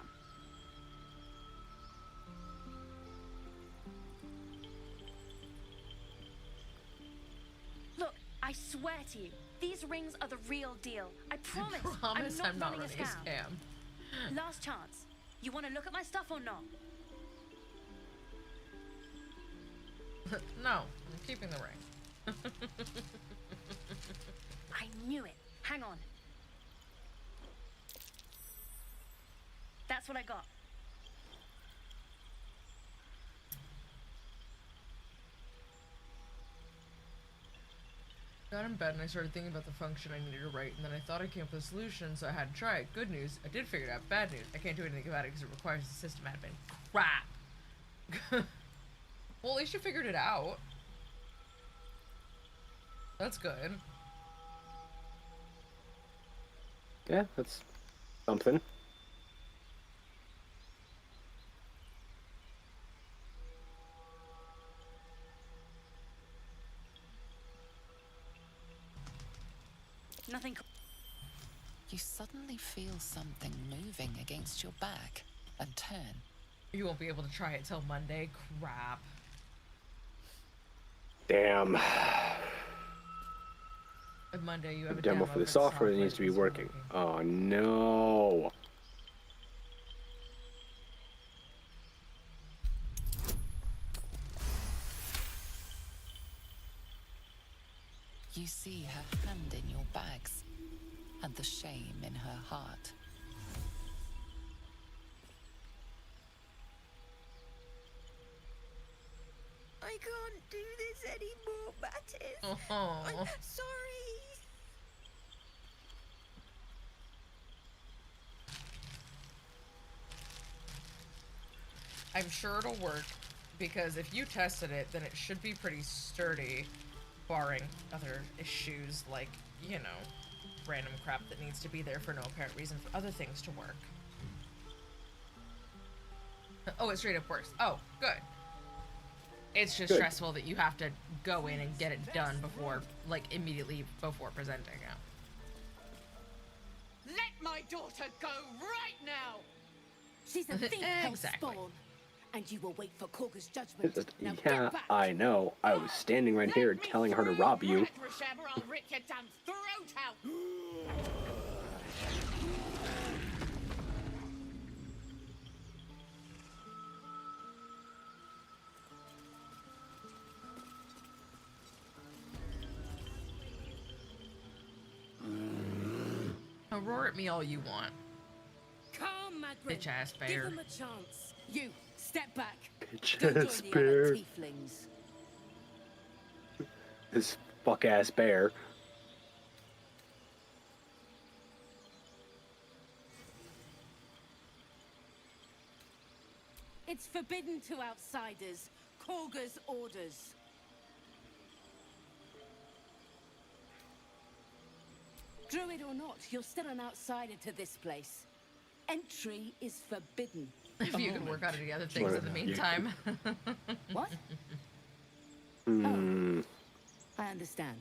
Look, I swear to you, these rings are the real deal. I promise.
Promise
I'm not running
running
a scam. Last chance. You want to look at my stuff or not?
No, I'm keeping the ring.
I knew it. Hang on. That's what I got.
Got in bed and I started thinking about the function I needed to write, and then I thought I came up with a solution, so I had to try it. Good news, I did figure it out. Bad news, I can't do anything about it because it requires a system admin. Crap! Well, at least you figured it out. That's good.
Yeah, that's something.
Nothing.
You suddenly feel something moving against your back and turn.
You won't be able to try it till Monday. Crap.
Damn.
On Monday, you have
A
a
demo for the software that needs to be
isn't
working. Oh no.
You see her hand in your bags and the shame in her heart.
I can't do this anymore, Mattis.
Oh.
I'm sorry.
I'm sure it'll work, because if you tested it, then it should be pretty sturdy, barring other issues like, you know, random crap that needs to be there for no apparent reason for other things to work. Oh, it straight up works. Oh, good. It's just
Good.
stressful that you have to go in and get it done before, like, immediately before presenting it.
Let my daughter go right now!
She's a thief,
Exactly.
Hellspawn. And you will wait for Korga's judgment. Now
Yeah,
get back.
I know. I was standing right here telling her to rob you.
Rashem, or I'll rip your damn throat out!
Now roar at me all you want.
Come, Magrin.
Bitch ass
Give
bear.
them a chance. You, step back.
Bitch
Go
ass
join the other
bear.
tieflings.
This fuck ass bear.
It's forbidden to outsiders. Korga's orders. Druid or not, you're still an outsider to this place. Entry is forbidden.
If you can work out any other things in the meantime.
What?
Hmm.
I understand.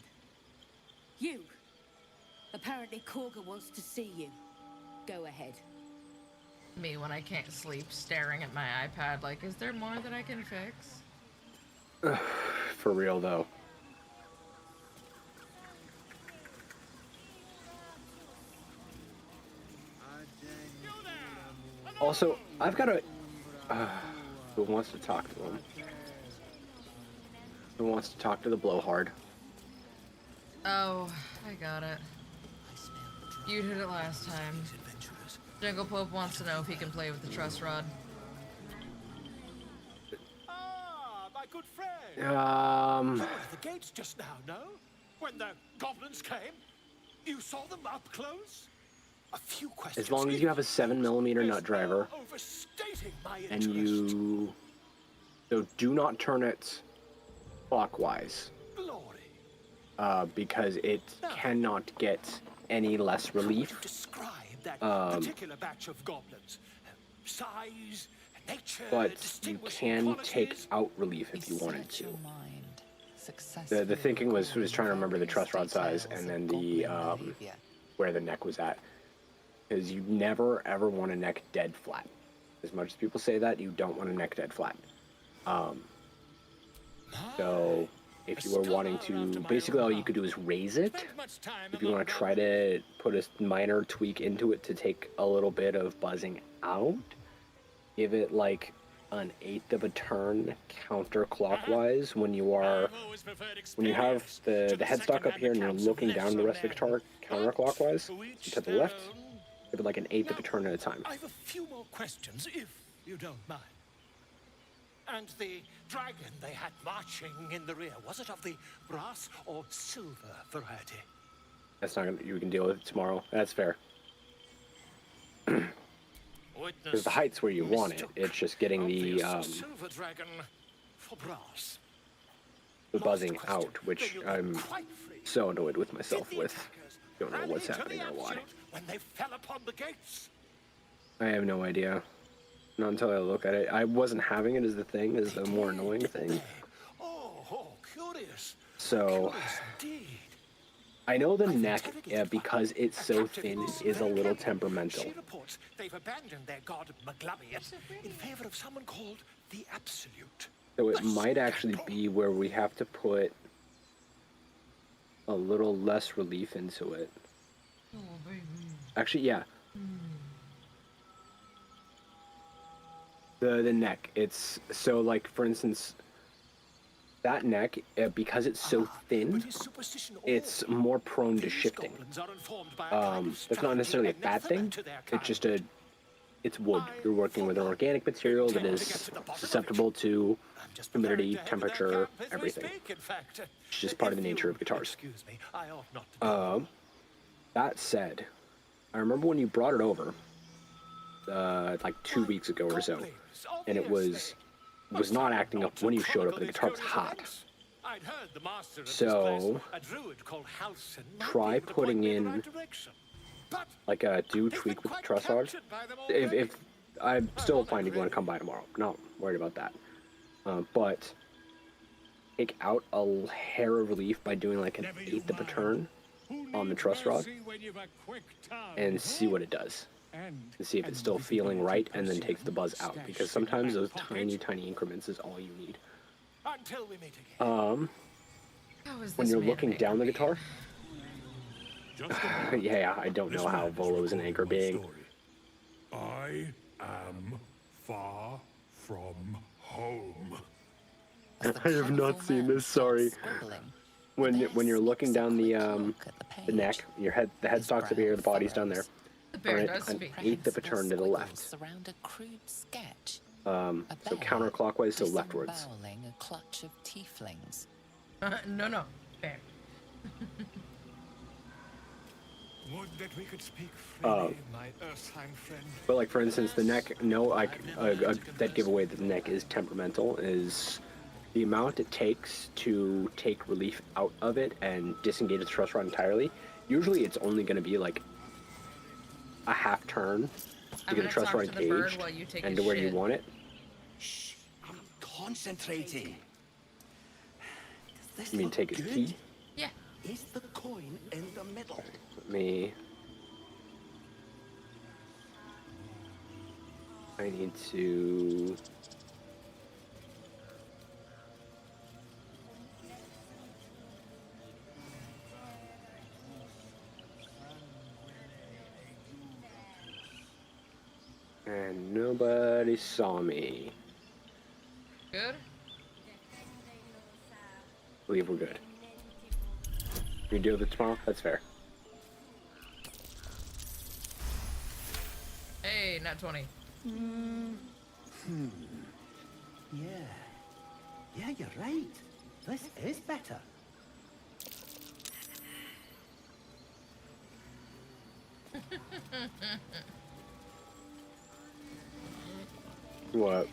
You. Apparently Korga wants to see you. Go ahead.
Me when I can't sleep, staring at my iPad like, is there more that I can fix?
For real though. Also, I've got a... who wants to talk to him? Who wants to talk to the blowhard?
Oh, I got it. You did it last time. Jungle Pope wants to know if he can play with the truss rod.
Ah, my good friend.
You
were at the gates just now, no? When the goblins came? You saw them up close? A few questions.
As long as you have a 7mm nut driver, and you... So do not turn it clockwise. Because it cannot get any less relief.
Describe that particular batch of goblins. Size, nature,
But you can take out relief if you wanted to. The thinking was trying to remember the truss rod size and then the where the neck was at. Because you never ever want a neck dead flat. As much as people say that, you don't want a neck dead flat. So if you were wanting to, basically all you could do is raise it. If you want to try to put a minor tweak into it to take a little bit of buzzing out, give it like an 1/8 of a turn counterclockwise when you are, when you have the headstock up here and you're looking down the rest of the guitar counterclockwise to the left, give it like an 1/8 of a turn at a time.
I have a few more questions, if you don't mind. And the dragon they had marching in the rear, was it of the brass or silver variety?
That's not gonna, you can deal with it tomorrow. That's fair. Because the height's where you want it. It's just getting the
silver dragon for brass.
the buzzing out, which I'm so annoyed with myself with. Don't know what's happening or why.
When they fell upon the gates.
I have no idea. Not until I look at it. I wasn't having it as the thing, as the more annoying thing.
Oh, curious.
So, I know the neck, because it's so thin, is a little temperamental.
She reports they've abandoned their god Maglabius in favor of someone called the Absolute.
So it might actually be where we have to put a little less relief into it. Actually, yeah. The neck, it's so like, for instance, that neck, because it's so thin, it's more prone to shifting. That's not necessarily a bad thing. It's just it's wood. You're working with an organic material that is susceptible to humidity, temperature, everything. It's just part of the nature of guitars. That said, I remember when you brought it over, like 2 weeks ago or so, and it was not acting up when you showed up, and the guitar was hot. So, try putting in like a tweak with the truss rod. If I'm still fine if you want to come by tomorrow, not worried about that. But take out a hair of relief by doing like an 1/8 of a turn on the truss rod and see what it does. And see if it's still feeling right, and then takes the buzz out, because sometimes those tiny increments is all you need.
Until we meet again.
When you're looking down the guitar, yeah, I don't know how Volo is an anchor being.
I am far from home.
I have not seen this, sorry. when you're looking down the neck, the headstock's up here, the body's down there.
The bear
Turn
does
it an
speak.
eighth of a turn to the left.
Surround a crude sketch.
So counterclockwise, so leftwards.
Disemboweling a clutch of tieflings.
No. Bear.
Would that we could speak freely, my Earthheim friend.
But like for instance, the neck, that giveaway that the neck is temperamental is the amount it takes to take relief out of it and disengage the trust rod entirely. Usually, it's only going to be like a half turn to get the trust rod engaged and to where you want it.
Shh, I'm concentrating.
You mean take a key?
Yeah.
Is the coin in the middle?
Let me. I need to. And nobody saw me.
Good?
I believe we're good. We deal with it tomorrow? That's fair.
Hey, nat 20.
Yeah, you're right. This is better.
What?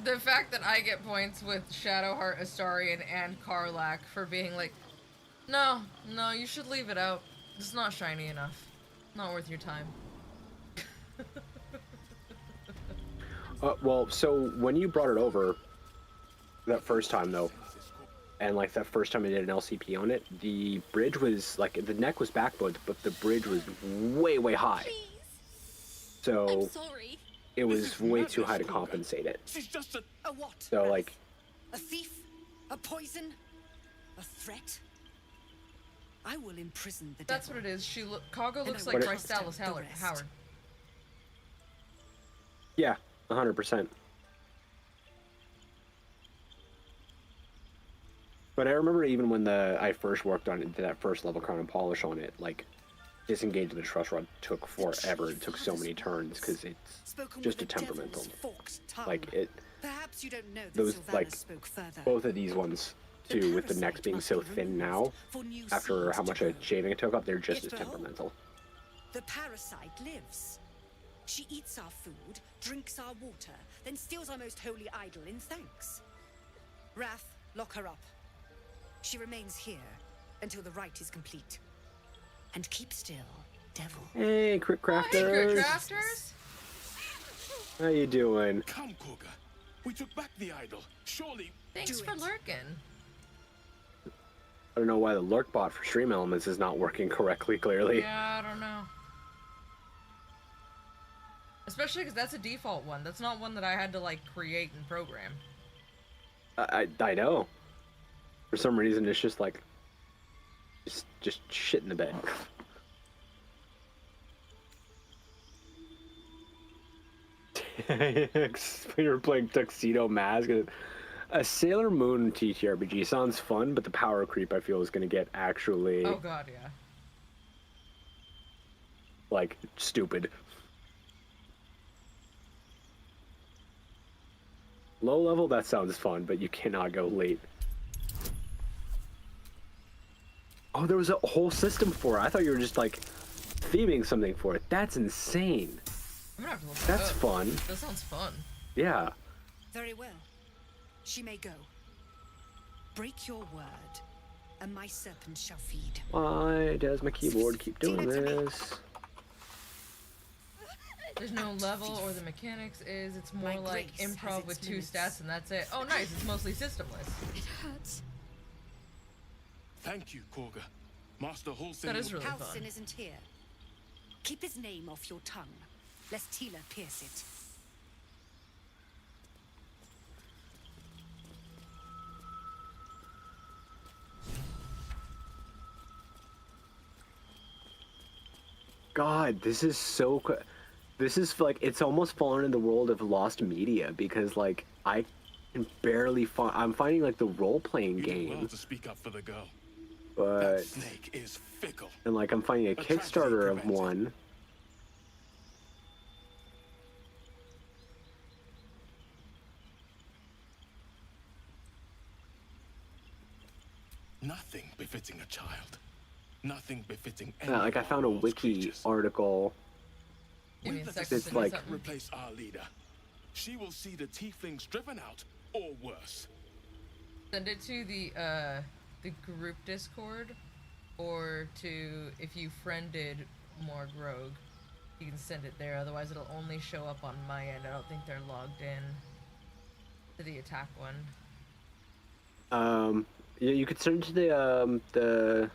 The fact that I get points with Shadowheart, Astarion, and Karlach for being like, no, you should leave it out. It's not shiny enough. Not worth your time.
Well, so when you brought it over that first time though, and like that first time I did an LCP on it, the bridge was like the neck was backbowed, but the bridge was way high. So
I'm sorry.
it was way too high to compensate it.
She's just
A what?
So like
A thief? A poison? A threat? I will imprison the
That's
devil.
what it is. Kago
And
looks
I
like
will
Bryce
cast out
Dallas
the
Howard.
rest.
yeah, 100%. But I remember even when I first worked on it, did that first level crown and polish on it, like disengaging the trust rod took forever. It took so many turns because it's
Spoken
just a
with the
temperamental.
devil's forked tongue.
Like it,
Perhaps you don't know that
those
Sylvanas
like
spoke further.
both of these ones too, with the necks being so thin now, after how much a shaving it took up, they're just as temperamental.
The parasite lives. She eats our food, drinks our water, then steals our most holy idol in thanks. Wrath, lock her up. She remains here until the rite is complete. And keep still, devil.
Hey, Crit Crafters!
Hey, Crit Crafters!
How you doing?
Come, Koga. We took back the idol. Surely.
Thanks for lurking.
I don't know why the lurk bot for Stream Elements is not working correctly, clearly.
Yeah, I don't know. Especially because that's a default one. That's not one that I had to, like, create and program.
I know. For some reason, it's just like... Just shit in the bed. We were playing Tuxedo Mask. A Sailor Moon TTRPG sounds fun, but the power creep I feel is going to get actually...
Oh god, yeah.
Like, stupid. Low level, that sounds fun, but you cannot go late. Oh, there was a whole system for it. I thought you were just, like, theming something for it. That's insane.
I'm gonna have to look
That's
that up.
fun.
That sounds fun.
Yeah.
Very well. She may go. Break your word, and my serpent shall feed.
Why does my keyboard keep doing this?
There's no level or the mechanics is. It's more
My
like
grace has
improv
its
with 2
limits.
stats and that's it. Oh, nice. It's mostly systemless.
It hurts.
Thank you, Koga. Master Holson.
That is really fun.
Halcyon isn't here. Keep his name off your tongue, lest Tila pierce it.
God, this is so... This is like, it's almost fallen in the world of lost media because like, I can barely find. I'm finding like the role-playing
You did
game,
well to speak up for the girl.
but
That snake is fickle.
and like I'm finding a
tragedy
Kickstarter of
prevented.
one.
Nothing befitting a child. Nothing befitting any
Yeah, like I
of our
found a
world's
wiki
creatures.
article.
Give me a
Whether the
second
It's
to
snake
do
like-
something.
replace our leader, she will see the tieflings driven out, or worse.
Send it to the group Discord, or to if you friended Morg Rogue, you can send it there. Otherwise, it'll only show up on my end. I don't think they're logged in to the attack one.
Yeah, you could send it to the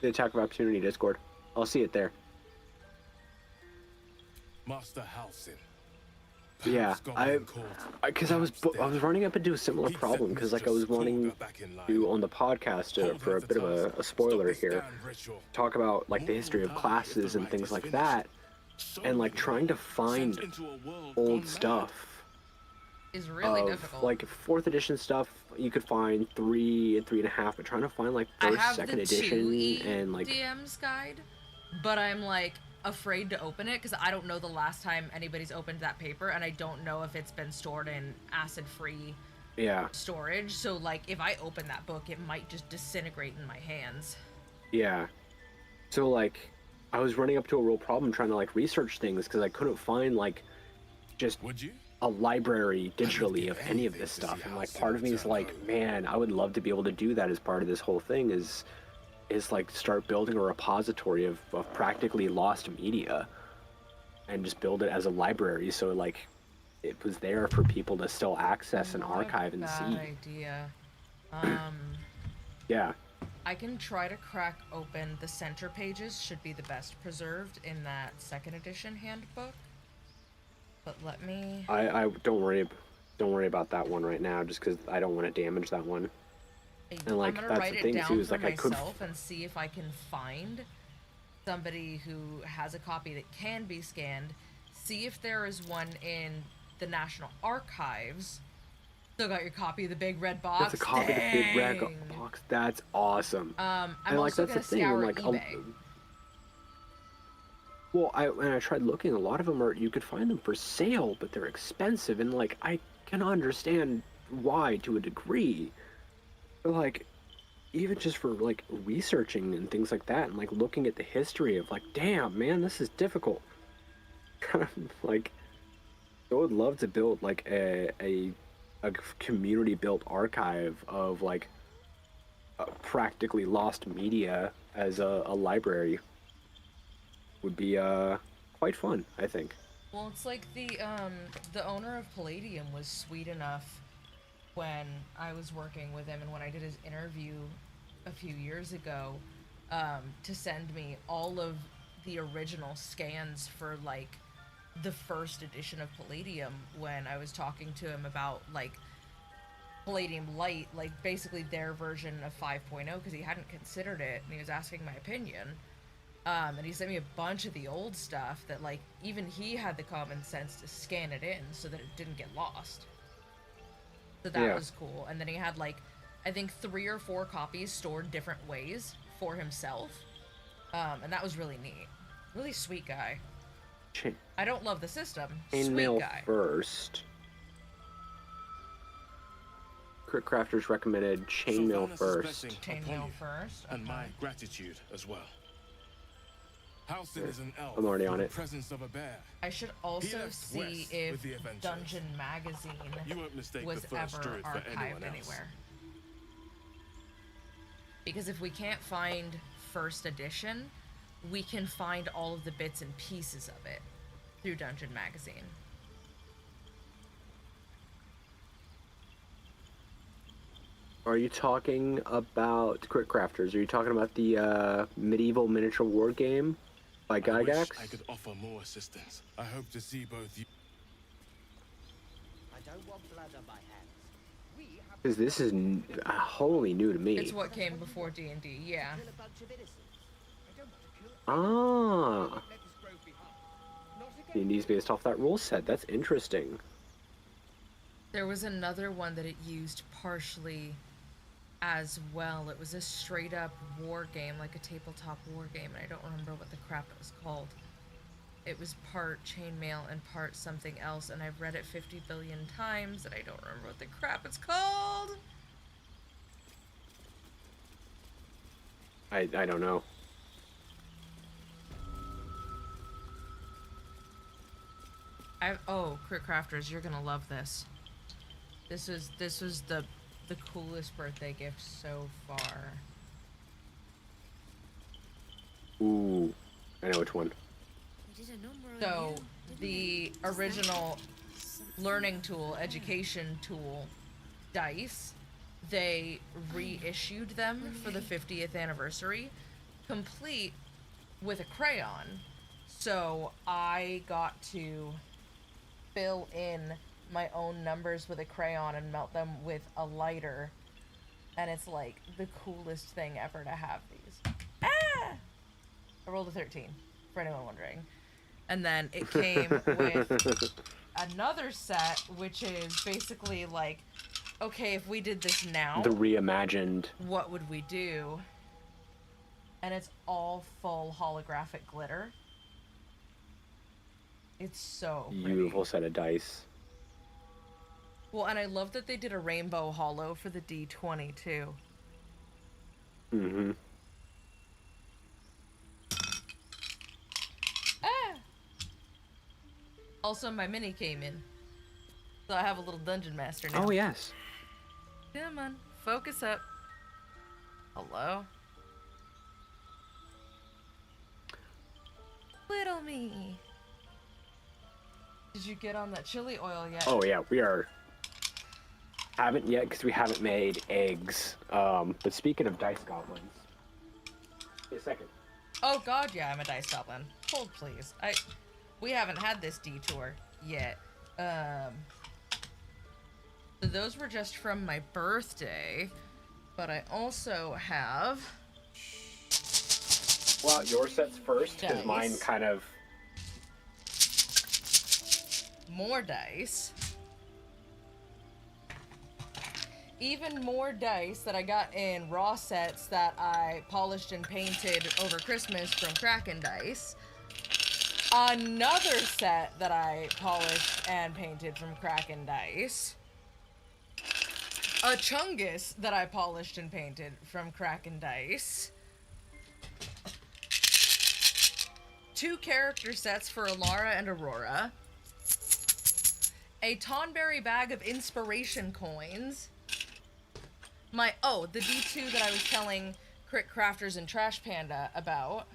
Attack of Opportunity Discord. I'll see it there.
Master Halsin.
Yeah,
Goblin called.
because I was running up into a similar
He'd
problem
set
because like I was
Mistress
wanting
Kulga back in line.
to on the podcast
Hold
for
her
a
to
bit of
task.
a spoiler
Stop this
here,
damn ritual.
talk about like the
More
history of
will die if
classes
the
and
rite
things
is
like
finished.
that,
So
and like
many
trying to
sent
find
into a world
old
gone mad.
stuff.
Is really
of,
difficult.
Like 4th edition stuff, you could find 3 and 3.5, but trying to find like
I
1st,
have
2nd
the
edition
2E
and like
DM's guide, but I'm like afraid to open it because I don't know the last time anybody's opened that paper, and I don't know if it's been stored in acid-free
yeah,
storage. So like if I open that book, it might just disintegrate in my hands.
yeah. So like, I was running up to a real problem trying to like research things because I couldn't find like just
Would you?
a library digitally
give
of any of
anything
this
to
stuff,
see
and
how
like
Sim
part of me is
turned
like,
out.
man, I would love to be able to do that as part of this whole thing. Is like start building a repository of practically lost media, and just build it as a library so like it was there for people to still access and
Not a
archive and
bad
see.
idea.
Yeah,
I can try to crack open the center pages. Should be the best preserved in that 2nd edition handbook. But let me.
I don't worry about that one right now, just because I don't want to damage that one. And like
I'm gonna
that's
write
the
it
thing
down
too, is
for
like I could.
myself and see if I can find somebody who has a copy that can be scanned. See if there is one in the National Archives. Still got your copy of the big red box.
That's a copy of the big red
Dang.
box. That's awesome.
I'm
and like
also
that's
gonna
the thing, and
scour
like
eBay.
well, when I tried looking, a lot of them you could find them for sale, but they're expensive, and like I can understand why to a degree. But like, even just for like researching and things like that, and like looking at the history of like, damn man, this is difficult. Like, I would love to build like a community built archive of like practically lost media as a library. Would be quite fun, I think.
Well, it's like the owner of Palladium was sweet enough when I was working with him and when I did his interview a few years ago, to send me all of the original scans for like the 1st edition of Palladium when I was talking to him about like Palladium Light, like basically their version of 5.0, because he hadn't considered it and he was asking my opinion. And he sent me a bunch of the old stuff that, like, even he had the common sense to scan it in so that it didn't get lost. So that was cool. And then he had, like, I think 3 or 4 copies stored different ways for himself. And that was really neat. Really sweet guy. I don't love the system. Sweet
Chainmail
guy.
first. Crit Crafters recommended chainmail
Sylvanas'
first.
blessing upon
Chainmail
you,
first.
and my gratitude as well. Halcyon is an elf
I'm already on
with
it.
the presence of a bear.
I should also
left
see
west
if
with the Avengers.
Dungeon Magazine
You won't mistake
was
the first
ever
druid for
archived
anyone else.
anywhere. Because if we can't find 1st edition, we can find all of the bits and pieces of it through Dungeon Magazine.
Are you talking about Crit Crafters? Are you talking about the medieval miniature war game by
I wish
Gygax?
I could offer more assistance. I hope to see both you.
I don't want blood on my hands. We have
Because this is wholly new to me.
It's what came before D&D, yeah.
to kill a bunch of innocents. I don't want to kill
Ah,
let this grove behind. Not again.
D&D's based off that rule set. That's interesting.
There was another one that it used partially as well. It was a straight up war game, like a tabletop war game, and I don't remember what the crap it was called. It was part chainmail and part something else, and I've read it 50 billion times, and I don't remember what the crap it's called.
I don't know.
Crit Crafters, you're gonna love this. This was the coolest birthday gift so far.
Ooh, I know which one.
So, the original learning tool, education tool, dice, they reissued them for the 50th anniversary, complete with a crayon. So, I got to fill in my own numbers with a crayon and melt them with a lighter, and it's like the coolest thing ever to have these. I rolled a 13, for anyone wondering. And then it came with another set, which is basically like, okay, if we did this now,
The reimagined.
what would we do? And it's all full holographic glitter. It's so pretty.
Beautiful set of dice.
Well, and I love that they did a rainbow holo for the D20 too.
Mm-hmm.
Also, my mini came in, so I have a little dungeon master now.
Oh yes.
Come on, focus up. Hello? Little me. Did you get on that chili oil yet?
Oh yeah, we are. Haven't yet because we haven't made eggs. But speaking of dice goblins, wait a second.
Oh god, yeah, I'm a dice goblin. Hold please. We haven't had this detour yet. So those were just from my birthday, but I also have.
Well, your set's first because
Dice.
mine kind of.
More dice. Even more dice that I got in raw sets that I polished and painted over Christmas from Kraken Dice. Another set that I polished and painted from Kraken Dice. A Chungus that I polished and painted from Kraken Dice. 2 character sets for Alara and Aurora. A Tonberry bag of inspiration coins. The D2 that I was telling Crit Crafters and Trash Panda about.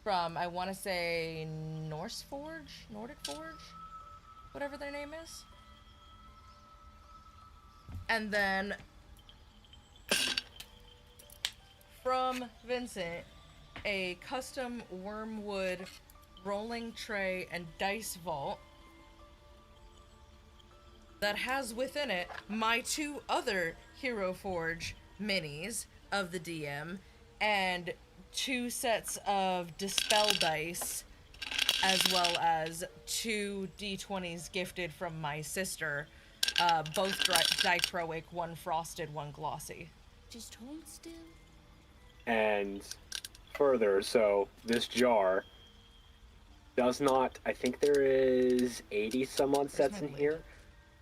From, I want to say, Nordic Forge? Whatever their name is. And then, from Vincent, a custom wormwood rolling tray and dice vault that has within it my 2 other Hero Forge minis of the DM and 2 sets of Dispel dice, as well as 2 D20s gifted from my sister, both dichroic, one frosted, one glossy.
Just hold still.
And further, so this jar does not. I think there is 80 some odd sets in here.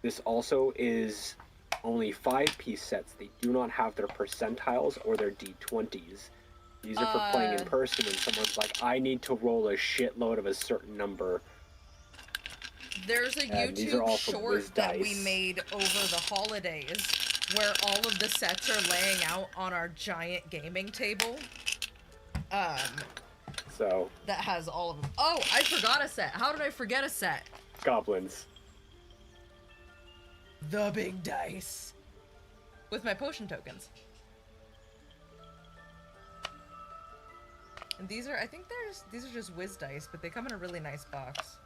This also is only 5-piece sets. They do not have their percentiles or their D20s. These are for playing in person when someone's like, I need to roll a shitload of a certain number.
There's a YouTube short that we made over the holidays where all of the sets are laying out on our giant gaming table.
So.
That has all of them. Oh, I forgot a set. How did I forget a set?
Goblins.
The big dice. With my potion tokens. And these are, I think these are just whiz dice, but they come in a really nice box.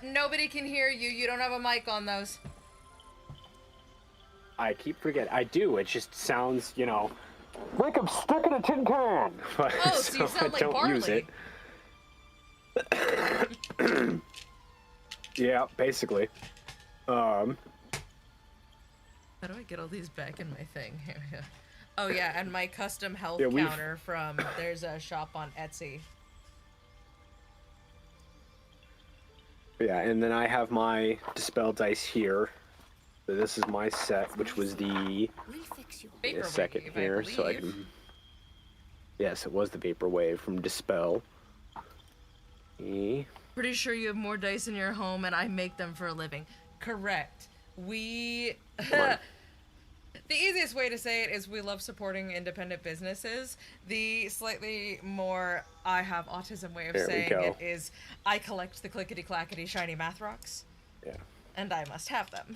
Nobody can hear you. You don't have a mic on those.
I keep forgetting. I do. It just sounds, like I'm stuck in a tin can.
Oh, so you sound like
don't
Barley.
use it. Yeah, basically.
How do I get all these back in my thing? Oh yeah, and my custom health counter from there's a shop on Etsy.
Yeah, and then I have my dispel dice here. So this is my set, which was the second here, so I can. Yes, it was the vaporwave from Dispel.
Pretty sure you have more dice in your home, and I make them for a living. Correct. We. The easiest way to say it is we love supporting independent businesses. The slightly more I have autism way of saying it is I collect the clickety-clackety shiny math rocks.
Yeah.
And I must have them.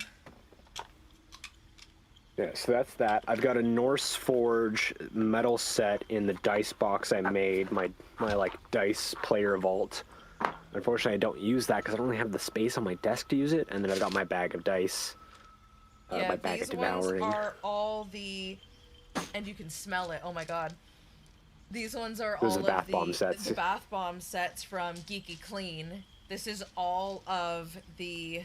Yeah, so that's that. I've got a Norse Forge metal set in the dice box I made, my like dice player vault. Unfortunately, I don't use that because I don't really have the space on my desk to use it. And then I've got my bag of dice.
Yeah,
my bag
these
of
ones
devouring.
are all the, and you can smell it. Oh my god. These ones are
Those
all
are the
of
bath bomb sets.
the bath bomb sets from Geeky Clean. This is all of the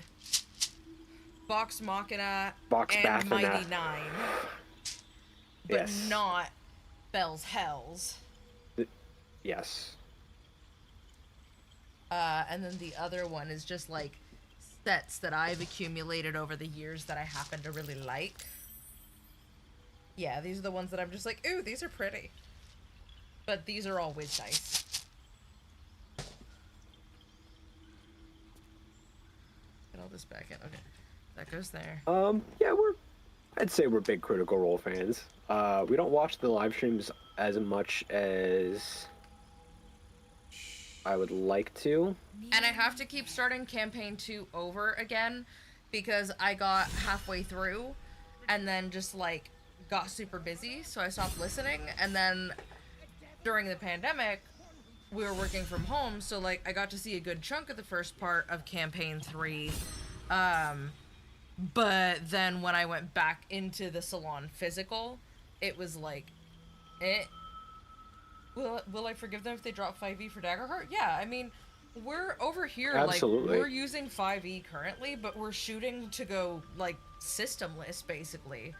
Vox Machina
Vox
and
Bath
Mighty Nine, but
yes.
not Bell's Hells.
Yes.
And then the other one is just like sets that I've accumulated over the years that I happen to really like. Yeah, these are the ones that I'm just like, ooh, these are pretty. But these are all whiz dice. Get all this back in. Okay. That goes there.
Yeah, I'd say we're big Critical Role fans. We don't watch the live streams as much as I would like to.
And I have to keep starting campaign 2 over again because I got halfway through and then just like got super busy, so I stopped listening. And then during the pandemic, we were working from home, so like I got to see a good chunk of the first part of campaign 3. But then when I went back into the salon physical, it was like, Will I forgive them if they drop 5e for Daggerheart? Yeah, I mean, we're over here,
Absolutely.
like, we're using 5e currently, but we're shooting to go, like, systemless, basically.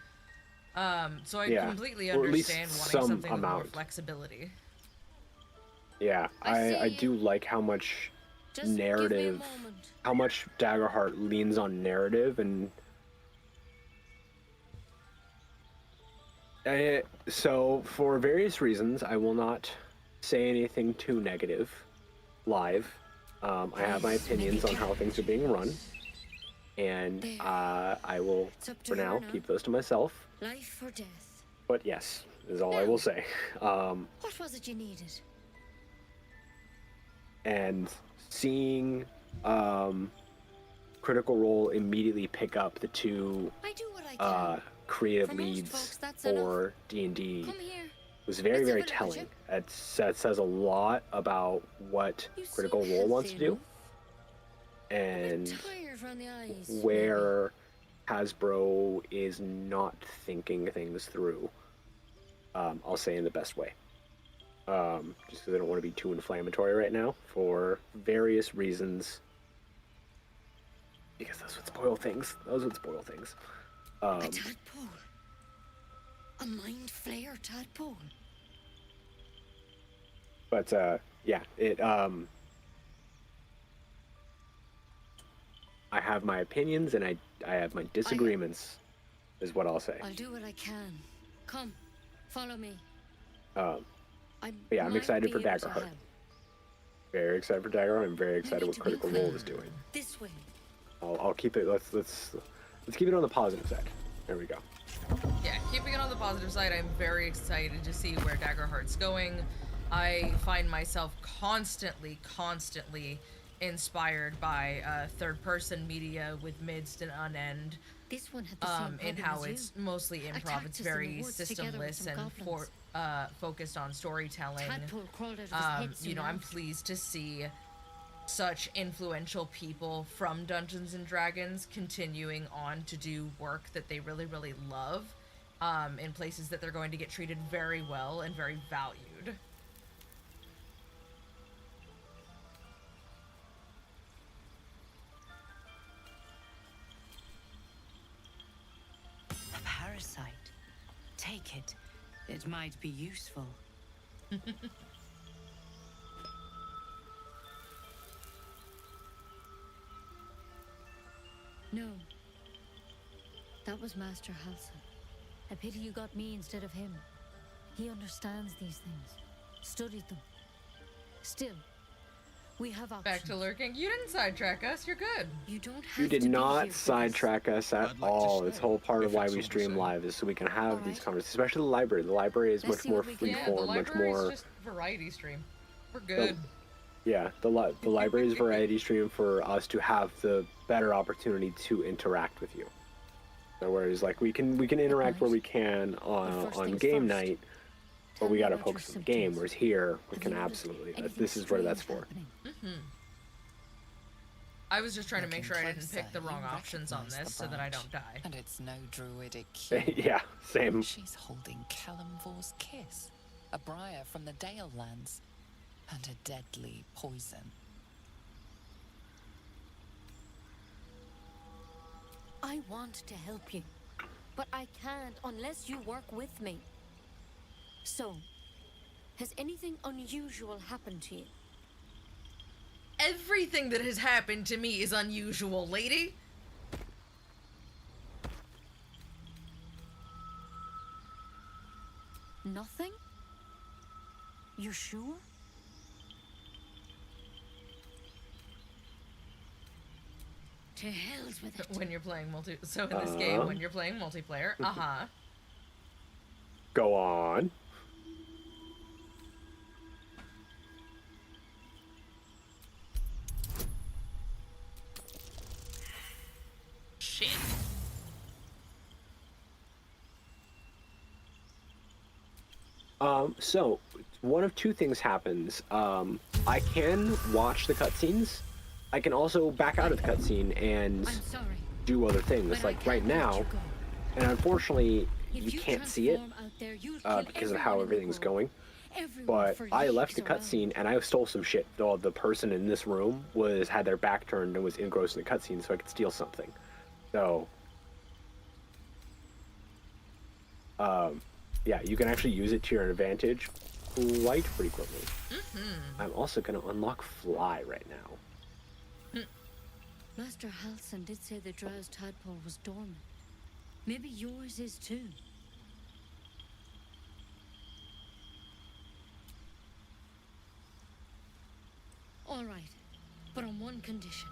So I completely understand wanting something with more flexibility.
Yeah, I do like how much narrative, how much Daggerheart leans on narrative, and so for various reasons, I will not say anything too negative live. I have my opinions on how things are being run, and I will, for now, keep those to myself.
Life or death?
But yes, is all I will say.
What was it you needed?
And seeing Critical Role immediately pick up the two creative leads for D&D was very, very telling. That says a lot about what Critical Role wants to do and where Hasbro is not thinking things through. I'll say in the best way. Just because I don't want to be too inflammatory right now for various reasons. Because those would spoil things.
A tadpole. A mind flayer tadpole.
But yeah, it I have my opinions and I have my disagreements, is what I'll say.
I'll do what I can. Come, follow me.
Yeah, I'm excited for Daggerheart. Very excited for Daggerheart. I'm very excited what Critical Role is doing.
This way.
I'll keep it. Let's keep it on the positive side. There we go.
Yeah, keeping it on the positive side, I'm very excited to see where Daggerheart's going. I find myself constantly inspired by third-person media with Midst and Unend.
This one had the same
in how
problem as
it's
you.
mostly improv.
Attacked
It's
us in the
very
woods together with
systemless
some
and
goblins.
focused on storytelling.
Tadpole crawled out of his head
You know,
soon
I'm
after.
pleased to see such influential people from Dungeons and Dragons continuing on to do work that they really, really love, in places that they're going to get treated very well and very valued.
take it. It might be useful.
No. That was Master Halson. I pity you got me instead of him. He understands these things. Studied them. Still, we have options.
Back to lurking. You didn't sidetrack us. You're good.
You don't have
You did
to be
not
here for
sidetrack us at all. It's whole part of why we stream live is so we can have these conversations, especially the library. The library is
Let's
much
see
more
what we can
free
do.
Yeah, the
form, much
library's
more.
just variety stream. We're good.
Yeah, the library is variety stream for us to have the better opportunity to interact with you. So whereas like we can interact where we can on game night, but we gotta focus on the game. Whereas here we can absolutely. This is what that's for.
I was just trying to make
Looking
sure I didn't
closer,
pick the wrong
you
options on
recognise
this
the
so that I
branch.
don't die.
And it's no druidic cure.
Yeah, same.
She's holding Kalimvor's kiss, a briar from the Dale lands, and a deadly poison.
I want to help you, but I can't unless you work with me. So, has anything unusual happened to you?
Everything that has happened to me is unusual, lady.
Nothing? You sure? To hell's with it.
When you're playing so in this game, when you're playing multiplayer,
Go on.
Shit.
So one of two things happens. I can watch the cutscenes. I can also back out of the cutscene and do other things. Like right now, and unfortunately you can't see it because of how everything's going. But I left the cutscene and I stole some shit. The person in this room had their back turned and was engrossed in the cutscene, so I could steal something. So, yeah, you can actually use it to your advantage quite frequently. I'm also going to unlock Fly right now.
Master Halson did say the drow's tadpole was dormant. Maybe yours is too. All right, but on one condition.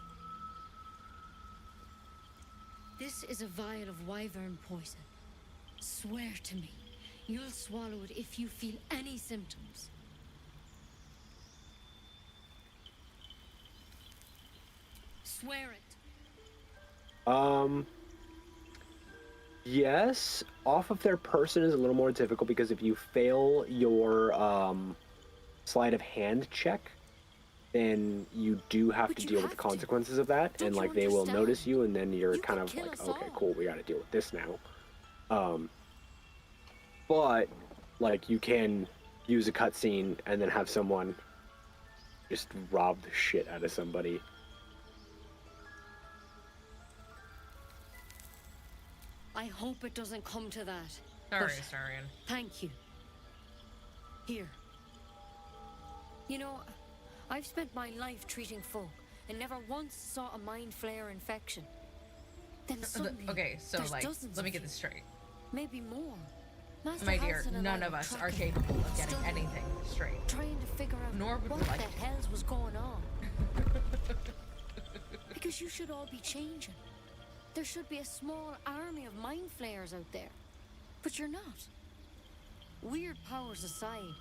This is a vial of wyvern poison. Swear to me, you'll swallow it if you feel any symptoms. Swear it.
Yes, off of their person is a little more difficult because if you fail your sleight of hand check, then you do have to deal with the consequences of that, and like they will notice you, and then you're kind of like, okay, cool, we got to deal with this now. But like you can use a cutscene and then have someone just rob the shit out of somebody.
I hope it doesn't come to that.
Sorry,
but
Astarion.
Thank you. Here. You know, I've spent my life treating folk and never once saw a mind flare infection. Then suddenly,
okay, so
there's
like,
dozens
let me
of
get
you.
this straight.
Maybe more. Master
My dear,
Halson and
none
I
of
were
us are
tracking,
capable of getting
studying,
anything straight.
Trying to figure out
Nor would
what
we like
the
to.
hells was going on. Because you should all be changing. There should be a small army of mind flayers out there. But you're not. Weird powers aside,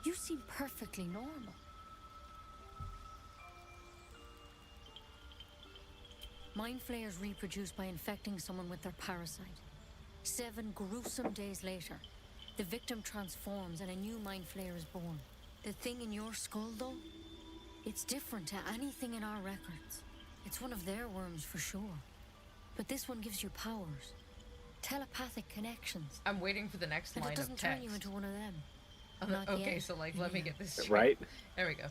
you seem perfectly normal. Mind flayers reproduce by infecting someone with their parasite. 7 gruesome days later, the victim transforms and a new mind flayer is born. The thing in your skull, though, it's different to anything in our records. It's one of their worms for sure. But this one gives you powers. Telepathic connections.
I'm waiting for the next
And
line
it
of
doesn't
text.
turn you into one of them. Not
Okay,
yet.
so like, let me get this straight.
Right?
There we go.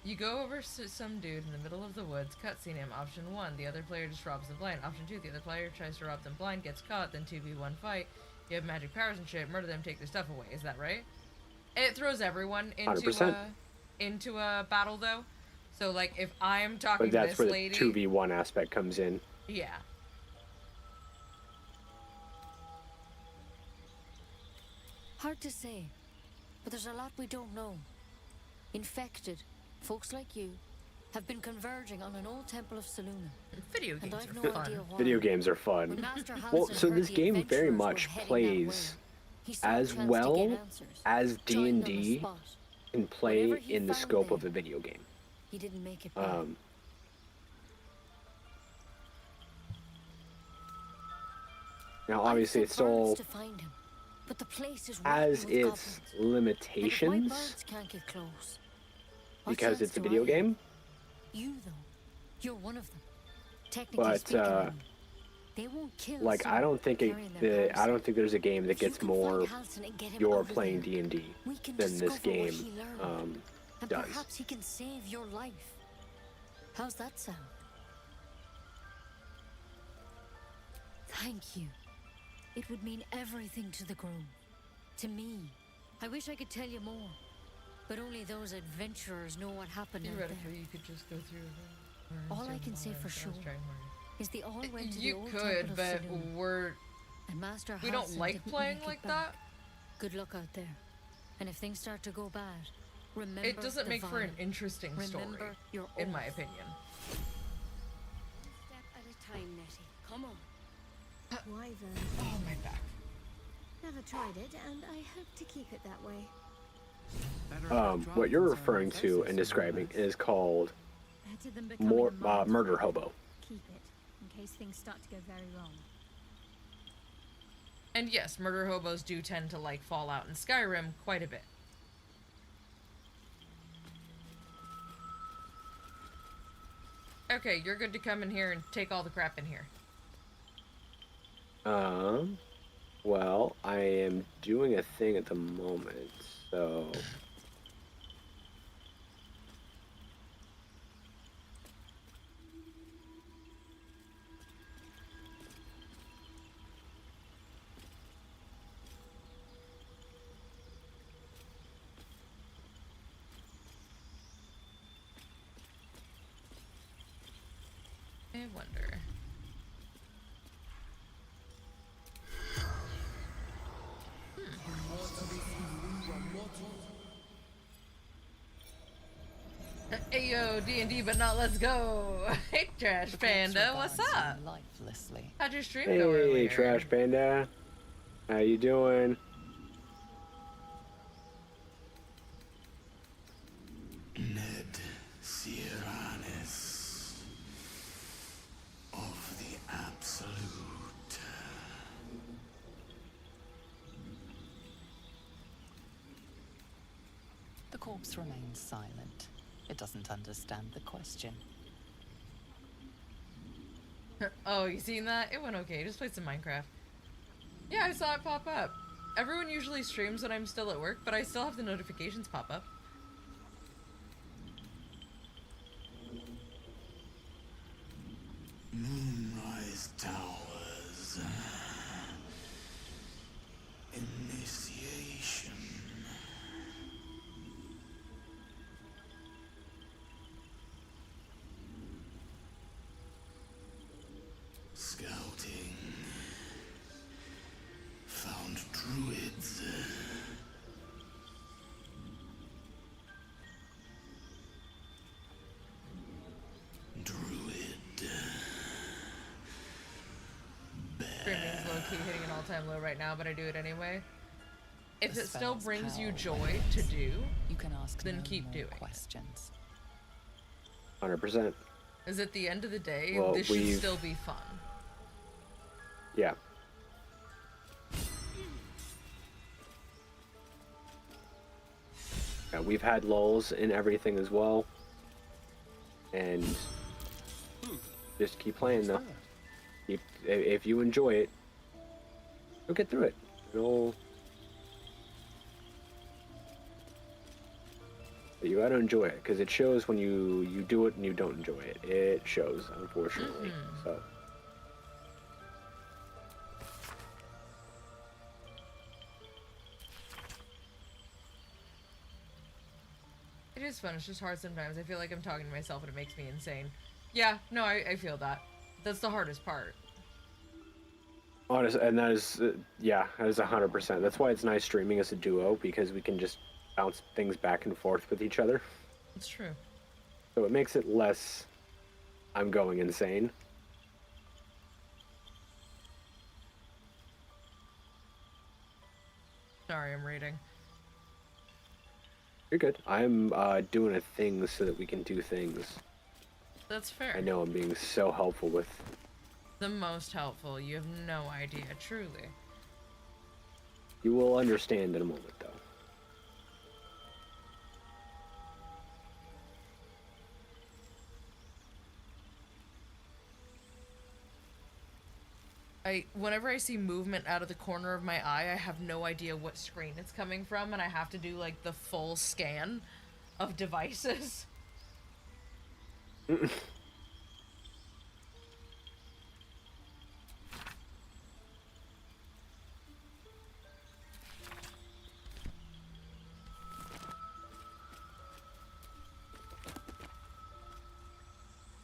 You go over to some dude in the middle of the woods, cutscene him. Option 1, the other player just robs them blind. Option 2, the other player tries to rob them blind, gets caught, then 2v1 fight. you have magic powers and shit, murder them, take their stuff away. Is that right? It throws everyone into
100%.
Into a battle though. So like if I'm talking
But
to
that's
this
where the
lady,
2v1 aspect comes in.
yeah.
Hard to say, but there's a lot we don't know. Infected, folks like you, have been converging on an old temple of Selûne.
Video games
and I've
are
no
fun.
idea why.
Video games are fun.
When Master
Well,
Halsin
so
heard
this
the
game very
adventurers
much
were heading that
plays
way, he saw a
as
chance to
well
get answers,
as
joined on the
D&D
spot.
can play
Whatever he
in the
found
scope
there,
of a video game.
He didn't make it back.
Now, obviously, it's still
to find him, but the place is
has
rotten with
its
goblins. And if my
limitations
birds can't get close, what
because
chance
it's a
do I
video
have?
game.
You though, you're one of them. Technically
But
speaking, I mean, they won't kill
like, I don't think I don't think there's a game that gets more you're playing D&D than this game
and
does.
perhaps he can save your life. How's that sound? Thank you. It would mean everything to the groom. To me. I wish I could tell you more. But only those adventurers know what happened out
Theoretically,
there.
you could just go through.
All I can say for sure is they all went to the
You
old
could,
temple
but
of Selûne.
we're
And Master
we don't
Halsin
like
didn't
playing
make it
like
back.
that.
Good luck out there. And if things start to go bad, remember
It doesn't
the
make for an
vial.
interesting story,
Remember your
in my
oath.
opinion.
Step at a time, Nettie. Come on.
Wyvern.
Oh, my back.
Never tried it, and I hope to keep it that way.
What you're referring to and describing is called
Better than becoming a martyr.
Murder Hobo.
Keep it, in case things start to go very wrong.
And yes, murder hobos do tend to like Fallout and Skyrim quite a bit. Okay, you're good to come in here and take all the crap in here.
Well, I am doing a thing at the moment, so...
I wonder. Ayo, D&D, but not let's go. Hey, Trash Panda, what's up?
Lifelessly.
How'd your stream go
Hey,
earlier?
Trash Panda. How you doing?
Ned Sierranis of the Absolute.
The corpse remains silent. It doesn't understand the question.
Oh, you seen that? It went okay. Just played some Minecraft. Yeah, I saw it pop up. Everyone usually streams when I'm still at work, but I still have the notifications pop up.
Moonrise Towers. Initiation. Scouting. Found druids.
Streaming's low-key hitting an all-time low right now, but I do it anyway. If
The
it still
spell's
brings you
power
joy to do,
You can ask
then
no
keep
more
doing it.
questions.
100%.
Because at the end of the day,
Well,
this should
we've-
still be fun.
Yeah. Yeah, we've had lulls in everything as well. And just keep playing though. If you enjoy it, you'll get through it. But you gotta enjoy it, because it shows when you do it and you don't enjoy it. It shows, unfortunately. So
It is fun, it's just hard sometimes. I feel like I'm talking to myself and it makes me insane. Yeah, no, I feel that. That's the hardest part.
Honest, and that is, yeah, that is 100%. That's why it's nice streaming as a duo, because we can just bounce things back and forth with each other.
It's true.
So it makes it less, I'm going insane.
Sorry, I'm reading.
You're good. I'm doing a thing so that we can do things.
That's fair.
I know I'm being so helpful with...
The most helpful. You have no idea, truly.
You will understand in a moment, though.
Whenever I see movement out of the corner of my eye, I have no idea what screen it's coming from, and I have to do, like, the full scan of devices.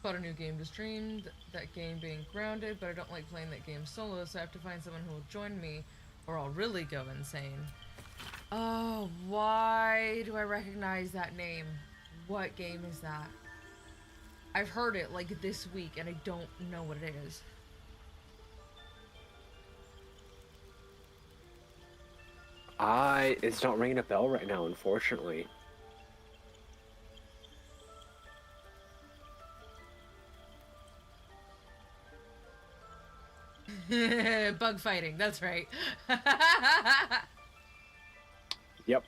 Bought a new game to stream, that game being grounded, but I don't like playing that game solo, so I have to find someone who will join me, or I'll really go insane. Oh, why do I recognize that name? What game is that? I've heard it, like, this week, and I don't know what it is.
It's not ringing a bell right now, unfortunately.
Bug fighting, that's right.
Yep.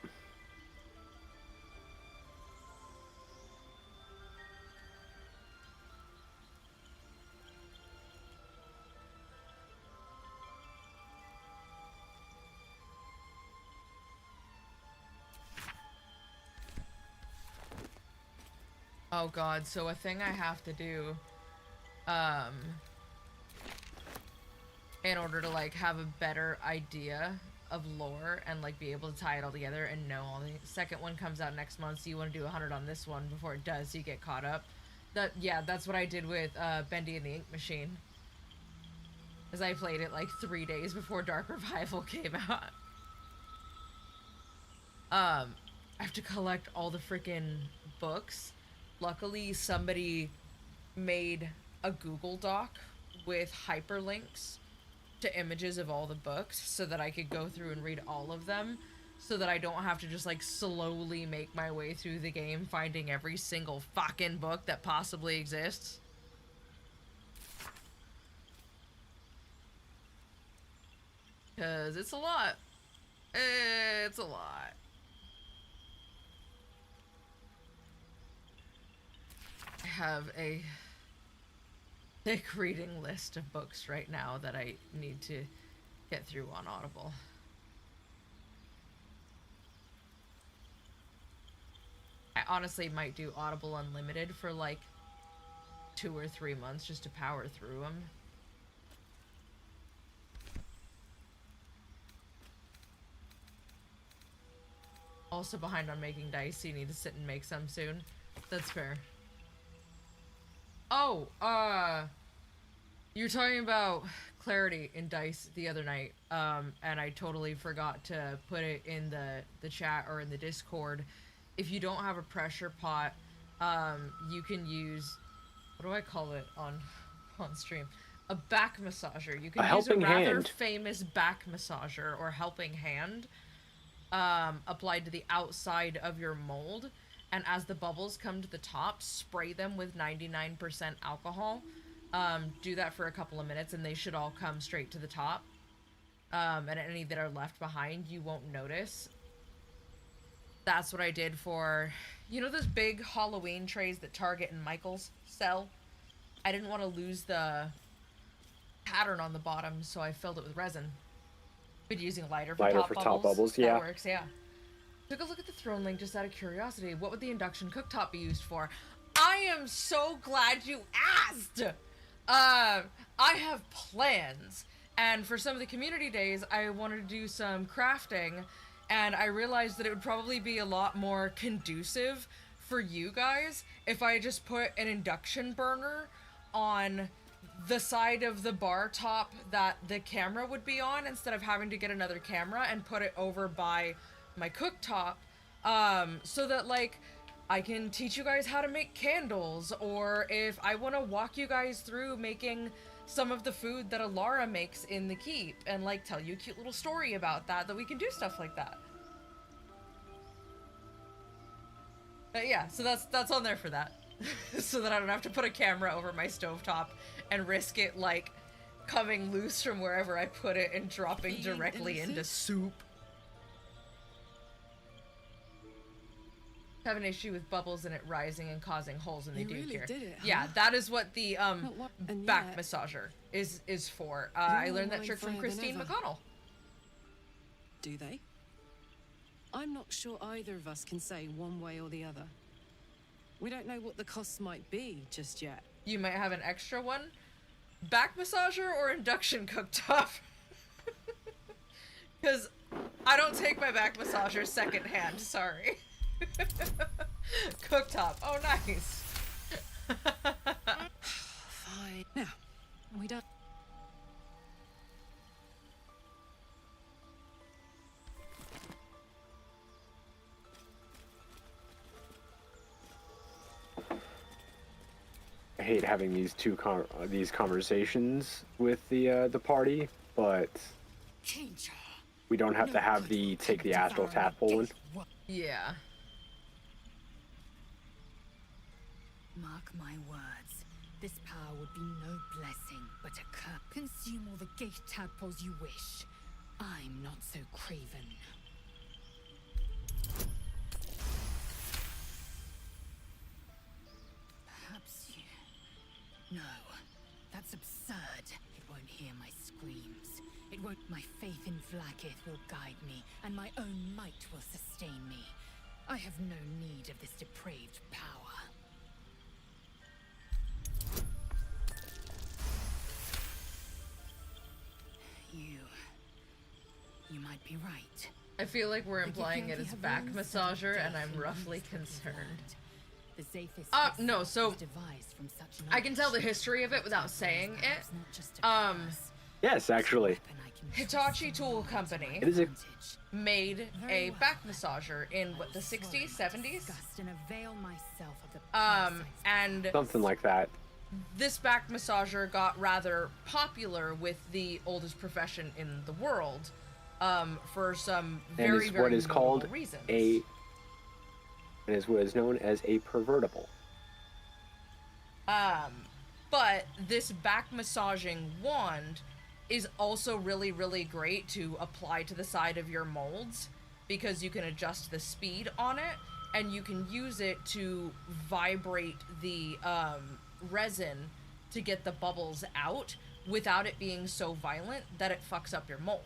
Oh god, so a thing I have to do, in order to, like, have a better idea of lore and, like, be able to tie it all together and know all the second one comes out next month, so you want to do 100 on this one before it does, so you get caught up. That's what I did with Bendy and the Ink Machine. As I played it, like, 3 days before Dark Revival came out. I have to collect all the freaking books. Luckily, somebody made a Google Doc with hyperlinks to images of all the books so that I could go through and read all of them, so that I don't have to just, like, slowly make my way through the game finding every single fucking book that possibly exists. Because it's a lot. It's a lot. I have a thick reading list of books right now that I need to get through on Audible. I honestly might do Audible Unlimited for like 2 or 3 months just to power through them. Also behind on making dice, so you need to sit and make some soon. That's fair. Oh, you were talking about clarity in dice the other night, and I totally forgot to put it in the chat or in the Discord. If you don't have a pressure pot, you can use, what do I call it on stream? A back massager. You can use a rather famous back massager or helping hand applied to the outside of your mold. And as the bubbles come to the top, spray them with 99% alcohol. Do that for a couple of minutes and they should all come straight to the top. And any that are left behind, you won't notice. That's what I did for, you know those big Halloween trays that Target and Michaels sell? I didn't want to lose the pattern on the bottom, so I filled it with resin. Been using lighter for top bubbles.
Yeah.
That works, yeah. Took a look at the throne link just out of curiosity. What would the induction cooktop be used for? I am so glad you asked! I have plans. And for some of the community days, I wanted to do some crafting, and I realized that it would probably be a lot more conducive for you guys if I just put an induction burner on the side of the bar top that the camera would be on, instead of having to get another camera and put it over by my cooktop, so that, like, I can teach you guys how to make candles, or if I want to walk you guys through making some of the food that Alara makes in the keep, and, like, tell you a cute little story about that we can do stuff like that. But yeah, so that's on there for that. So that I don't have to put a camera over my stovetop and risk it, like, coming loose from wherever I put it and dropping directly into soup. Have an issue with bubbles in it rising and causing holes in the
You really
here.
did it, huh?
Yeah, that is what the
And
back
yet-
massager is for. I
You're
learned that
more
trick from
on fire than
Christine
ever.
McConnell.
Do they? I'm not sure either of us can say one way or the other. We don't know what the costs might be just yet.
You might have an extra one. Back massager or induction cooktop? Because I don't take my back massager secondhand, sorry. Cooktop, oh nice.
Fine. Now, we don't...
I hate having these these conversations with the party, but we don't have to have the take the astral tadpole one.
Yeah.
Mark my words. This power would be no blessing, but a curse. Consume all the gate tadpoles you wish. I'm not so craven. Perhaps you... No, that's absurd. It won't hear my screams. It won't... My faith in Vlaakith will guide me, and my own might will sustain me. I have no need of this depraved power. You might be right.
I feel like we're
But you
implying
feel
it
we
as
have
back
long set of
massager, and
death
I'm
in
roughly
peace with his
concerned.
land. The Zaphis
No,
itself
so
was devised from such
I can tell the
knowledge.
history of it without saying
Perhaps
it.
not just a curse.
Yes, actually.
Hitachi Tool Company
It is a
made
Very
a
well.
back massager in what, the 60s, 70s?
Disgust and avail myself of the
And
something like that.
this back massager got rather popular with the oldest profession in the world, for some
And
very,
is
very
what is
notable
called
reasons.
and is what is known as a pervertible.
But this back massaging wand is also really, really great to apply to the side of your molds, because you can adjust the speed on it, and you can use it to vibrate the resin to get the bubbles out without it being so violent that it fucks up your mold.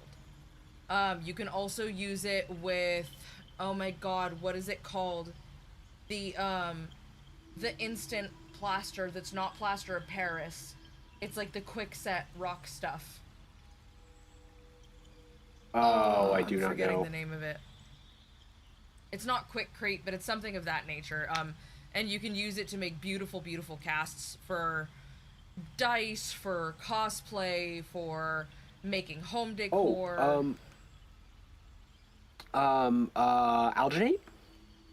You can also use it with, oh my god, what is it called? The instant plaster that's not plaster of Paris. It's like the quick set rock stuff.
Oh, I
I'm
do not
forgetting
know.
the name of it. It's not Quickcrete, but it's something of that nature. And you can use it to make beautiful, beautiful casts for dice, for cosplay, for making home decor.
Alginate?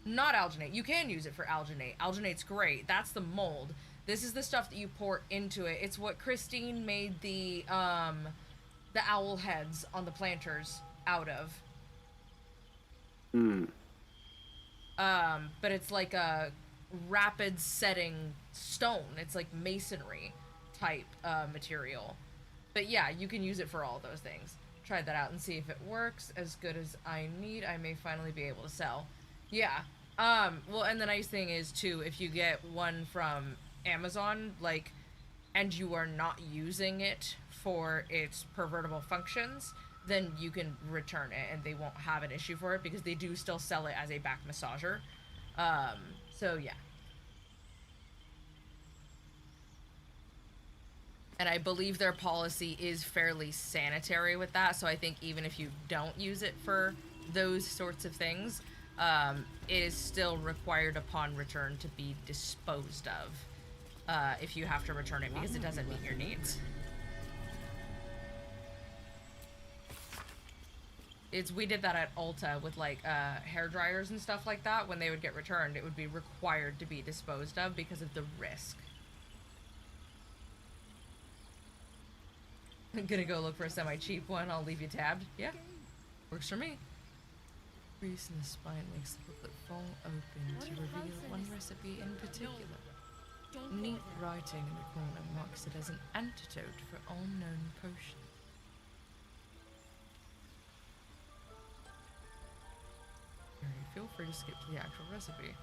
Not alginate. You can use it for alginate. Alginate's great. That's the mold. This is the stuff that you pour into it. It's what Christine made the owl heads on the planters out of. But it's like a rapid setting stone. It's like masonry type material. But yeah, you can use it for all those things. Try that out and see if it works as good as I need. I may finally be able to sell. Yeah. Well, and the nice thing is too, if you get one from Amazon, like, and you are not using it for its pervertible functions, then you can return it and they won't have an issue for it, because they do still sell it as a back massager. So yeah. And I believe their policy is fairly sanitary with that, so I think even if you don't use it for those sorts of things, it is still required upon return to be disposed of if you have to return it because it doesn't meet your needs. We did that at Ulta with like hair dryers and stuff like that. When they would get returned, it would be required to be disposed of because of the risk. I'm gonna go look for a semi-cheap one. I'll leave you tabbed. Yeah, works for me. Crease in the spine makes the booklet fall open to reveal one recipe in particular. Neat writing in the corner marks it as an antidote for all known potions. Feel free to skip to the actual recipe.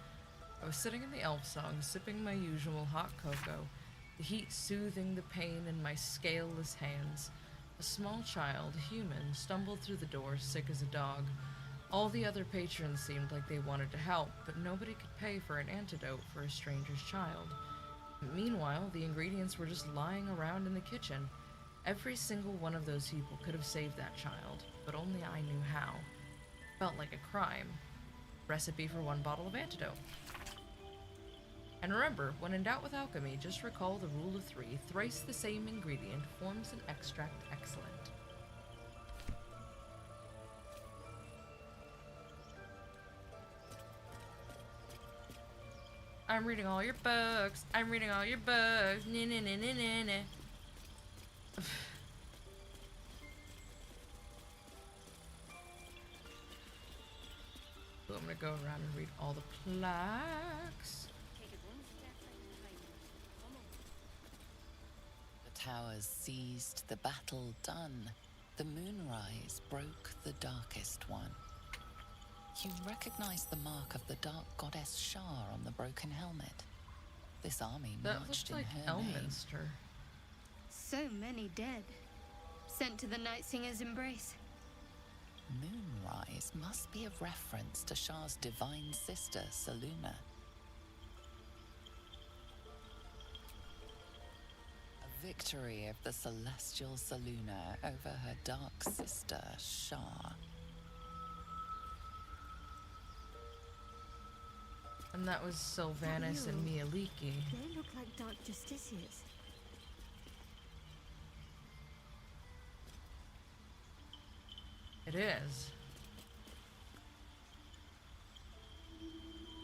I was sitting in the elf song, sipping my usual hot cocoa, the heat soothing the pain in my scaleless hands. A small child, human, stumbled through the door, sick as a dog. All the other patrons seemed like they wanted to help, but nobody could pay for an antidote for a stranger's child. Meanwhile, the ingredients were just lying around in the kitchen. Every single one of those people could have saved that child, but only I knew how. Felt like a crime. Recipe for 1 bottle of antidote. And remember, when in doubt with alchemy, just recall the rule of 3. Thrice the same ingredient forms an extract excellent. I'm reading all your books. I'm reading all your books. Nah, nah, nah, nah, nah, nah. So I'm gonna go around and read all the plaques.
The towers seized, the battle done. The moonrise broke the darkest one. You recognize the mark of the dark goddess Shar on the broken helmet. This army marched in her
Elminster.
name.
So many dead. Sent to the Night Singer's embrace.
Moonrise must be a reference to Shar's divine sister, Selûne. A victory of the celestial Selûne over her dark sister, Shar.
And that was Sylvanas and Mialiki.
They look like Dark Justiciars.
It is.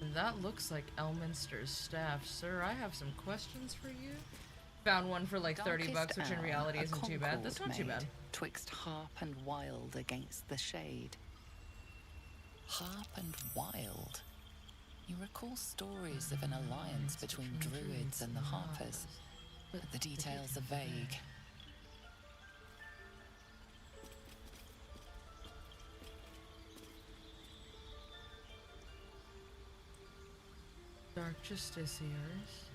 And that looks like Elminster's staff. Sir, I have some questions for you. Found one for like 30 bucks, which in reality isn't too bad. That's not too bad.
Twixt harp and wild against the shade. Harp and wild. You recall stories of an alliance between druids and the harpers, but the details are vague.
Dark Justiciars.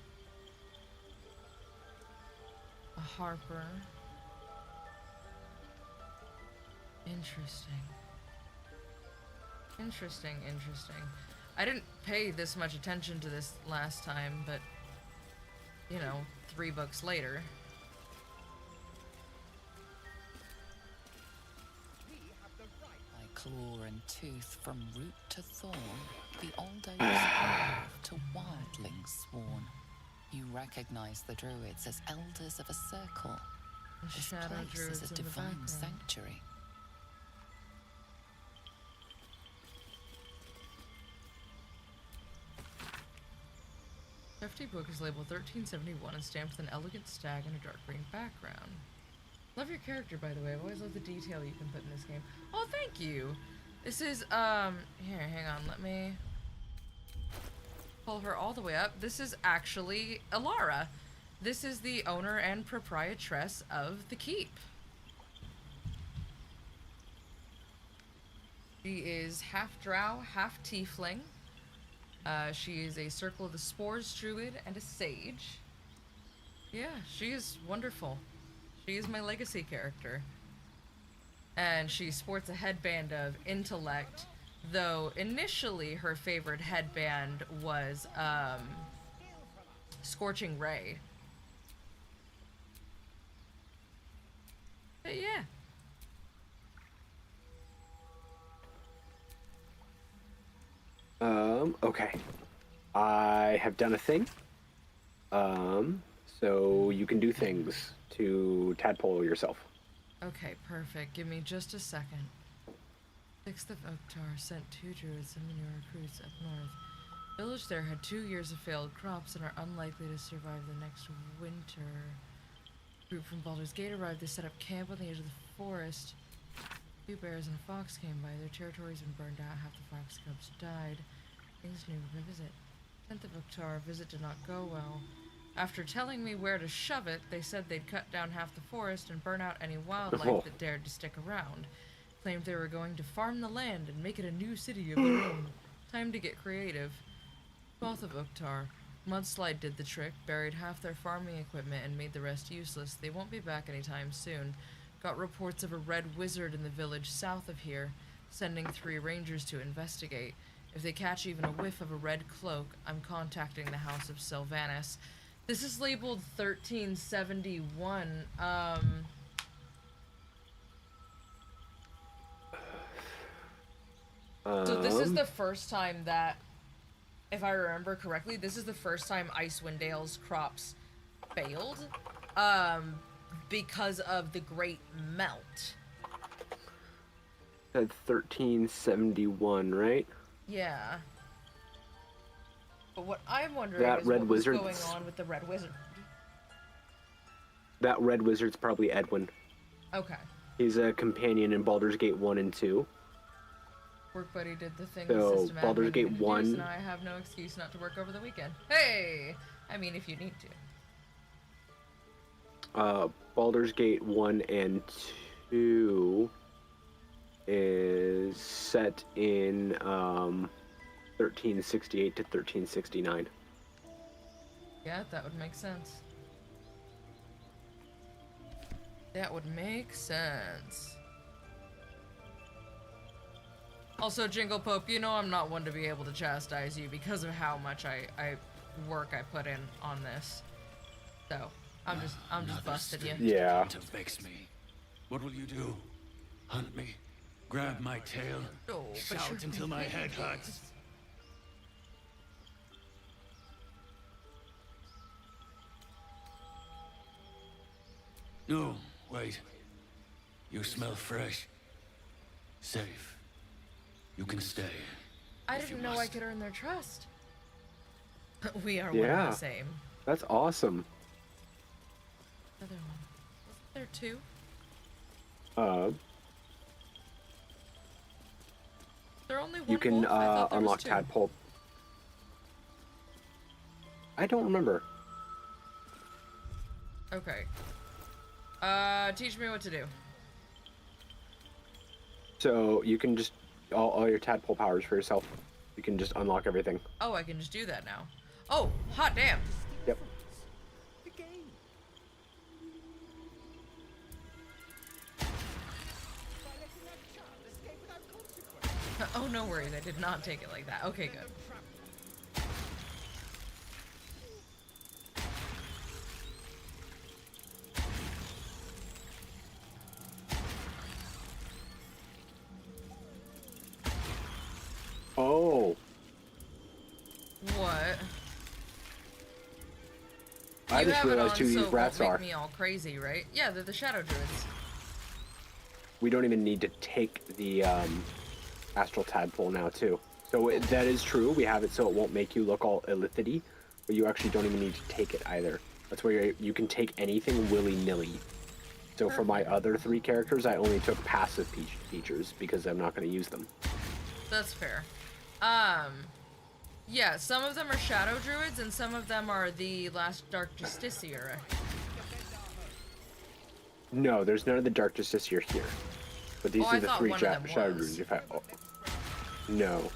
A harper. Interesting. Interesting. I didn't pay this much attention to this last time, but, you know, 3 books later.
By claw and tooth from root to thorn, the old oaks evolved to wildlings sworn. You recognize the druids as elders of a circle. This
Shadow
place
druids
is a
in the
divine
background.
sanctuary.
Hefty book is labeled 1371 and stamped with an elegant stag and a dark green background. Love your character, by the way. I've always loved the detail you can put in this game. Oh, thank you! This is, here, hang on, let me pull her all the way up. This is actually Alara. This is the owner and proprietress of the keep. She is half drow, half tiefling. She is a Circle of the Spores druid and a sage. Yeah, she is wonderful. She is my legacy character. And she sports a headband of intellect, though initially her favorite headband was, Scorching Ray. But yeah.
Okay. I have done a thing. So you can do things to tadpole yourself.
Okay, perfect. Give me just a second. 6th of Oktar sent 2 druids and manure recruits up north. Village there had 2 years of failed crops and are unlikely to survive the next winter. Group from Baldur's Gate arrived. They set up camp on the edge of the forest. 2 bears and a fox came by. Their territories been burned out. Half the fox cubs died. Things new from a visit. 10th of Oktar, visit did not go well. After telling me where to shove it, they said they'd cut down half the forest and burn out any wildlife that dared to stick around. Claimed they were going to farm the land and make it a new city of their own. Time to get creative. 12th of Oktar, mudslide did the trick, buried half their farming equipment and made the rest useless. They won't be back anytime soon. Got reports of a red wizard in the village south of here, sending 3 rangers to investigate. If they catch even a whiff of a red cloak, I'm contacting the House of Sylvanas. This is labeled 1371. So this is the first time that, if I remember correctly, this is the first time Icewind Dale's crops failed, because of the Great Melt.
Said 1371, right?
Yeah. But what I'm wondering
That
is
red
what was
wizard's-
going on with the Red Wizard.
That red wizard's probably Edwin.
Okay.
He's a companion in Baldur's Gate 1 and 2.
Work buddy did the thing
So,
the system
Baldur's
admin
Gate
needed to do,
1
so now I have no excuse not to work over the weekend. Hey! I mean, if you need to.
Baldur's Gate 1 and 2 is set in 1368 to 1369.
Yeah, that would make sense. That would make sense. Also, Jingle Pope, you know I'm not one to be able to chastise you because of how much work I put in on this. So, I'm just busting you.
Yeah.
To vex me. What will you do? Hunt me? Grab my tail?
Oh, but
Shout
you're-
until my head hurts? No, wait. You smell fresh. Safe. You can stay.
I
if you
didn't know I
must.
could earn their trust. We are one and
Yeah.
the same.
That's awesome.
Other one. Wasn't there 2? There only one
You can
wolf? I thought there was
unlock
2.
tadpole. I don't remember.
Okay. Teach me what to do.
So you can just all your tadpole powers for yourself. You can just unlock everything.
Oh, I can just do that now. Oh, hot damn.
Yep.
Oh, no worries. I did not take it like that. Okay, good.
Oh.
What?
I
You
just
have it
realized
on
who
so
these
it
rats
won't
are.
make me all crazy, right? Yeah, they're the Shadow Druids.
We don't even need to take the astral tadpole now too. So that is true. We have it so it won't make you look all illithid, but you actually don't even need to take it either. That's where you can take anything willy-nilly. So for my other 3 characters, I only took passive features because I'm not going to use them.
That's fair. Yeah, some of them are Shadow Druids, and some of them are the last Dark Justiciar.
No, there's none of the Dark Justiciar here. But these
Oh,
are
I
the
thought
3
one of them
Shadow
was.
Druids. No.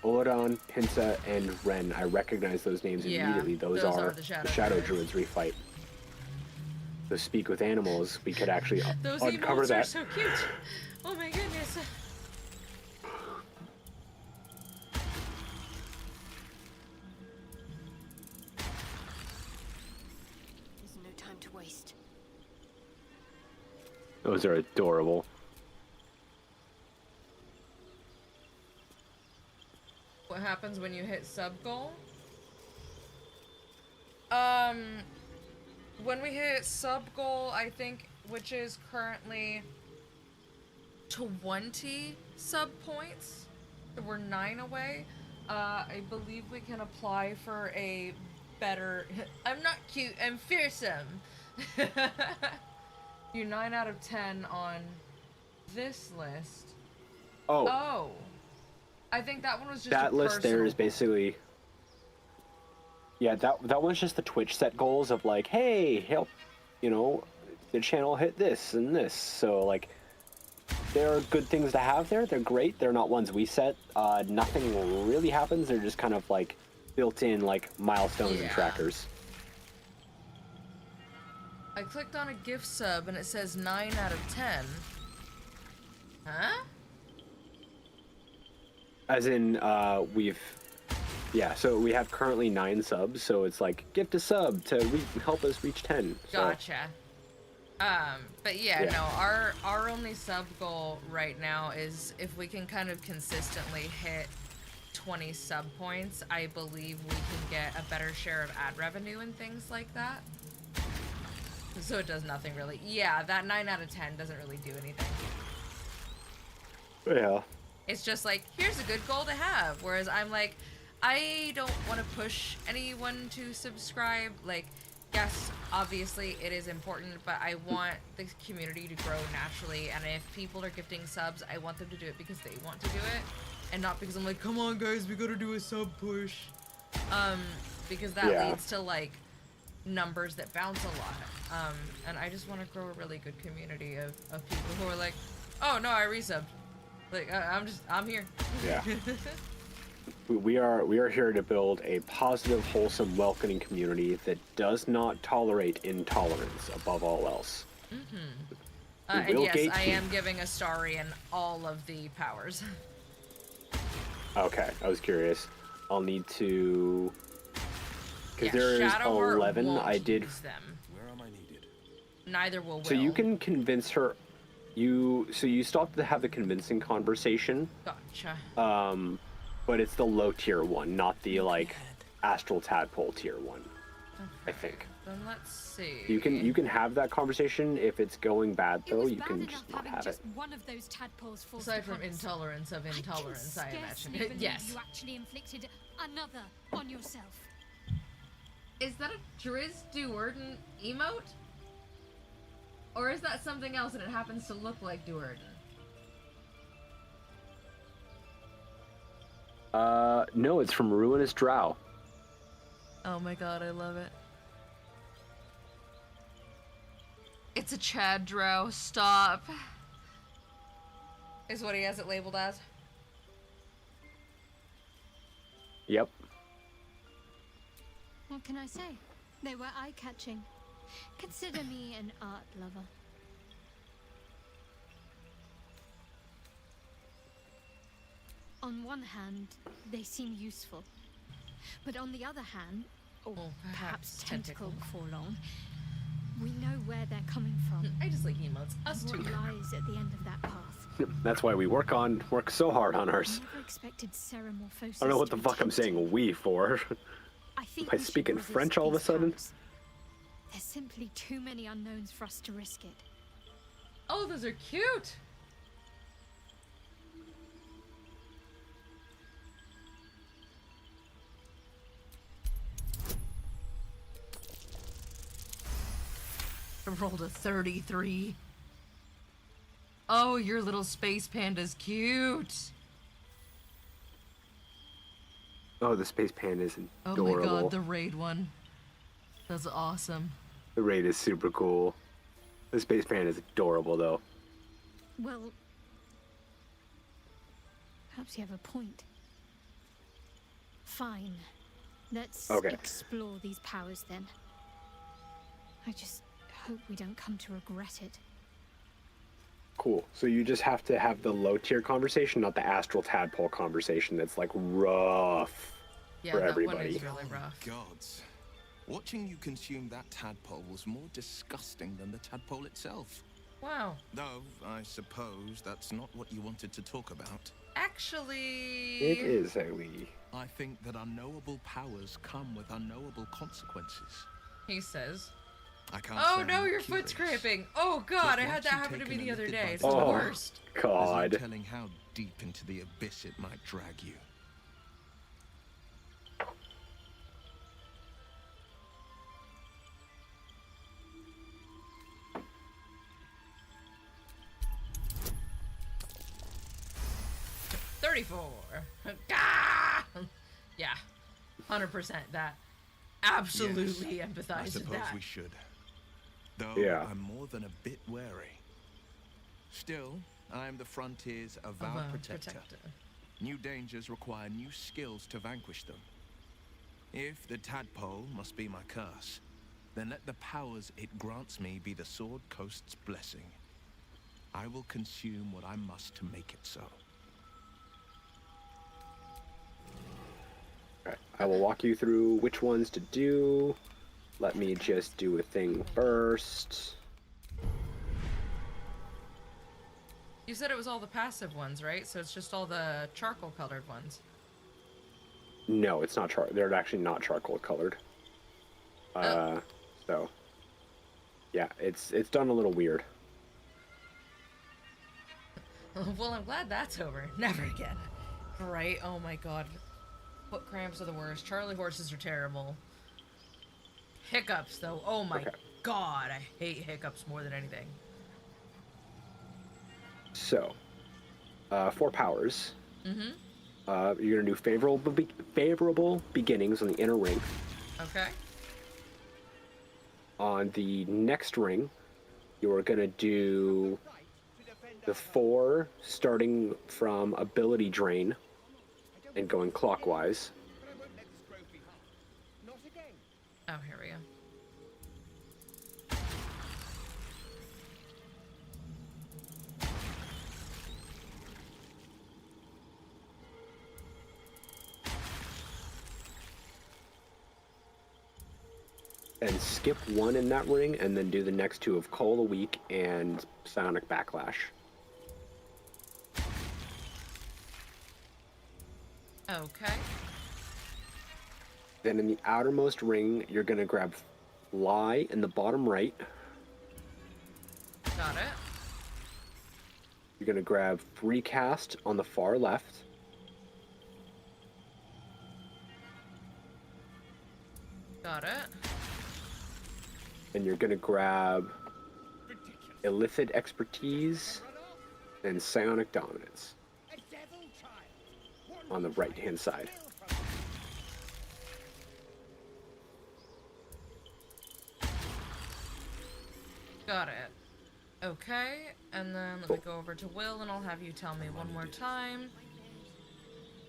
Olodon, Pinsa, and Ren. I recognize those names
Yeah,
immediately. Those are the Shadow Druids we fight. So speak with animals, we could actually
Those
uncover
emotes
that.
are so cute. Oh my goodness.
There's no time to waste.
Those are adorable.
what happens when you hit sub goal. When we hit sub goal, I think, which is currently 20 sub points, we're 9 away. I believe we can apply for a better. I'm not cute. I'm fearsome. You're 9 out of 10 on this list.
Oh.
Oh. I think that one was just
That
a
list there
personal
is basically. Yeah, that one's just the Twitch set goals of like, hey, help, you know, the channel hit this and this. So like, there are good things to have there. They're great. They're not ones we set. Nothing really happens. They're just kind of like built-in like milestones and trackers.
I clicked on a gift sub and it says 9 out of 10. Huh?
As in, yeah, so we have currently 9 subs, so it's like, gift a sub to help us reach 10. So.
Gotcha. But yeah, no, our only sub goal right now is if we can kind of consistently hit 20 sub points, I believe we can get a better share of ad revenue and things like that. So it does nothing really. Yeah, that 9 out of 10 doesn't really do anything.
Yeah.
It's just like, here's a good goal to have. Whereas I'm like, I don't want to push anyone to subscribe. Like, yes, obviously it is important, but I want the community to grow naturally. And if people are gifting subs, I want them to do it because they want to do it. And not because I'm like, come on guys, we gotta do a sub push. Because that leads to like numbers that bounce a lot. And I just want to grow a really good community of people who are like, oh no, I resubbed. Like, I'm here.
Yeah. We are here to build a positive, wholesome, welcoming community that does not tolerate intolerance above all else.
And yes, I am giving Astarion all of the powers.
Okay, I was curious. I'll need to... Because there is
Shadowheart
11,
won't
I did...
use them.
Where am I needed?
Neither will Will.
So you can convince her... So you still have to have the convincing conversation.
Gotcha.
But it's the low tier one, not the like astral tadpole tier one.
Okay.
I think.
Then let's see.
You can have that conversation. If it's going bad though, you can just not have it.
One of those tadpoles forced
Aside from
upon us.
intolerance of intolerance, I imagine.
Scarcely believe
Yes.
You actually inflicted another on yourself.
Is that a Driz Duerden emote? Or is that something else and it happens to look like Duerden?
No, it's from Ruinous Drow.
Oh my god, I love it. It's a Chad Drow. Stop. Is what he has it labeled as.
Yep.
What can I say? They were eye-catching. Consider me an art lover. On one hand, they seem useful. But on the other hand, or perhaps tentacle before long, we know where they're coming from.
I just like emotes. Us
what
too.
lies at the end of that path.
That's why we work so hard on ours.
I never expected Ceramorphosis.
I don't know what the fuck I'm saying we for.
I think
Am I speaking French all of a sudden?
There's simply too many unknowns for us to risk it.
Oh, those are cute. I rolled a 33. Oh, your little space panda's cute.
Oh, the space panda is
Oh
adorable.
my god, the raid one. That's awesome.
The raid is super cool. The space panda is adorable, though.
Well, perhaps you have a point. Fine. Let's explore these powers then. I just hope we don't come to regret it.
Cool. So you just have to have the low tier conversation, not the astral tadpole conversation that's like rough for everybody.
One is really rough.
Gods. Watching you consume that tadpole was more disgusting than the tadpole itself.
Wow.
Though, I suppose that's not what you wanted to talk about.
Actually...
It is, Ellie.
I think that unknowable powers come with unknowable consequences.
He says.
I can't
Oh
say I'm
no,
not
your foot's
curious.
cramping. Oh
But
god, I had
once
that
you've
happen to me
taken
the
a
other
little
day.
bite
It's
of
the
the
worst.
God.
There's no telling how deep into the abyss it might drag you.
Gah! Yeah, 100% that. Absolutely
Yes,
empathize
I
with
suppose
that.
we should. Though
Yeah.
I'm more than a bit wary. Still, I am the frontier's avowed protector. New dangers require new skills to vanquish them. If the tadpole must be my curse, then let the powers it grants me be the Sword Coast's blessing. I will consume what I must to make it so.
Alright, I will walk you through which ones to do. Let me just do a thing first.
You said it was all the passive ones, right? So it's just all the charcoal colored ones.
No, it's not they're actually not charcoal colored. So yeah, it's done a little weird.
Well, I'm glad that's over. Never again. Right? Oh my god. Foot cramps are the worst. Charlie horses are terrible. Hiccups, though. Oh my god. I hate hiccups more than anything.
So, 4 powers.
Mm-hmm.
You're gonna do favorable beginnings on the inner ring.
Okay.
On the next ring, you are gonna do the 4 starting from ability drain and going clockwise.
Oh, here we go.
And skip 1 in that ring, and then do the next 2 of Coal a Week and Psionic Backlash.
Okay.
Then in the outermost ring, you're going to grab Fly in the bottom right.
Got it.
You're going to grab Freecast on the far left.
Got it.
And you're going to grab Illicit Expertise and Psionic Dominance on the right-hand side.
Got it. Okay, and then let me go over to Will, and I'll have you tell me one more time.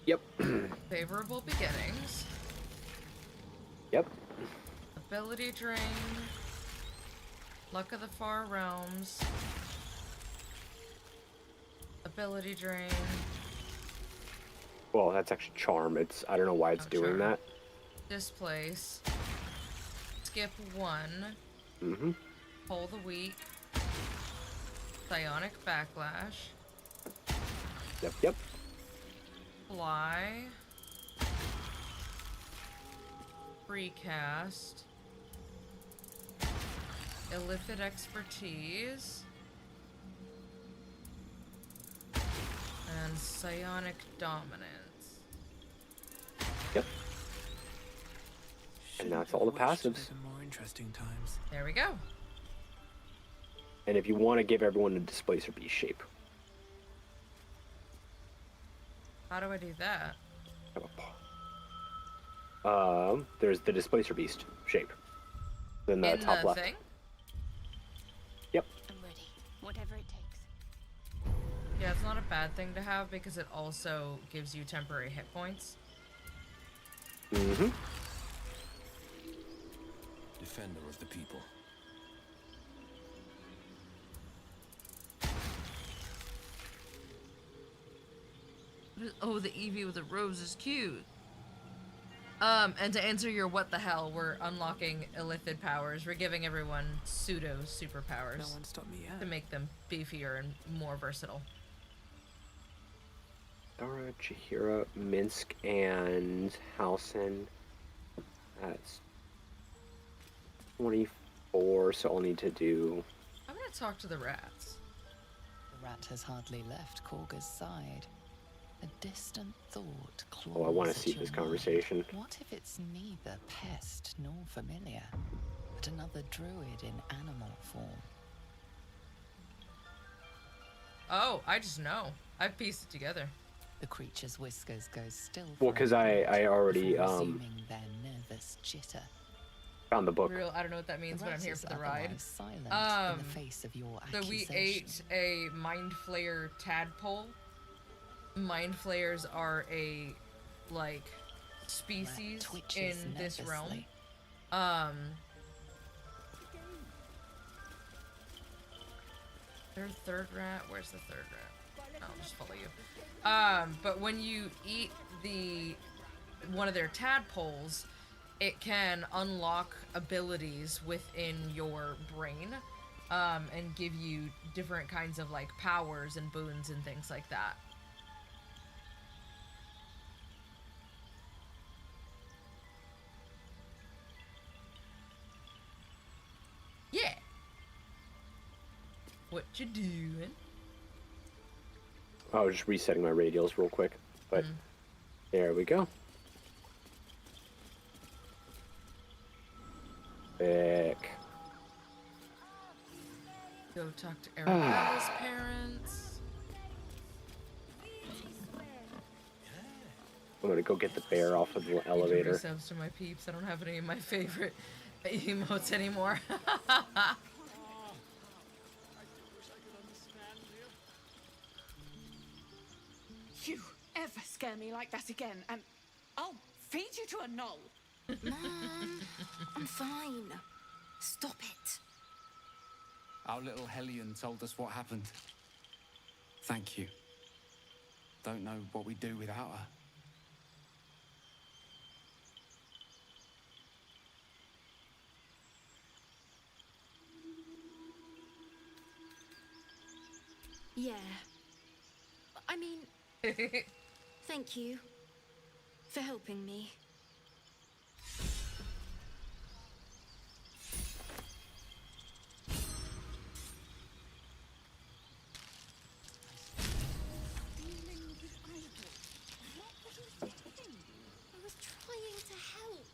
Yep.
Favorable beginnings.
Yep.
Ability drain. Luck of the Far Realms. Ability drain.
Well, that's actually Charm. I don't know why it's doing
Charm.
that.
Displace. Skip 1.
Mm-hmm.
Pull the Weak. Psionic Backlash.
Yep.
Fly. Recast. Illicit Expertise. And Psionic Dominance.
Yep. And that's all the passives.
More interesting times.
There we go.
And if you want to give everyone a Displacer Beast shape.
How do I do that?
There's the Displacer Beast shape. Then the
In
top
the
left.
thing?
Yep.
I'm ready. Whatever it takes.
Yeah, it's not a bad thing to have because it also gives you temporary hit points.
Mm-hmm.
Defender of the people.
Oh, the Eevee with the rose is cute. And to answer your what the hell, we're unlocking illithid powers. We're giving everyone pseudo superpowers.
No one stopped me yet.
To make them beefier and more versatile.
Dara, Chihira, Minsk, and Halson. That's 24, so I'll need to do...
I'm gonna talk to the rats.
The rat has hardly left Korga's side. A distant thought claws
Oh, I want to
at
see
your
this
mind.
conversation.
What if it's neither pest nor familiar, but another druid in animal form?
Oh, I just know. I've pieced it together.
The creature's whiskers go still.
Well, because I already
before resuming their nervous jitter.
found the book.
Real, I don't know what that means, but I'm here for the ride.
Silent in the face of your
So we ate a mind flayer tadpole. Mind flayers are a like species in this realm. There's third rat. Where's the third rat? I'll just follow you. But when you eat one of their tadpoles, it can unlock abilities within your brain, and give you different kinds of like powers and boons and things like that. Yeah. What you doing?
I was just resetting my radials real quick, but there we go. Back.
Go talk to Arabella's parents.
I'm gonna go get the bear off of the elevator.
Resubs to my peeps. I don't have any of my favorite emotes anymore.
You ever scare me like that again, and I'll feed you to a knoll.
Mom, I'm fine. Stop it.
Our little Hellion told us what happened. Thank you. Don't know what we'd do without her.
Yeah. I mean, thank you for helping me. I was trying to help.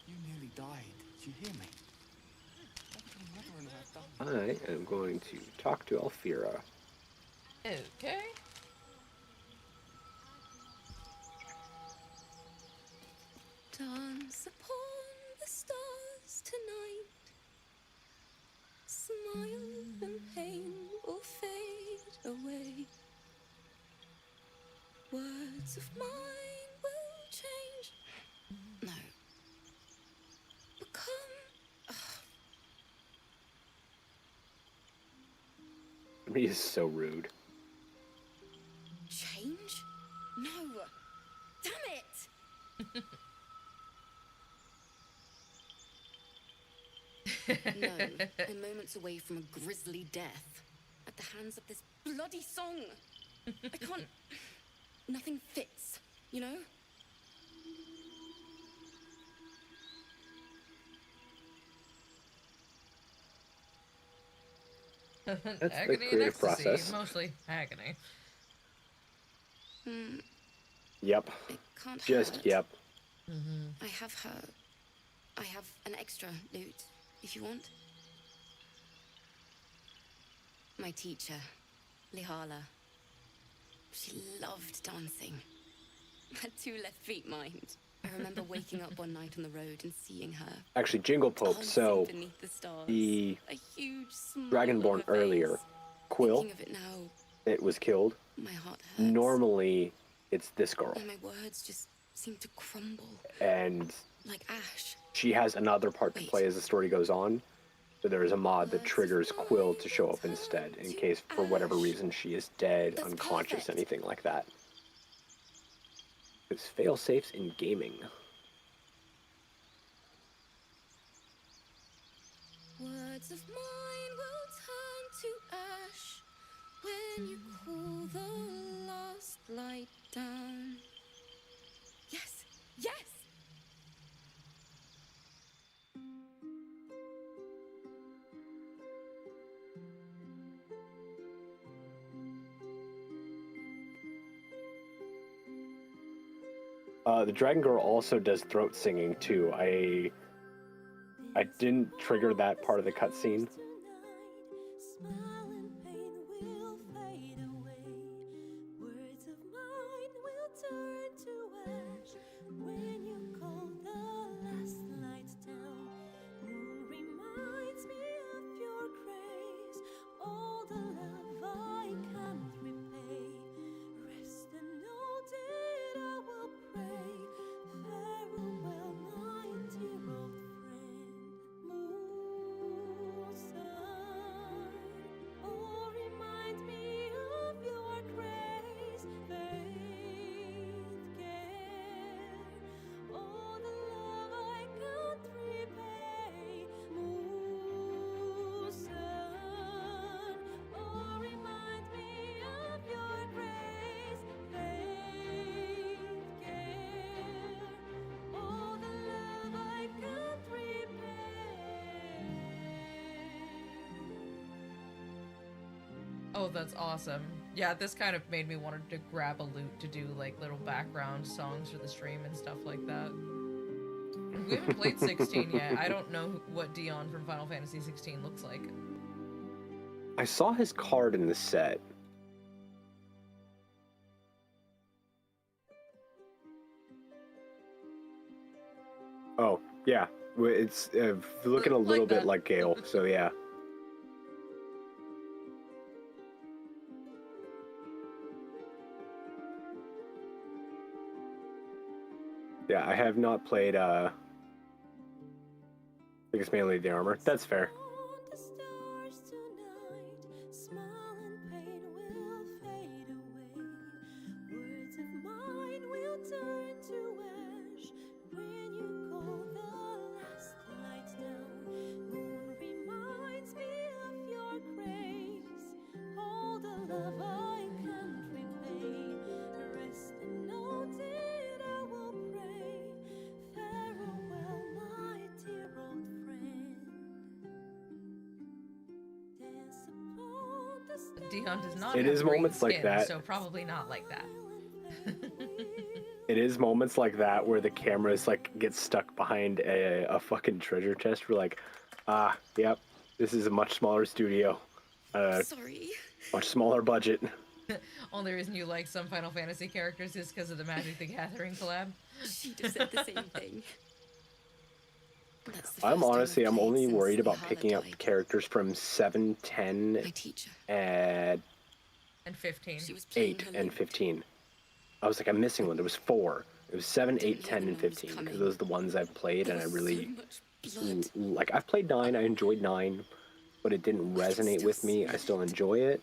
You nearly died. Did you hear me? What would your mother and I have done?
I am going to talk to Alfira.
Okay.
Dance upon the stars tonight. Smile and pain will fade away. Words of mine will change. No. Become.
He is so rude.
Change? No. Damn it! No, I'm moments away from a grisly death at the hands of this bloody song. I can't. Nothing fits, you know?
That's the
Agony and
creative
ecstasy,
process.
mostly agony.
Yep.
Can't
Just
hurt.
yep.
I have her. I have an extra lute, if you want. My teacher, Lihala. She loved dancing. Had 2 left feet, mind. I remember waking up one night on the road and seeing her.
Actually, Jingle Pope.
dancing
So
beneath the stars.
the
A huge smile
Dragonborn
on her
earlier,
face.
Quill,
Thinking of it now,
it was killed.
my heart hurts.
Normally, it's this girl,
And my words just seem to crumble
and
like ash.
she has another part to play as the story goes on. So there is a mod that triggers Quill to show up instead, in case for whatever reason she is dead, unconscious, anything like that. It's fail-safes in gaming.
Words of mine will turn to ash when you cool the last light
The Dragon Girl also does throat singing too. I didn't trigger that part of the cutscene.
Oh, that's awesome. Yeah, this kind of made me want to grab a lute to do like little background songs for the stream and stuff like that. We haven't played 16 yet. I don't know what Dion from Final Fantasy 16 looks like.
I saw his card in the set. Oh, yeah. It's looking a little bit like Gale, so yeah. Yeah, I have not played, I guess mainly the armor. That's fair.
Dion does not
It
have
is
green
moments like
skin,
that.
so probably not like that.
It is moments like that where the cameras like get stuck behind a fucking treasure chest. We're like, yep, this is a much smaller studio.
Sorry.
Much smaller budget.
Only reason you like some Final Fantasy characters is because of the Magic the Gathering collab.
She'd have said the same thing.
I'm only worried about picking up characters from 7, 10, and
15.
8 and 15. I was like, I'm missing one. There was 4. It was 7, 8, 10, and 15 because those are the ones I've played, and I really like. I've played 9. I enjoyed 9, but it didn't resonate with me. I still enjoy it.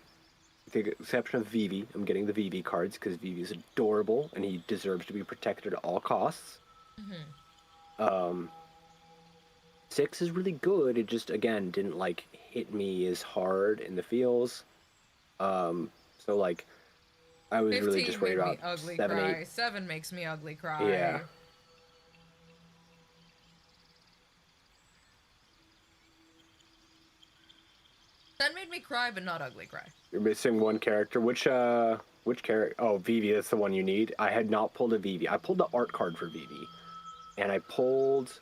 With the exception of Vivi. I'm getting the Vivi cards because Vivi is adorable and he deserves to be protected at all costs. 6 is really good. It just, again, didn't like hit me as hard in the feels. So like, I was really just worried about 7, 8.
7 makes me ugly cry.
Yeah.
That made me cry, but not ugly cry.
You're missing one character. Which character? Oh, Vivi. That's the one you need. I had not pulled a Vivi. I pulled the art card for Vivi, and I pulled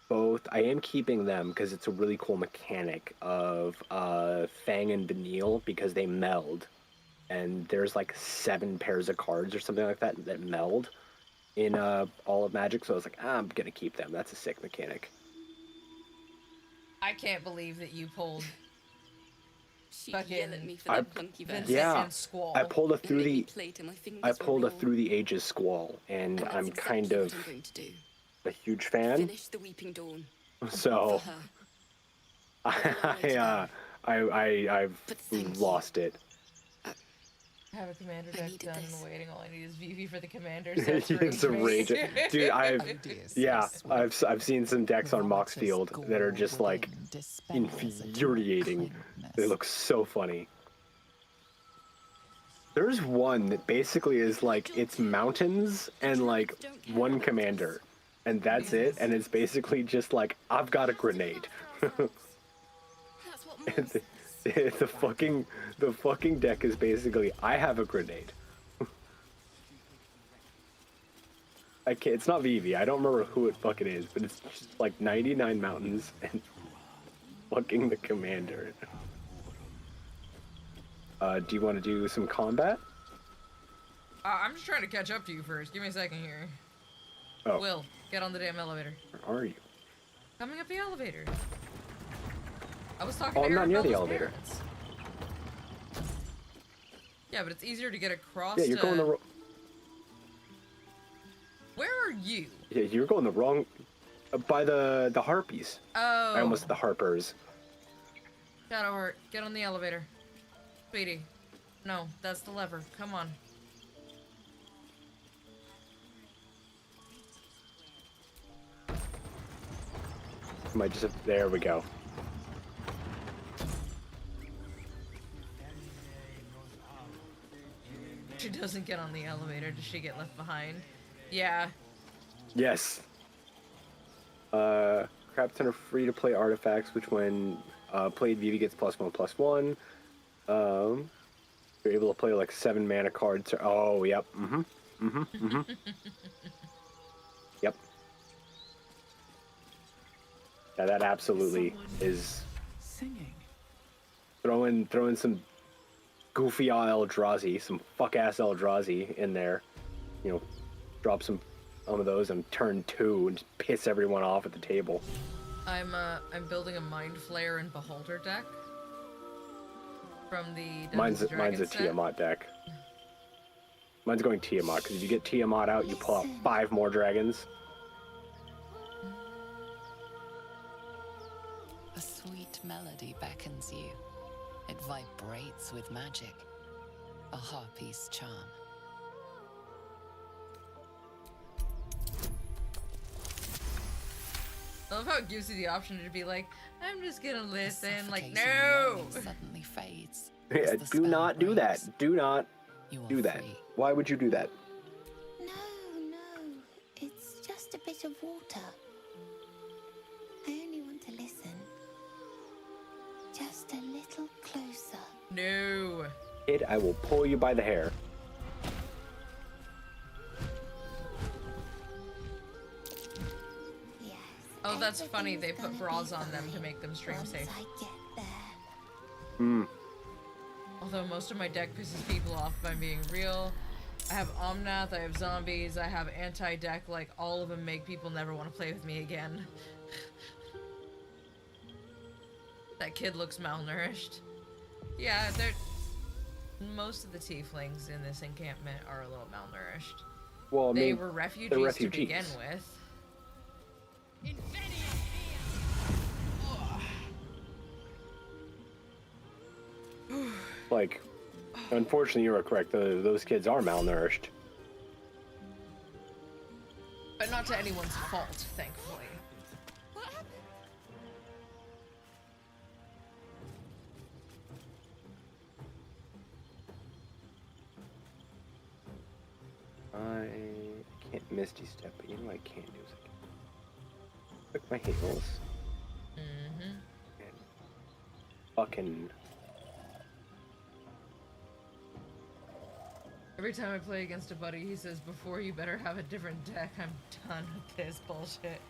both. I am keeping them because it's a really cool mechanic of Fang and Vanille because they meld, and there's like 7 pairs of cards or something like that that meld in all of Magic. So I was like, I'm gonna keep them. That's a sick mechanic.
I can't believe that you pulled.
Yell at me for that clunky verse.
Yeah,
Squall.
I pulled a
It
through
made me
the
play till my fingers
I
were
pulled a
raw.
through the ages Squall, and
that's
I'm
exactly
kind of
what I'm going to do.
a huge fan.
Finish the Weeping Dawn.
So
For her.
I've lost it.
I have a commander deck done and waiting. All I need is Vivi for the commander. So
It's a rage, dude. I've seen some decks on Moxfield that are just like infuriating. They look so funny. There's one that basically is like it's mountains and like one commander, and that's it. And it's basically just like I've got a grenade. The fucking deck is basically I have a grenade. I can't, it's not Vivi. I don't remember who it fucking is, but it's just like 99 mountains and fucking the commander. Do you want to do some combat?
I'm just trying to catch up to you first. Give me a second here.
Oh.
Will, get on the damn elevator.
Where are you?
Coming up the elevator. I was talking
Oh,
to
I'm not near the
Arabella's
elevator.
parents. Yeah, but it's easier to get across.
Yeah, you're going the wrong.
Where are you?
Yeah, you're going the wrong. By the harpies.
Oh.
I almost said the harpers.
Shadowheart, get on the elevator. Sweetie. No, that's the lever. Come on.
Might just have, there we go.
She doesn't get on the elevator. Does she get left behind? Yeah.
Yes. Craftsmen are free to play artifacts, which when played, Vivi gets +1/+1. You're able to play like 7 mana cards. Oh, yep. Yep. Yeah, that absolutely is
singing.
Throw in some goofy Eldrazi, some fuck ass Eldrazi in there. You know, drop some of those and turn 2 and just piss everyone off at the table.
I'm building a Mind Flayer and Beholder deck from the
Mine's a
set.
Tiamat deck. Mine's going Tiamat because if you get Tiamat out, you pull out 5 more dragons.
A sweet melody beckons you. It vibrates with magic. A harpy's charm.
I love how it gives you the option to be like, I'm just gonna listen. Like,
Suffocating
no!
moan suddenly fades.
Yeah, do not do that. Do not do that. Why would you do that?
No, it's just a bit of water. I only want to listen. Just a little closer.
No.
Kid, I will pull you by the hair.
Oh, that's funny. They put bras on them to make them stream safe.
Hmm.
Although most of my deck pisses people off by being real. I have Omnath, I have zombies, I have anti-deck, like all of them make people never want to play with me again. That kid looks malnourished. Yeah, they're... Most of the tieflings in this encampment are a little malnourished.
Well, I mean,
they were refugees to begin with.
Like, unfortunately, you are correct. Those kids are malnourished.
But not to anyone's fault, thankfully.
I can't Misty Step, but you know what I can do is I can click my heels. And fucking...
Every time I play against a buddy, he says, before you better have a different deck. I'm done with this bullshit.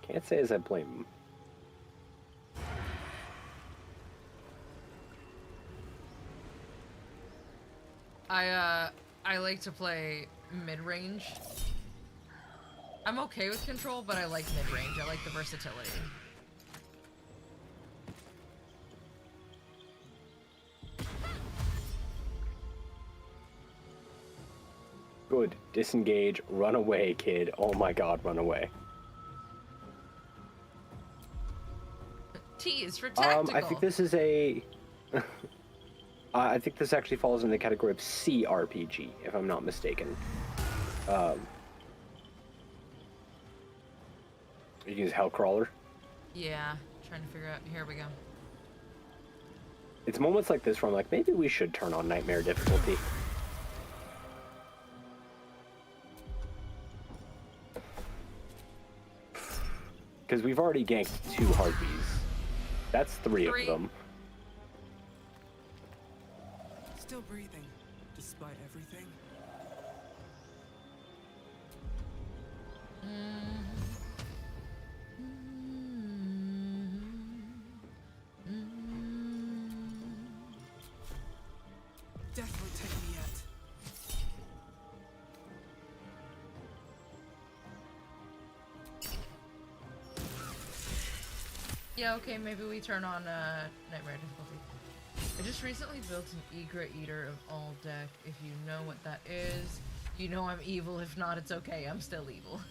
Can't say as I blame him.
I like to play mid-range. I'm okay with control, but I like mid-range. I like the versatility.
Good. Disengage. Run away, kid. Oh my god, run away.
T is for tactical.
I think this is a... I think this actually falls in the category of CRPG, if I'm not mistaken. You can use Hellcrawler.
Yeah, trying to figure out. Here we go.
It's moments like this where I'm like, maybe we should turn on Nightmare difficulty. Because we've already ganked 2 harpies. That's 3 of them.
still breathing, despite everything. Death won't take me yet.
Yeah, okay, maybe we turn on Nightmare difficulty. I just recently built an Egret Eater of all deck. If you know what that is, you know I'm evil. If not, it's okay. I'm still evil.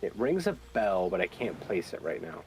It rings a bell, but I can't place it right now.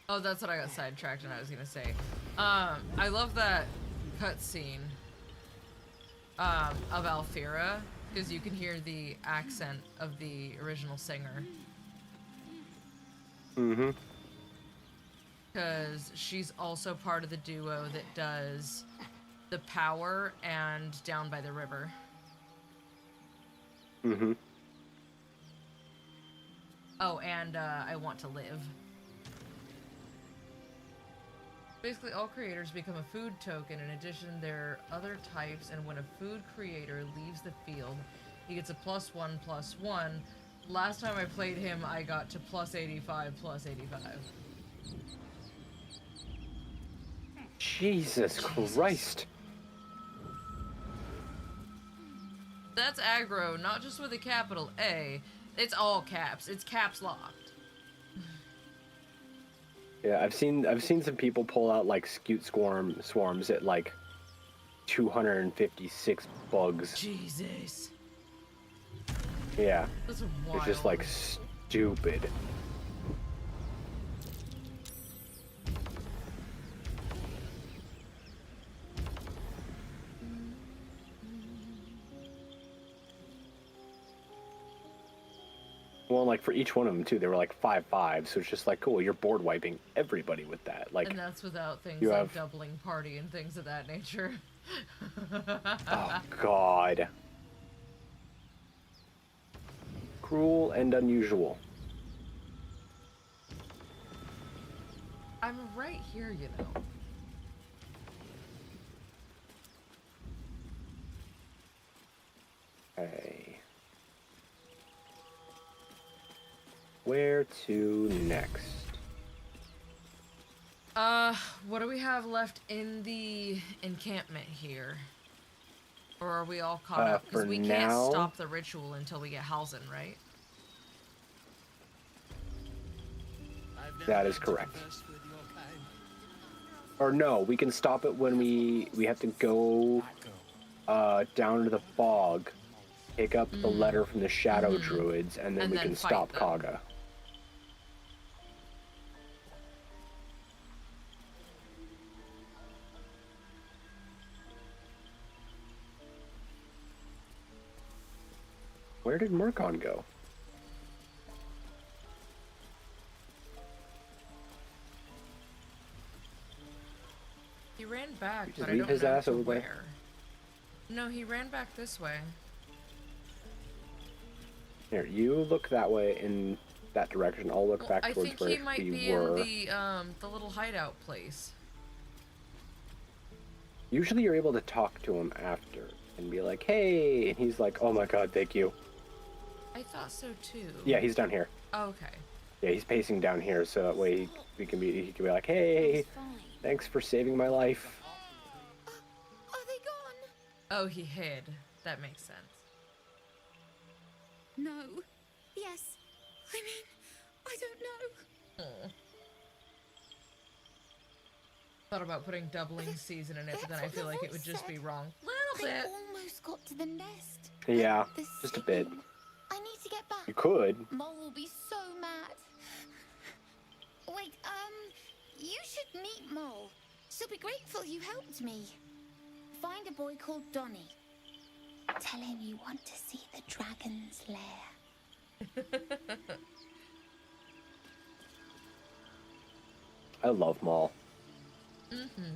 Oh, that's what I got sidetracked and I was gonna say. I love that cutscene of Alfira, because you can hear the accent of the original singer.
Mm-hmm.
Because she's also part of the duo that does The Power and Down by the River.
Mm-hmm.
Oh, and I Want to Live. Basically, all creators become a food token. In addition, there are other types, and when a food creator leaves the field, he gets a +1/+1. Last time I played him, I got to +85/+85.
Jesus Christ.
That's aggro, not just with a capital A. It's all caps. It's caps locked.
Yeah, I've seen some people pull out like scute swarms at like 256 bugs.
Jesus.
Yeah.
That's
It's just like stupid. Well, like for each one of them too, they were like 5/5, so it's just like, cool, you're board wiping everybody with that. Like,
and that's without things
you
like
have...
doubling party and things of that nature.
Oh God. Cruel and unusual.
I'm right here, you know.
Okay. Where to next?
What do we have left in the encampment here? Or are we all caught up? Because we can't stop the ritual until we get Halsin, right?
That is correct. Or no, we can stop it when we have to go down to the fog, pick up the letter from the Shadow Druids, and then we can stop Kaga. Where did Murkon go?
He ran back,
Just
but I
leave
don't
his
know
ass
to
over there?
where. No, he ran back this way.
Here, you look that way in that direction. I'll look back towards where we were.
I think he might be in the little hideout place.
Usually you're able to talk to him after and be like, hey, and he's like, oh my god, thank you.
I thought so too.
Yeah, he's down here.
Oh, okay.
Yeah, he's pacing down here, so that way he can be like, hey, thanks for saving my life.
Are they gone?
Oh, he hid. That makes sense.
No. Yes. I mean, I don't know.
Oh.
Thought about putting doubling season in it, but then I feel like it would just be wrong. Little
They
bit.
almost got to the nest.
Yeah, just a bit.
I need to get back?
You could.
Mole will be so mad. Wait, you should meet Mole. She'll be grateful you helped me. Find a boy called Donny. Tell him you want to see the dragon's lair.
I love Maul.
Mm-hmm.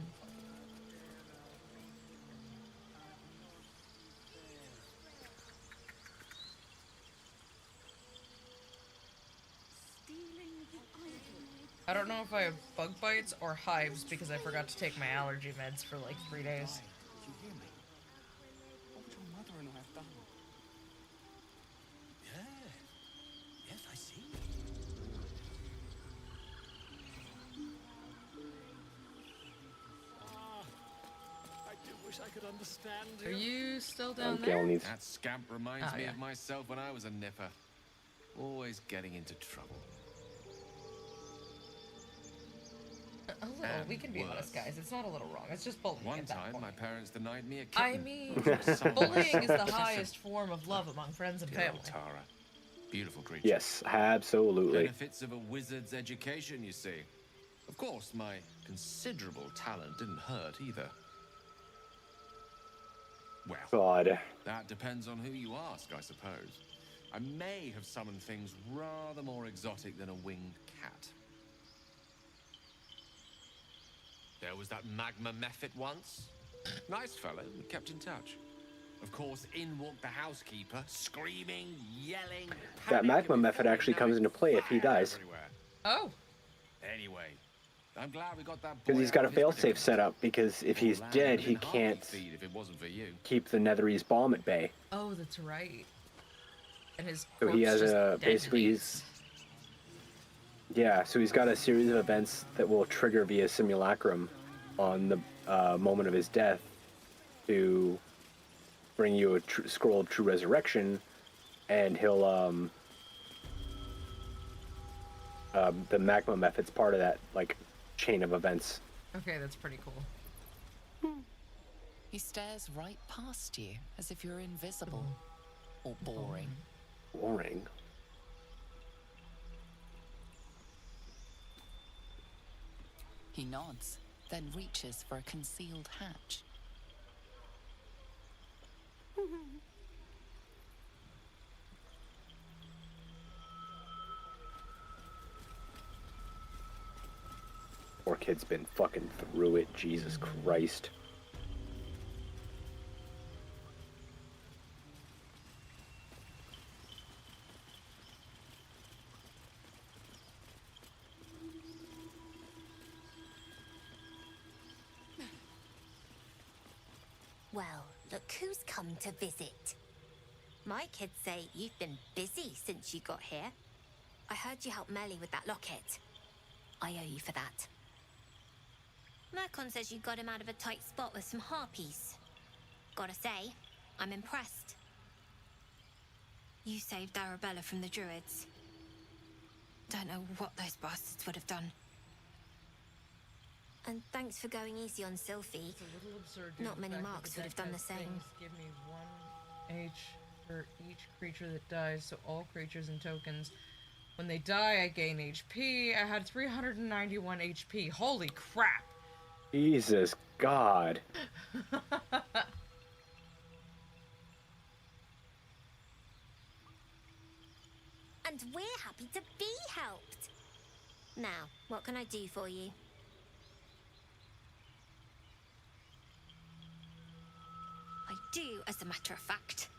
I don't know if I have bug bites or hives because I forgot to take my allergy meds for like 3 days.
Did you hear me? What would your mother and I have done?
Yeah. Yes, I see. Ah, I do wish I could understand
Are
you.
you still down there?
That scamp reminds
Oh,
me
yeah.
of myself when I was a nipper. Always getting into trouble.
A little. We can be honest, guys. It's not a little wrong. It's just bullying
One
at that
time,
point.
my parents denied me a
I
kitten.
mean,
Some
bullying is the
obsessive-
highest form of love among friends and
Dear
family.
old Tara. Beautiful creature.
Yes, absolutely.
Benefits of a wizard's education, you see. Of course, my considerable talent didn't hurt either. Well,
God.
that depends on who you ask, I suppose. I may have summoned things rather more exotic than a winged cat. There was that magma mephit once. Nice fellow, we kept in touch. Of course, in walked the housekeeper, screaming, yelling.
That magma
panicking
method
before
actually
we
comes
know
into
it,
play if he
fire
dies.
everywhere.
Oh.
Anyway, I'm glad we got that boy
Because he's
out
got a
of his
failsafe
predicament.
set up, because if he's
Land
dead,
would
he
have been
can't
heartbeat if it wasn't for you.
keep the Netherese bomb at bay.
Oh, that's right. And his
So he
corpse
has
just
a, basically
detonates.
he's... Yeah, so he's got a series of events that will trigger via simulacrum on the moment of his death to bring you a scroll of true resurrection, and he'll the magma method's part of that like chain of events.
Okay, that's pretty cool.
He stares right past you as if you're invisible or boring.
Boring.
He nods, then reaches for a concealed hatch.
Poor kid's been fucking through it, Jesus Christ.
Well, look who's come to visit. My kids say you've been busy since you got here. I heard you helped Melly with that locket. I owe you for that. Mercon says you got him out of a tight spot with some harpies. Gotta say, I'm impressed. You saved Arabella from the druids. Don't know what those bastards would have done. And thanks for going easy on Sylphie.
It's a little absurd.
Not many
The fact
marks
that
would have done the
has
same.
things Give me 1 H for each creature that dies, so all creatures and tokens. When they die, I gain HP. I had 391 HP. Holy crap!
Jesus God.
And we're happy to be helped. Now, what can I do for you? I do, as a matter of fact.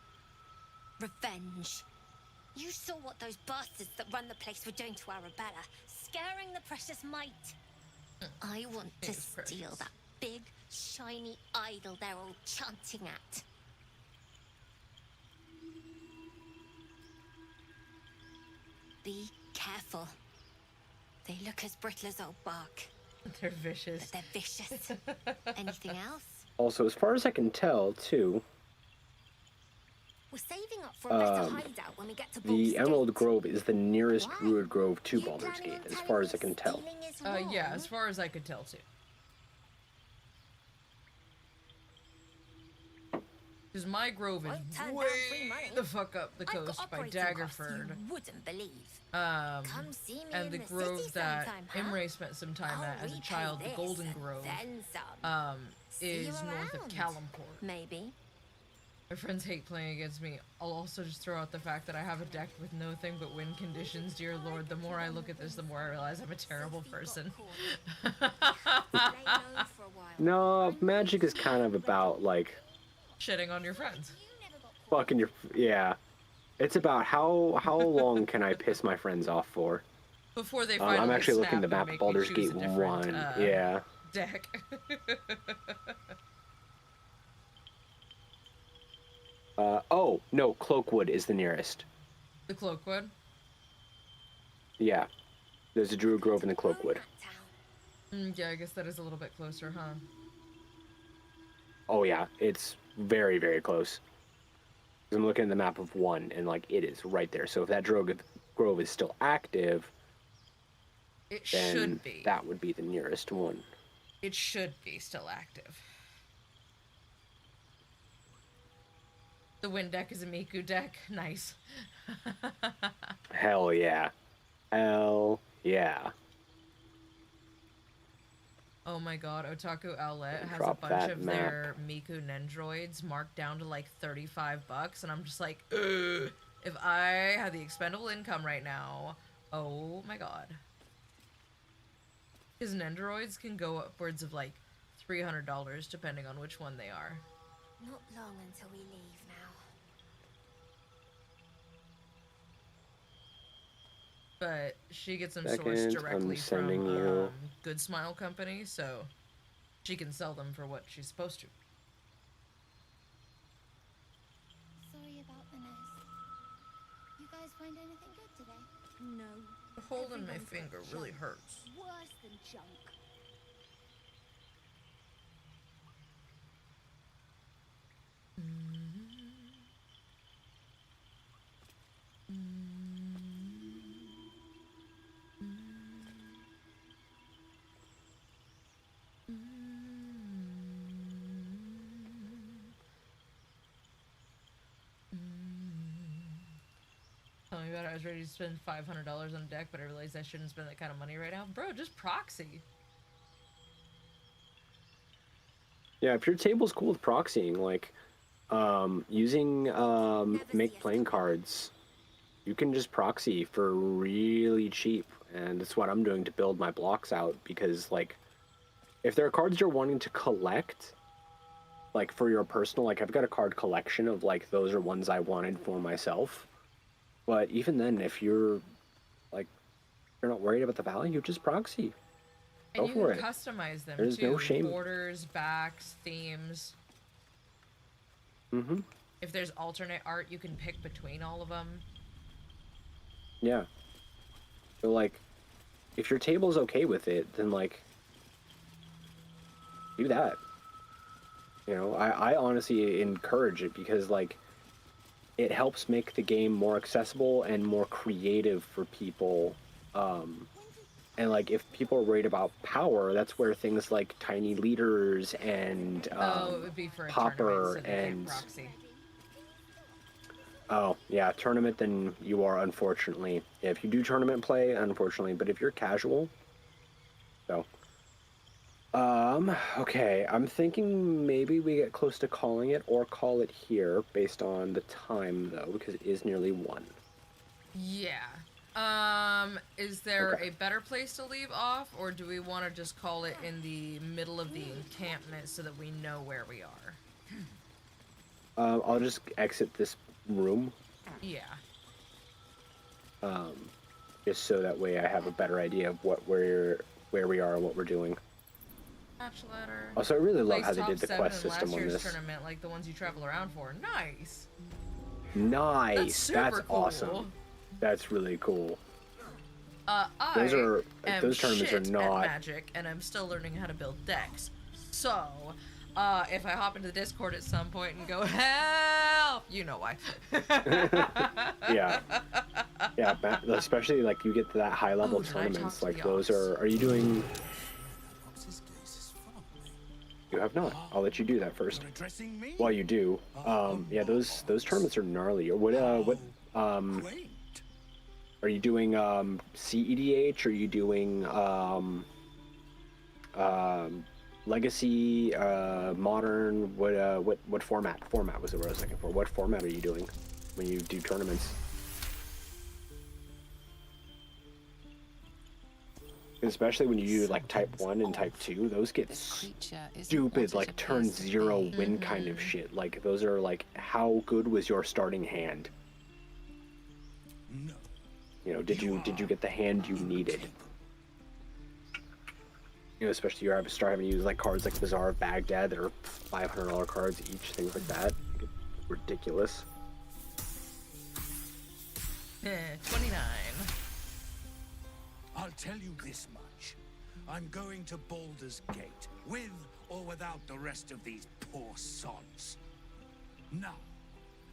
Revenge. You saw what those bastards that run the place were doing to Arabella, scaring the precious mite. I want to steal that big, shiny idol they're all chanting at. Be careful. They look as brittle as old bark.
They're vicious.
But they're vicious. Anything else?
Also, as far as I can tell, too,
We're saving up for a better hideout when we get to Baldur's
the Emerald
Gate.
Grove is the nearest Druid Grove to Baldur's Gate, as far as I can tell.
Yeah, as far as I could tell, too. Because my grove is
Won't turn
way
down free money.
the fuck up the
I've got
coast by
operating costs
Daggerford.
you wouldn't believe.
Come
see me
and
in
the
the
grove
city
that
sometime, huh?
Imre spent some time at as a
repay
child, the
this
Golden
and
Grove,
then some. See you
is north of
around.
Calimport.
Maybe.
My friends hate playing against me. I'll also just throw out the fact that I have a deck with nothing but win conditions. Dear Lord, the more I look at this, the more I realize I'm a terrible person.
No, Magic is kind of about, like...
Shitting on your friends.
Fucking your... Yeah. It's about how long can I piss my friends off for?
Before they finally
I'm actually
snap
looking at the
and
map
make
of Baldur's
me choose
Gate
a different,
1. Yeah.
deck.
Oh, no, Cloakwood is the nearest.
The Cloakwood?
Yeah. There's a Druid Grove in the Cloakwood.
Yeah, I guess that is a little bit closer, huh?
Oh yeah, it's very, very close. I'm looking at the map of 1, and like it is right there. So if that Grove is still active,
It
then
should be.
that would be the nearest one.
It should be still active. The wind deck is a Miku deck. Nice.
Hell yeah. Hell yeah.
Oh my god, Otaku Outlet has a
Drop
bunch
that
of
map.
their Miku Nendroids marked down to like $35, and I'm just like, ugh. If I had the expendable income right now, oh my god. His Nendroids can go upwards of like $300 depending on which one they are.
Not long until we leave now.
But she gets them
Second,
sourced
I'm
directly
sending
from
you-
Good Smile Company, so she can sell them for what she's supposed to.
Sorry about the nose. You guys find anything good today?
No.
The hole in my
Everyone's got
finger really
junk.
hurts.
Worse than junk.
Tell me about it. I was ready to spend $500 on a deck, but I realized I shouldn't spend that kind of money right now. Bro, just proxy.
Yeah, if your table's cool with proxying, like, using, make playing cards, you can just proxy for really cheap, and that's what I'm doing to build my blocks out, because, like, if there are cards you're wanting to collect, like, for your personal, like, I've got a card collection of, like, those are ones I wanted for myself, but even then, if you're, like, you're not worried about the value, just proxy.
And
Go
you
for
can
it.
customize them
There's
too.
no shame.
Borders, backs, themes.
Mm-hmm.
If there's alternate art, you can pick between all of them.
Yeah. So, like, if your table's okay with it, then, like, do that. You know, I honestly encourage it because, like, it helps make the game more accessible and more creative for people. And, like, if people are worried about power, that's where things like tiny leaders and
it would be for a
Popper
tournament, so they can't
and...
proxy.
Oh, yeah, tournament, then you are, unfortunately. If you do tournament play, unfortunately, but if you're casual, so. Okay, I'm thinking maybe we get close to calling it, or call it here, based on the time, though, because it is nearly 1.
Yeah. Is there
Okay.
a better place to leave off, or do we want to just call it in the middle of the encampment so that we know where we are?
I'll just exit this room,
Yeah.
just so that way I have a better idea of where we are and what we're doing.
Match letter.
Also, I really love
Place
how they
top
did the
7
quest
in
system
last
on
year's
this.
tournament, like the ones you travel around for. Nice.
Nice.
That's super cool.
Awesome. That's really cool.
Those
tournaments are not.
at Magic, and I'm still learning how to build decks. So, if I hop into the Discord at some point and go, help, you know why.
Yeah. Yeah, especially like you get to that high level
Ooh, did I talk
tournaments,
to
like
the
those
ops?
are you doing? You have not. I'll let you do that first.
You're addressing me?
While you do, yeah, those tournaments are gnarly. What are you doing? CEDH? Are you doing Legacy? Modern? What format? Format was the word I was looking for. What format are you doing when you do tournaments? Especially when you do like type 1 and type 2, those get stupid, like turn 0 win kind of shit. Like those are like, how good was your starting hand?
No.
You know, did you get the hand you needed? You know, especially you start having to use like cards like Bazaar of Baghdad that are $500 cards each, things like that. Ridiculous.
29.
I'll tell you this much. I'm going to Baldur's Gate, with or without the rest of these poor sods. Now,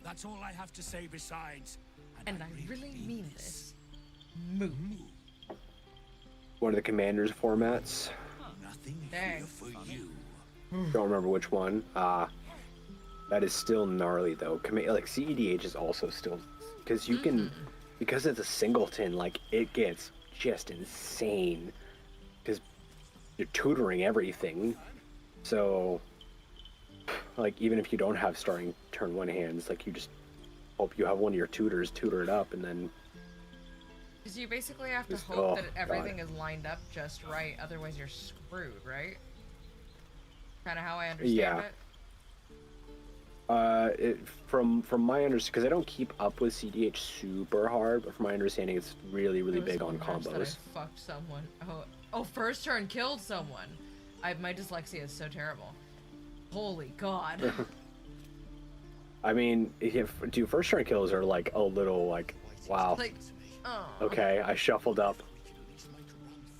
that's all I have to say besides...
And I really mean this. Move.
One of the Commander's formats.
Nothing
Dang.
here for you.
Don't remember which one. That is still gnarly though. Like CEDH is also still... Because you can... Because it's a singleton, like, it gets just insane. Because you're tutoring everything. So, like, even if you don't have starting turn 1 hands, like, you just hope you have one of your tutors tutor it up, and then...
Because you basically have to hope that everything is lined up just right, otherwise you're screwed, right? Kind of how I understand it?
From my understanding, because I don't keep up with CDH super hard, but from my understanding, it's really big on combos.
That I fucked someone. Oh, first turn killed someone. My dyslexia is so terrible. Holy God.
I mean, dude, first turn kills are like a little like, wow.
Like, oh.
Okay, I shuffled up.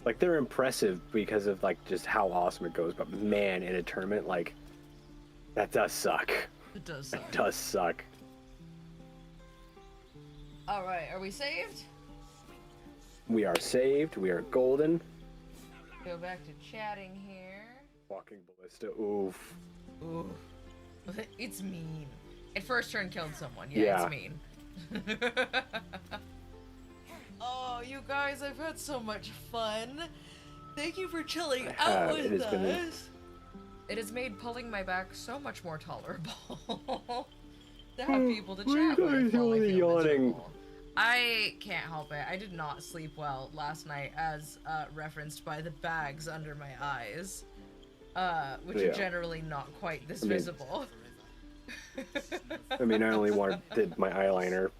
Like, they're impressive because of like just how awesome it goes, but man, in a tournament, like, that does suck.
It does suck.
It does suck.
Alright, are we saved?
We are saved. We are golden.
Go back to chatting here.
Walking ballista. Oof.
Oof. It's mean. It first turn killed someone. Yeah, it's mean. Oh, you guys, I've had so much fun. Thank you for chilling out with us. It has made pulling my back so much more tolerable. To have people to chat with while I feel miserable. I can't help it. I did not sleep well last night, as referenced by the bags under my eyes, which are generally not quite this visible.
I mean, I only did my eyeliner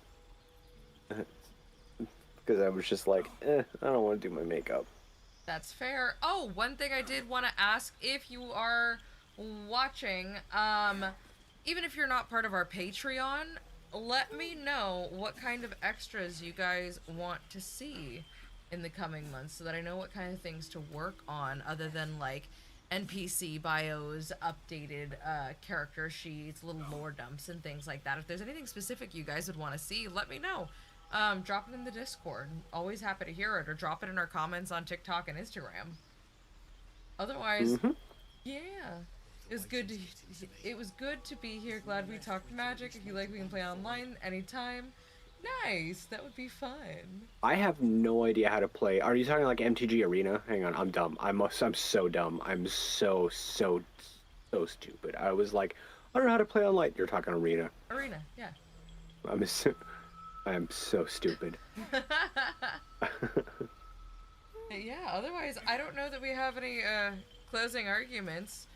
because I was just like, I don't want to do my makeup.
That's fair. Oh, one thing I did want to ask, if you are watching, even if you're not part of our Patreon, let me know what kind of extras you guys want to see in the coming months so that I know what kind of things to work on other than like NPC bios, updated character sheets, little lore dumps and things like that. If there's anything specific you guys would want to see, let me know. Drop it in the Discord. Always happy to hear it, or drop it in our comments on TikTok and Instagram. Otherwise, yeah. It was good to be here. Glad we talked Magic. If you like, we can play online anytime. Nice. That would be fun.
I have no idea how to play. Are you talking like MTG Arena? Hang on, I'm dumb. I'm so dumb. I'm so stupid. I was like, I don't know how to play online. You're talking Arena.
Arena, yeah.
I am so stupid.
Yeah, otherwise, I don't know that we have any closing arguments.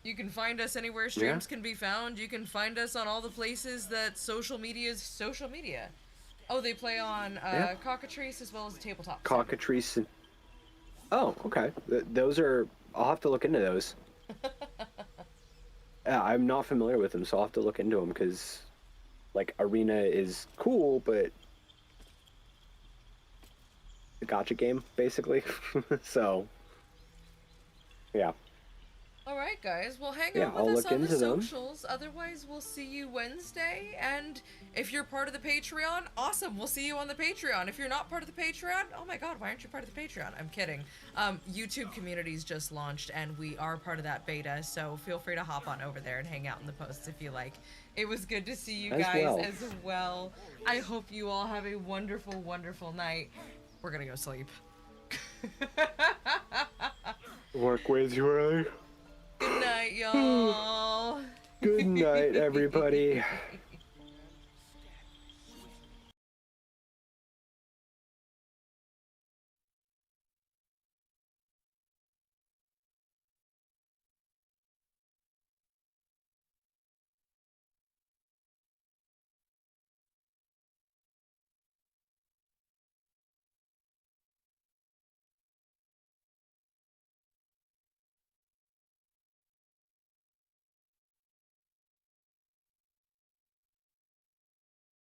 You can find us anywhere streams can be found. You can find us on all the places that social media is social media. Oh, they play on Cockatrice as well as Tabletop.
Cockatrice. Oh, okay. Those are... I'll have to look into those. Yeah, I'm not familiar with them, so I'll have to look into them, because... Like, Arena is cool, but a gotcha game, basically. So, yeah.
All right, guys. Well, hang
Yeah,
out
I'll
with us
look
on the
into them.
socials. Otherwise, we'll see you Wednesday. And if you're part of the Patreon, awesome. We'll see you on the Patreon. If you're not part of the Patreon, oh my God, why aren't you part of the Patreon? I'm kidding. YouTube Communities just launched, and we are part of that beta. So feel free to hop on over there and hang out in the posts if you like. It was good to see you guys as well. I hope you all have a wonderful, wonderful night. We're gonna go sleep.
Work way too early.
Good night, y'all.
Good night, everybody.